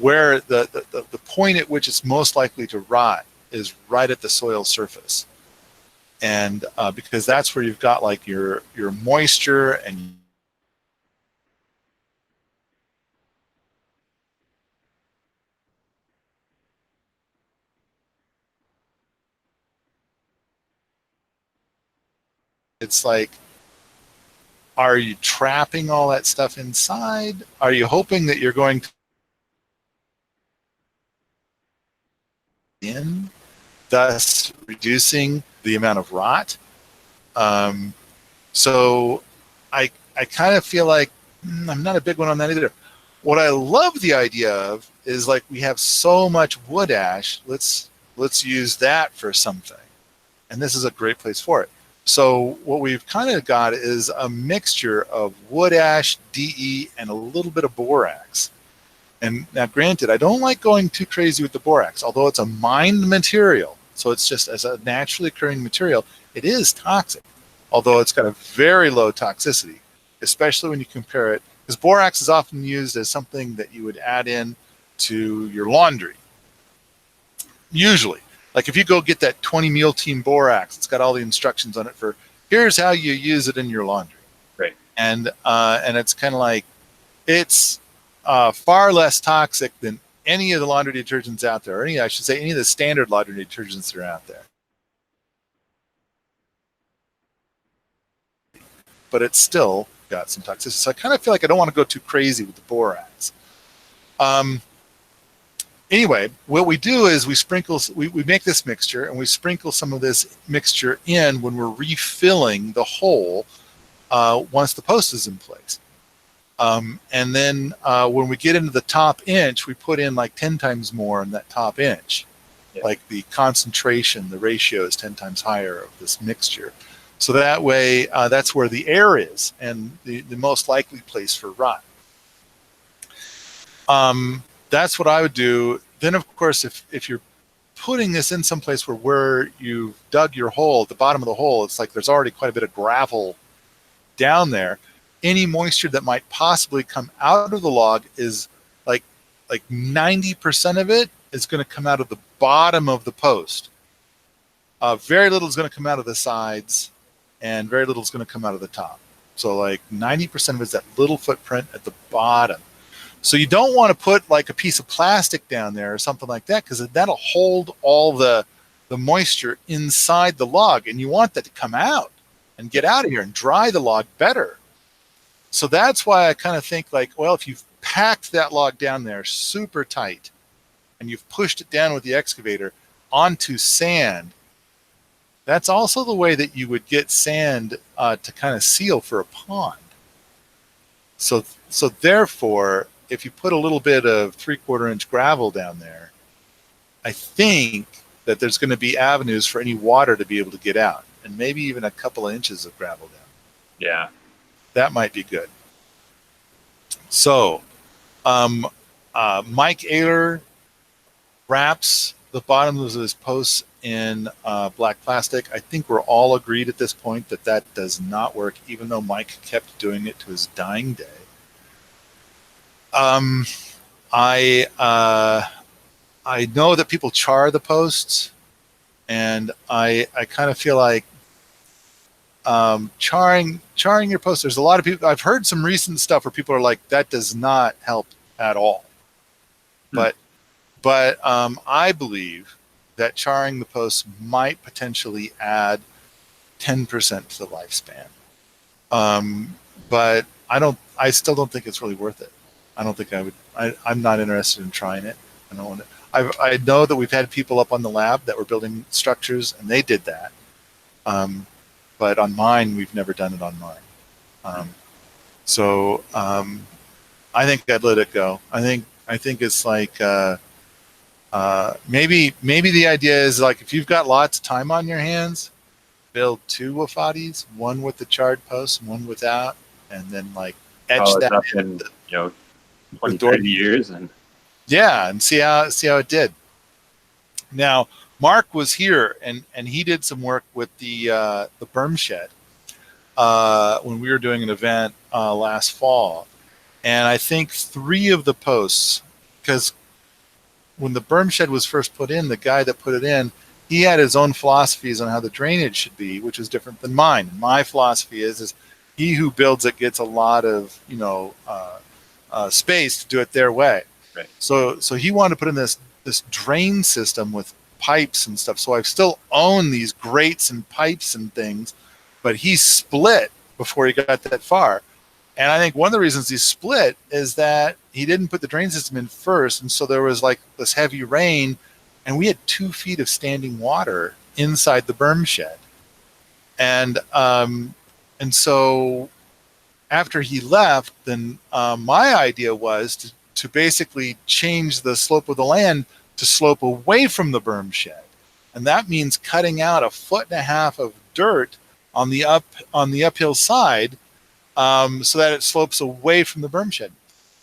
where the point at which it's most likely to rot is right at the soil surface, and because that's where you've got like your moisture and it's like, are you trapping all that stuff inside? Are you hoping that you're going to in, thus reducing the amount of rot? So I kind of feel like I'm not a big one on that either. What I love the idea of is like we have so much wood ash. Let's use that for something, and this is a great place for it. So what we've kind of got is a mixture of wood ash, DE, and a little bit of borax. And now, granted, I don't like going too crazy with the borax, although it's a mined material. So it's just as a naturally occurring material, it is toxic, although it's got a very low toxicity, especially when you compare it, because borax is often used as something that you would add in to your laundry. Usually, like if you go get that 20 meal team borax, it's got all the instructions on it for here's how you use it in your laundry. Right. And it's kind of like, it's far less toxic than any of the laundry detergents out there, or any, I should say, any of the standard laundry detergents that are out there. But it's still got some toxicity. So I kind of feel like I don't want to go too crazy with the borax. Anyway, what we do is we make this mixture, and we sprinkle some of this mixture in when we're refilling the hole once the post is in place. And then when we get into the top inch, we put in like 10 times more in that top inch. Yeah. Like the concentration, the ratio is 10 times higher of this mixture. So that way, that's where the air is and the most likely place for rot. That's what I would do. Then, of course, if you're putting this in some place where you've dug your hole, at the bottom of the hole, it's like there's already quite a bit of gravel down there. Any moisture that might possibly come out of the log is like 90% of it is going to come out of the bottom of the post. Very little is going to come out of the sides, and very little is going to come out of the top. So like 90% of it is that little footprint at the bottom. So you don't want to put like a piece of plastic down there or something like that, because that'll hold all the moisture inside the log, and you want that to come out and get out of here and dry the log better. So that's why I kind of think like, well, if you've packed that log down there super tight and you've pushed it down with the excavator onto sand, that's also the way that you would get sand to kind of seal for a pond. So therefore, if you put a little bit of 3/4 inch gravel down there, I think that there's going to be avenues for any water to be able to get out, and maybe even a couple of inches of gravel down. Yeah. That might be good. So Mike Ayler wraps the bottoms of his posts in black plastic. I think we're all agreed at this point that that does not work, even though Mike kept doing it to his dying day. I know that people char the posts, and I kind of feel like charring your posts. There's a lot of people. I've heard some recent stuff where people are like, that does not help at all. But I believe that charring the posts might potentially add 10% to the lifespan. But I still don't think it's really worth it. I don't think I would. I'm not interested in trying it. I don't want to. I know that we've had people up on the lab that were building structures, and they did that. But on mine, we've never done it on mine. So I think I'd let it go. I think it's like maybe the idea is like if you've got lots of time on your hands, build 2 Wofatis, one with the charred posts and one without, and then like etch that up in 20, 30 years and see how it did. Now Mark was here and he did some work with the berm shed when we were doing an event last fall, and I think 3 of the posts, because when the berm shed was first put in, the guy that put it in, he had his own philosophies on how the drainage should be, which is different than mine. My philosophy is he who builds it gets a lot of space to do it their way. Right. So he wanted to put in this drain system with pipes and stuff. So I still own these grates and pipes and things, but he split before he got that far. And I think one of the reasons he split is that he didn't put the drain system in first, and so there was like this heavy rain, and we had 2 feet of standing water inside the berm shed. And so after he left, then my idea was to basically change the slope of the land to slope away from the berm shed. And that means cutting out 1.5 feet of dirt on the uphill side so that it slopes away from the berm shed.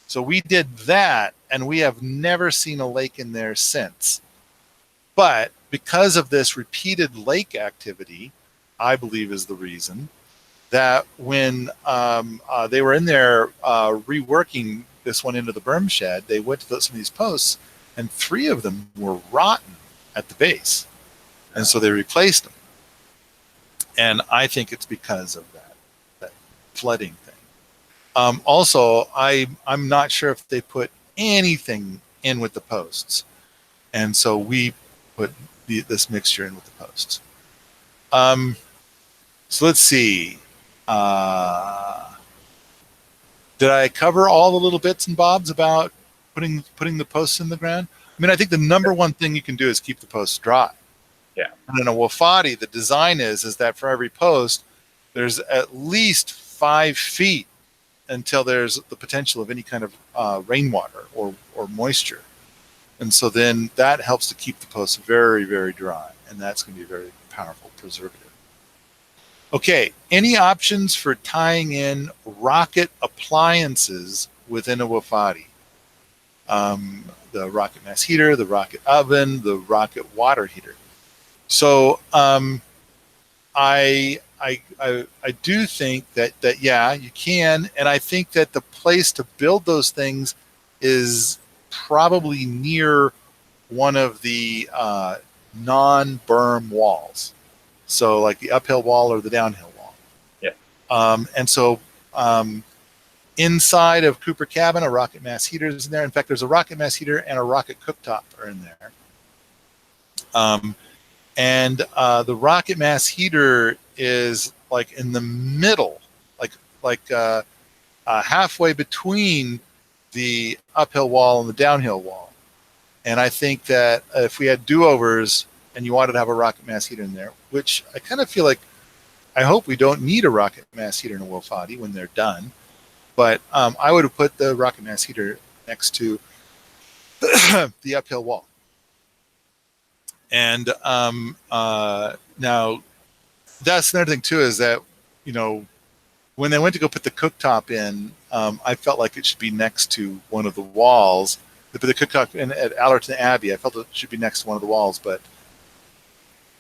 So we did that, and we have never seen a lake in there since. But because of this repeated lake activity, I believe is the reason that when they were in there reworking this one into the berm shed, they went to some of these posts, and 3 of them were rotten at the base. And so they replaced them. And I think it's because of that flooding thing. Also, I'm not sure if they put anything in with the posts. And so we put this mixture in with the posts. So let's see. Did I cover all the little bits and bobs about putting the posts in the ground? I mean, I think the number one thing you can do is keep the posts dry. Yeah. And in a Wofati, the design is that for every post, there's at least 5 feet until there's the potential of any kind of rainwater or moisture. And so then that helps to keep the posts very, very dry. And that's going to be a very powerful preservative. Okay, any options for tying in rocket appliances within a Wofati? The rocket mass heater, the rocket oven, the rocket water heater. So I do think that yeah, you can, and I think that the place to build those things is probably near one of the non-berm walls. So like the uphill wall or the downhill wall. Yeah. And so inside of Cooper Cabin, a rocket mass heater is in there. In fact, there's a rocket mass heater and a rocket cooktop are in there. And the rocket mass heater is like in the middle, like halfway between the uphill wall and the downhill wall. And I think that if we had do-overs and you wanted to have a rocket mass heater in there, which I kind of feel like, I hope we don't need a rocket mass heater in a Wofati when they're done. But I would have put the rocket mass heater next to the uphill wall. And now that's another thing too, is that, you know, when they went to go put the cooktop in, I felt like it should be next to one of the walls. They put the cooktop in at Allerton Abbey. I felt it should be next to one of the walls, but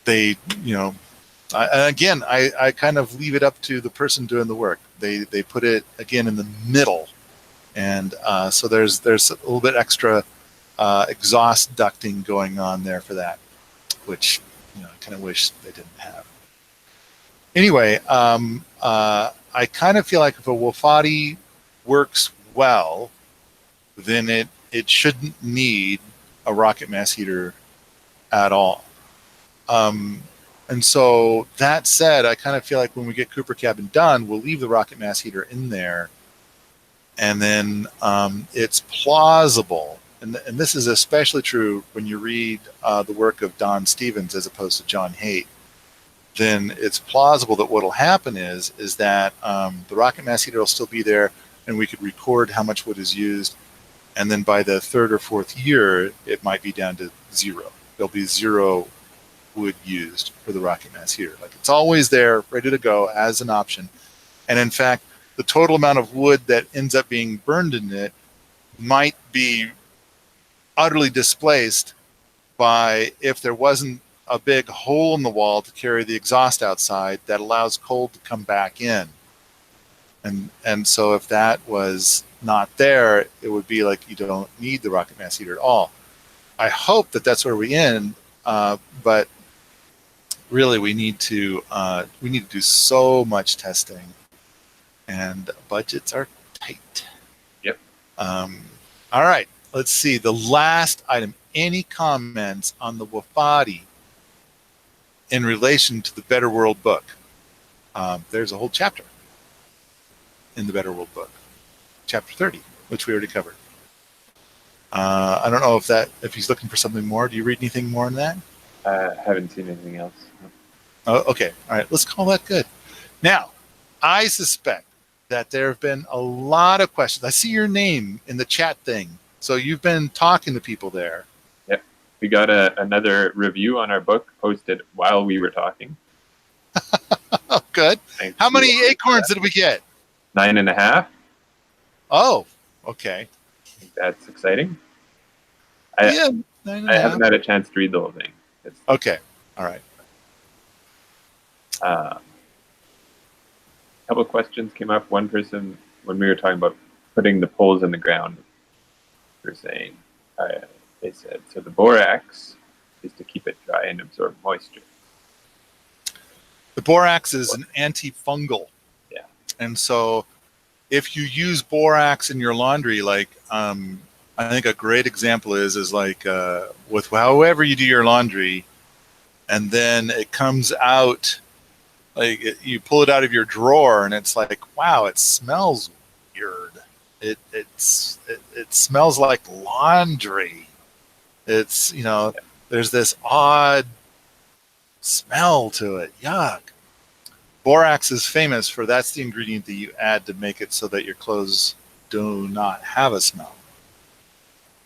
they, you know, I kind of leave it up to the person doing the work. They put it again in the middle, and so there's a little bit extra exhaust ducting going on there for that, which, you know, I kind of wish they didn't have. Anyway, I kind of feel like if a Wofati works well, then it shouldn't need a rocket mass heater at all. And so that said, I kind of feel like when we get Cooper Cabin done, we'll leave the rocket mass heater in there. And then it's plausible, and this is especially true when you read the work of Don Stevens as opposed to John Haidt, then it's plausible that what will happen is that the rocket mass heater will still be there, and we could record how much wood is used, and then by the third or fourth year, it might be down to zero. There'll be zero wood used for the rocket mass heater. Like, it's always there, ready to go as an option. And in fact, the total amount of wood that ends up being burned in it might be utterly displaced by if there wasn't a big hole in the wall to carry the exhaust outside that allows cold to come back in. And so if that was not there, it would be like you don't need the rocket mass heater at all. I hope that that's where we end, but really we need to do so much testing, and budgets are tight. Yep. All right, let's see. The last item. Any comments on the Wofati in relation to the Better World book? There's a whole chapter in the Better World book, chapter 30, which we already covered. I don't know if he's looking for something more. Do you read anything more on that? I haven't seen anything else. No. Oh, okay. All right. Let's call that good. Now, I suspect that there have been a lot of questions. I see your name in the chat thing. So you've been talking to people there. Yep. We got another review on our book posted while we were talking. Oh, good. Thanks. How many acorns did we get? 9.5. Oh, okay. I think that's exciting. Yeah, I haven't had a chance to read the whole thing. Okay. All right. A couple of questions came up. One person, when we were talking about putting the poles in the ground, were saying, they said, so the borax is to keep it dry and absorb moisture. The borax is an antifungal. Yeah. And so if you use borax in your laundry, like I think a great example is like with however you do your laundry, and then it comes out, like you pull it out of your drawer and it's like, wow, it smells weird. It smells like laundry. It's, there's this odd smell to it. Yuck. Borax is famous for, that's the ingredient that you add to make it so that your clothes do not have a smell.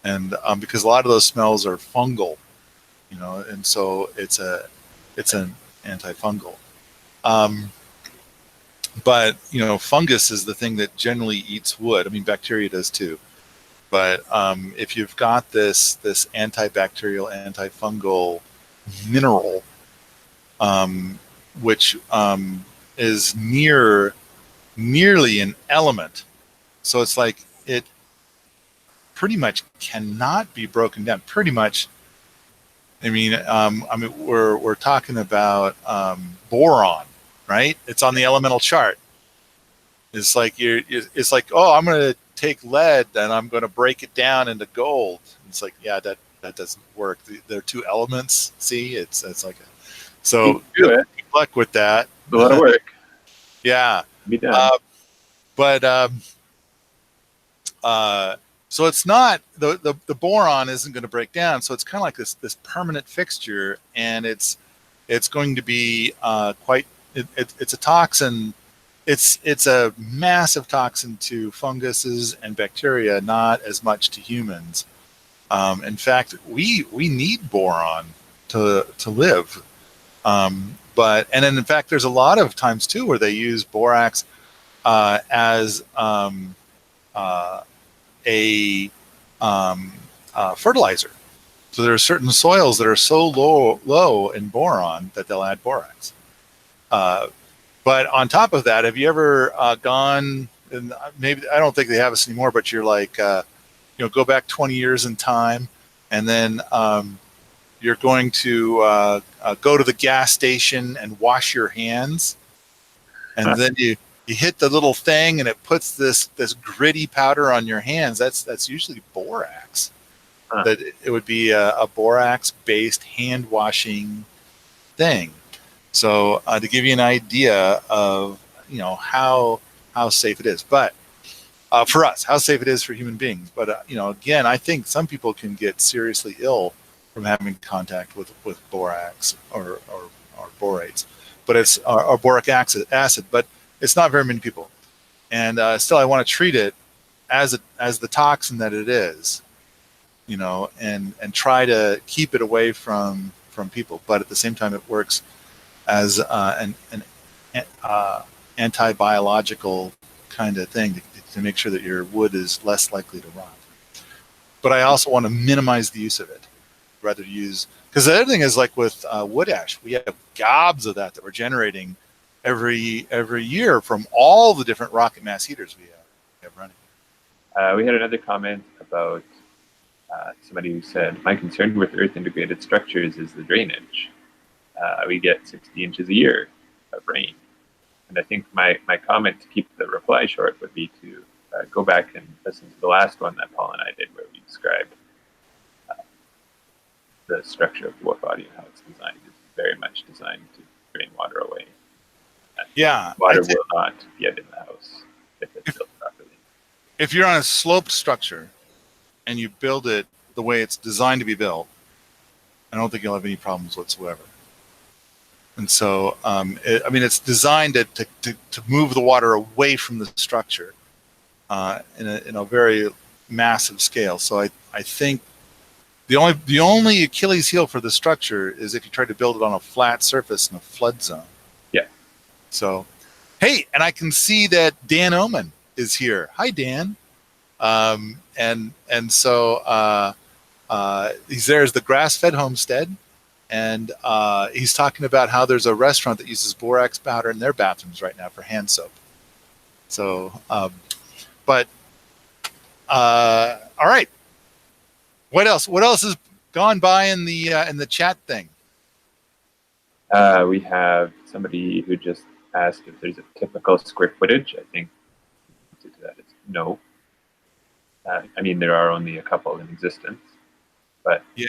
And because a lot of those smells are fungal, and so it's an antifungal. But fungus is the thing that generally eats wood. I mean, bacteria does too. But if you've got this antibacterial, antifungal mineral, which is nearly an element, so it's like it pretty much cannot be broken down. Pretty much. I mean, we're talking about boron, right? It's on the elemental chart. It's like it's like, oh, I'm going to take lead and I'm going to break it down into gold. It's like, yeah, that doesn't work. They're two elements. See, it's like so. Good luck with that. It's a lot of work. Yeah. Be done. So it's not the boron isn't going to break down. So it's kind of like this permanent fixture, and it's going to be it's a toxin. It's a massive toxin to funguses and bacteria, not as much to humans. In fact, we need boron to live. And then in fact, there's a lot of times too where they use borax as a fertilizer. So there are certain soils that are so low in boron that they'll add borax. But on top of that, have you ever gone, and maybe, I don't think they have this anymore, but you're like, go back 20 years in time, and then you're going to go to the gas station and wash your hands, and then you hit the little thing and it puts this gritty powder on your hands. That's usually borax. That it would be a borax based hand washing thing. So to give you an idea of how safe it is, but for us, how safe it is for human beings. But again, I think some people can get seriously ill from having contact with borax or borates, but it's or boric acid, but it's not very many people. And still, I want to treat it as the toxin that it is, and try to keep it away from people. But at the same time, it works as an anti-biological kind of thing to make sure that your wood is less likely to rot. But I also want to minimize the use of it, rather use, because the other thing is, like with wood ash, we have gobs of that we're generating every year from all the different rocket mass heaters we have running. We had another comment about somebody who said, my concern with earth integrated structures is the drainage. We get 60 inches a year of rain. And I think my comment to keep the reply short would be to go back and listen to the last one that Paul and I did, where we described the structure of the Wofati and how it's designed. It's very much designed to drain water away. Yeah, water will not get in the house if it's built properly. If you're on a sloped structure and you build it the way it's designed to be built, I don't think you'll have any problems whatsoever. And so, it's designed to move the water away from the structure in a very massive scale. So I think the only Achilles heel for the structure is if you try to build it on a flat surface in a flood zone. Yeah. So, hey, and I can see that Dan Oman is here. Hi, Dan. And so he's there as the grass-fed homestead. And he's talking about how there's a restaurant that uses borax powder in their bathrooms right now for hand soap. So, all right. What else? What else has gone by in the chat thing? We have somebody who just asked if there's a typical square footage. I think the answer to that is no. There are only a couple in existence. But yeah,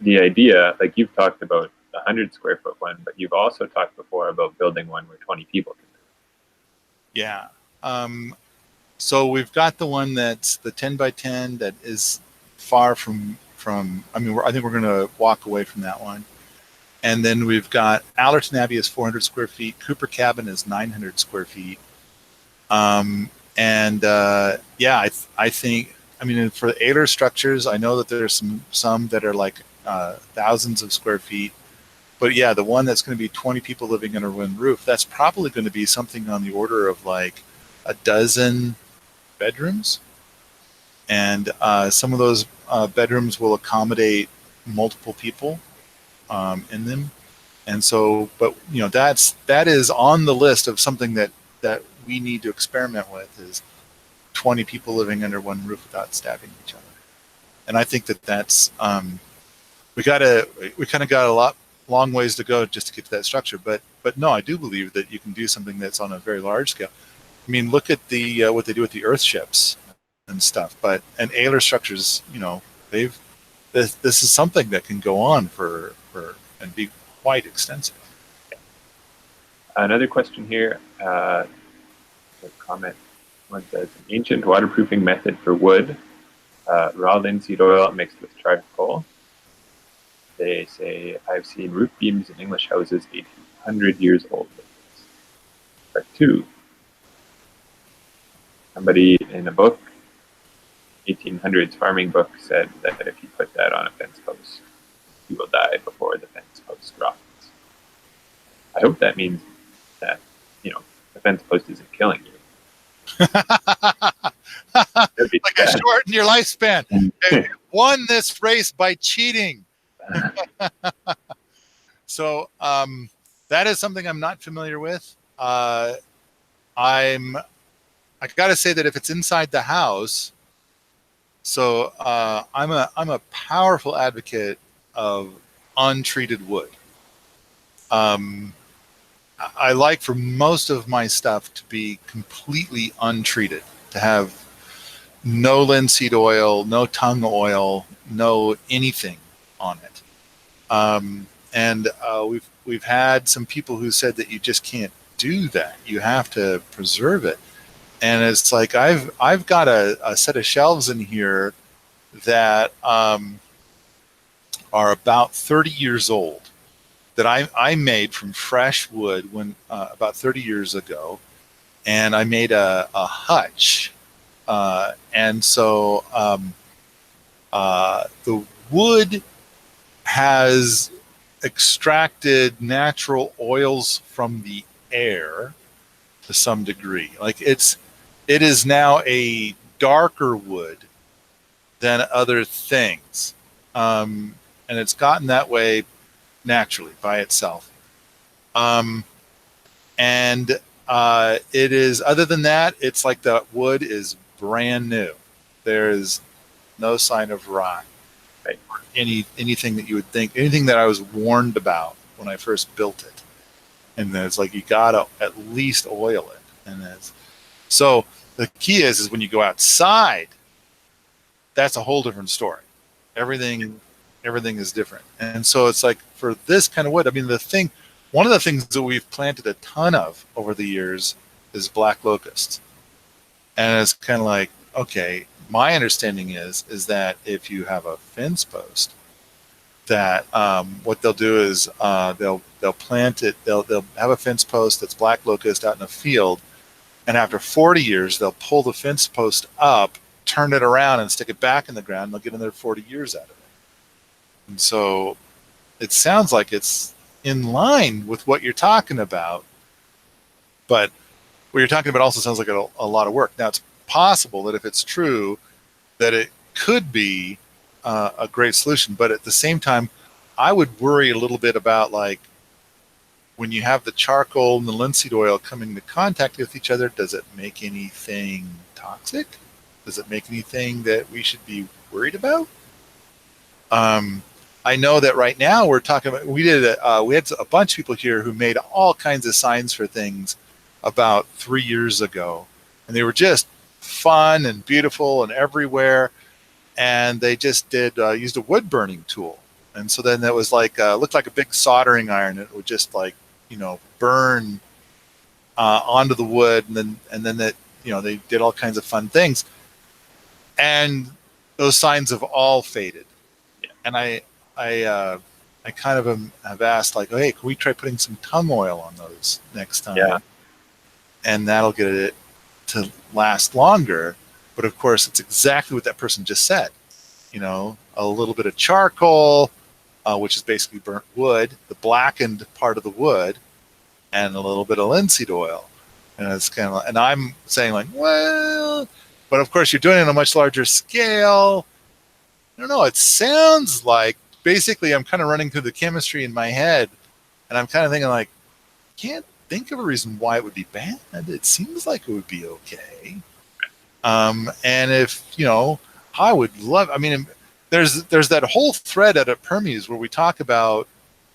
the idea, like you've talked about the 100 square foot one, but you've also talked before about building one where 20 people can live. Yeah. So we've got the one that's the 10 by 10 that is far from. I think we're going to walk away from that one. And then we've got Allerton Abbey is 400 square feet. Cooper Cabin is 900 square feet. I think. For the Ayler structures, I know that there's some that are like thousands of square feet. But yeah, the one that's going to be 20 people living under one roof, that's probably going to be something on the order of like a dozen bedrooms. And some of those bedrooms will accommodate multiple people in them. And so, but that is on the list of something that we need to experiment with, is 20 people living under one roof without stabbing each other. And I think that's we kind of got long ways to go just to get to that structure. But no, I do believe that you can do something that's on a very large scale. Look at the what they do with the earth ships and stuff. And Ayler structures, this is something that can go on for and be quite extensive. Another question here, a comment. One says, an ancient waterproofing method for wood, raw linseed oil mixed with charcoal. They say, I've seen roof beams in English houses 800 years old. Part 2. Somebody in a book, 1800s farming book, said that if you put that on a fence post, you will die before the fence post rots. I hope that means that, the fence post isn't killing you. Like I shortened your lifespan. You won this race by cheating. So that is something I'm not familiar with. I got to say that if it's inside the house, so I'm a powerful advocate of untreated wood. I like for most of my stuff to be completely untreated, to have no linseed oil, no tung oil, no anything on it. And we've had some people who said that you just can't do that. You have to preserve it. And it's like I've got a set of shelves in here that are about 30 years old that I made from fresh wood when about 30 years ago, and I made a hutch, and so the wood has extracted natural oils from the air to some degree. Like it is now a darker wood than other things, and it's gotten that way naturally by itself. And it is, other than that, it's like the wood is brand new. There is no sign of rot. Right. Anything that you would think, anything that I was warned about when I first built it. And then it's like, you gotta at least oil it. And so the key is when you go outside, that's a whole different story. Everything is different. And so it's like, for this kind of wood, I mean, one of the things that we've planted a ton of over the years is black locust. And it's kind of like, okay, my understanding is that if you have a fence post, that what they'll do is they'll plant it, they'll have a fence post that's black locust out in a field, and after 40 years, they'll pull the fence post up, turn it around, and stick it back in the ground, and they'll get another 40 years out of it. And so it sounds like it's in line with what you're talking about, but what you're talking about also sounds like a lot of work. Now, it's possible that if it's true, that it could be a great solution, but at the same time, I would worry a little bit about, like, when you have the charcoal and the linseed oil coming into contact with each other, does it make anything toxic? Does it make anything that we should be worried about? I know that right now we're talking about, we had a bunch of people here who made all kinds of signs for things about 3 years ago, and they were just fun and beautiful and everywhere, and they just used a wood burning tool, and so then it was like looked like a big soldering iron, and it would just, like, burn onto the wood, and then that, they did all kinds of fun things, and those signs have all faded. And I kind of have asked, like, hey, can we try putting some tung oil on those next time? Yeah. And that'll get it to last longer. But of course, it's exactly what that person just said. A little bit of charcoal, which is basically burnt wood, the blackened part of the wood, and a little bit of linseed oil. And it's kind of like, and I'm saying, like, well, but of course you're doing it on a much larger scale. I don't know. It sounds like, basically, I'm kind of running through the chemistry in my head, and I'm kind of thinking, like, can't think of a reason why it would be bad. It seems like it would be okay. And if, I would love, I mean, there's that whole thread at Permies where we talk about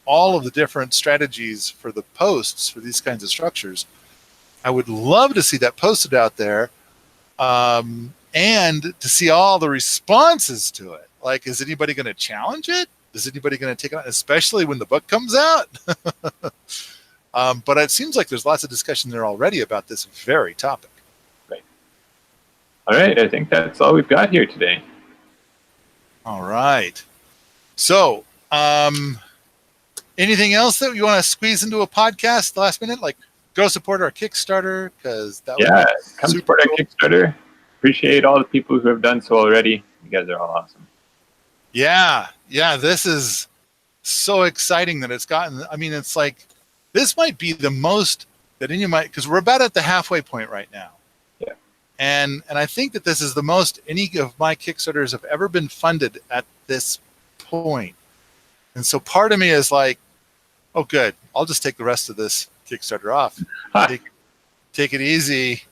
all of the different strategies for the posts for these kinds of structures. I would love to see that posted out there, and to see all the responses to it. Like, is anybody going to challenge it? Is anybody going to take it on, especially when the book comes out? But it seems like there's lots of discussion there already about this very topic. Right. All right. I think that's all we've got here today. All right. So, anything else that you want to squeeze into a podcast last minute? Like, go support our Kickstarter, because that would be come support our Kickstarter. Appreciate all the people who have done so already. You guys are all awesome. Yeah. This is so exciting that it's gotten. I mean, it's like, this might be the most that any might, because we're about at the halfway point right now. Yeah. And I think that this is the most any of my Kickstarters have ever been funded at this point. And so part of me is like, oh, good, I'll just take the rest of this Kickstarter off. Take it easy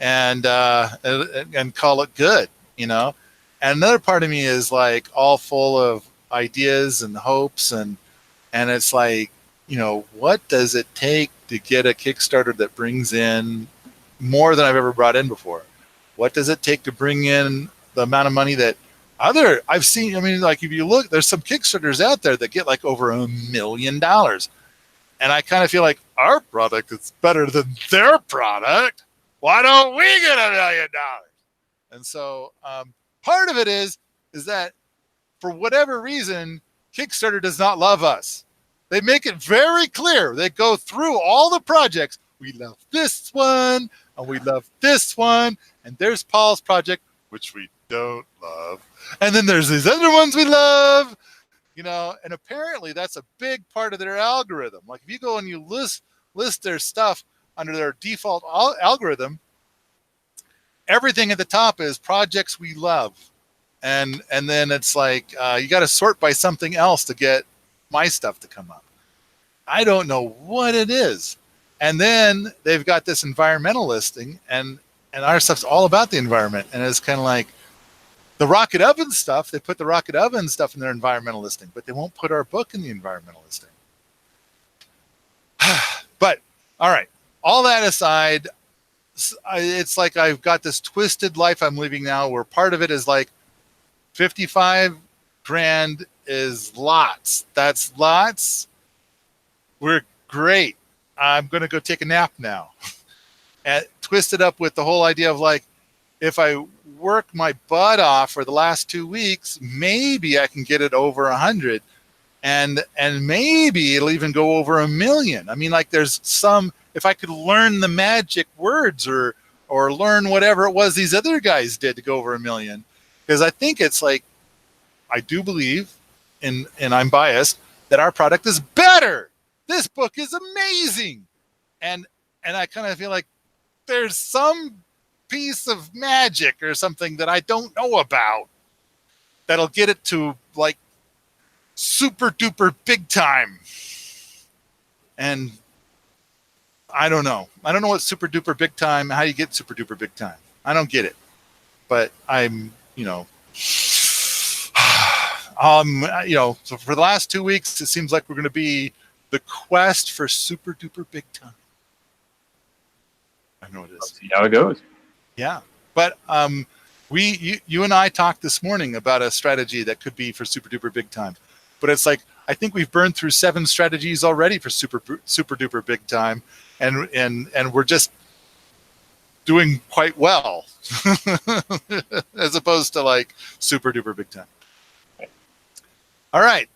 and call it good, And another part of me is like all full of ideas and hopes, and it's like, what does it take to get a Kickstarter that brings in more than I've ever brought in before? What does it take to bring in the amount of money that I've seen, I mean, like if you look, there's some Kickstarters out there that get like over $1 million. And I kind of feel like our product is better than their product. Why don't we get $1 million? And so part of it is that for whatever reason, Kickstarter does not love us. They make it very clear. They go through all the projects. We love this one, and we love this one, and there's Paul's project, which we don't love. And then there's these other ones we love, you know, and apparently that's a big part of their algorithm. Like if you go and you list their stuff under their default algorithm, everything at the top is projects we love. And then it's like, you got to sort by something else to get my stuff to come up. I don't know what it is. And then they've got this environmental listing, and our stuff's all about the environment. And it's kind of like the rocket oven stuff. They put the rocket oven stuff in their environmental listing, but they won't put our book in the environmental listing. But all right, all that aside, it's like I've got this twisted life I'm living now where part of it is like 55 grand is lots. That's lots. We're great. I'm going to go take a nap now. And twisted up with the whole idea of like, if I work my butt off for the last 2 weeks, maybe I can get it over 100, and maybe it'll even go over 1 million. I mean, like there's some, if I could learn the magic words or learn whatever it was these other guys did to go over 1 million, because I think it's like, I do believe, and I'm biased, that our product is better. This book is amazing. And I kind of feel like there's some piece of magic or something that I don't know about that'll get it to like super duper big time. And I don't know. I don't know what super duper big time, how you get super duper big time. I don't get it. But I'm, you know, so for the last 2 weeks, it seems like we're going to be the quest for super duper big time. I know it is. Let's see how it goes. Yeah. But you and I talked this morning about a strategy that could be for super duper big time. But it's like, I think we've burned through 7 strategies already for super duper big time. And we're just doing quite well as opposed to like super duper big time. All right.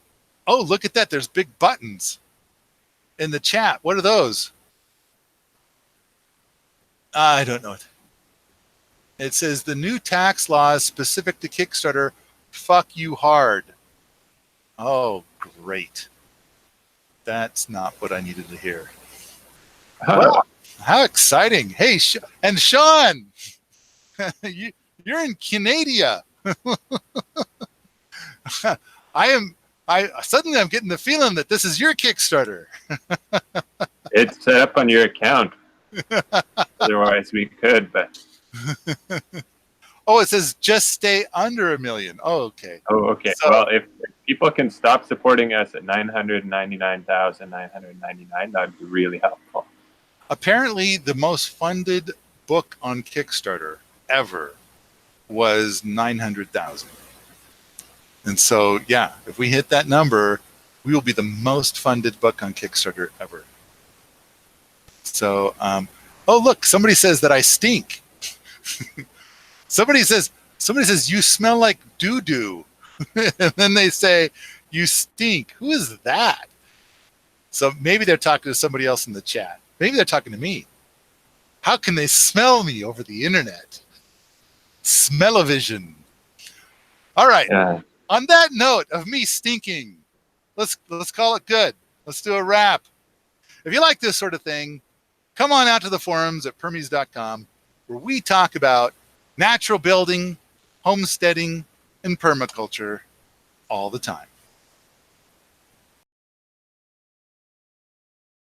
Oh, look at that. There's big buttons in the chat. What are those? I don't know. It says the new tax laws specific to Kickstarter fuck you hard. Oh, great. That's not what I needed to hear. Well, how exciting. Hey, and Sean, you're in Canada. Suddenly I'm getting the feeling that this is your Kickstarter. It's set up on your account. Otherwise we could, but. Oh, it says just stay under 1 million. Oh, okay. Oh, okay. So, well, if people can stop supporting us at 999,999, that would be really helpful. Apparently, the most funded book on Kickstarter ever was 900,000. And so, yeah, if we hit that number, we will be the most funded book on Kickstarter ever. So, oh, look, somebody says that I stink. Somebody says, you smell like doo-doo. And then they say, you stink. Who is that? So maybe they're talking to somebody else in the chat. Maybe they're talking to me. How can they smell me over the internet? Smell-o-vision. All right. Yeah. On that note of me stinking, let's call it good. Let's do a wrap. If you like this sort of thing, come on out to the forums at permies.com, where we talk about natural building, homesteading, and permaculture all the time.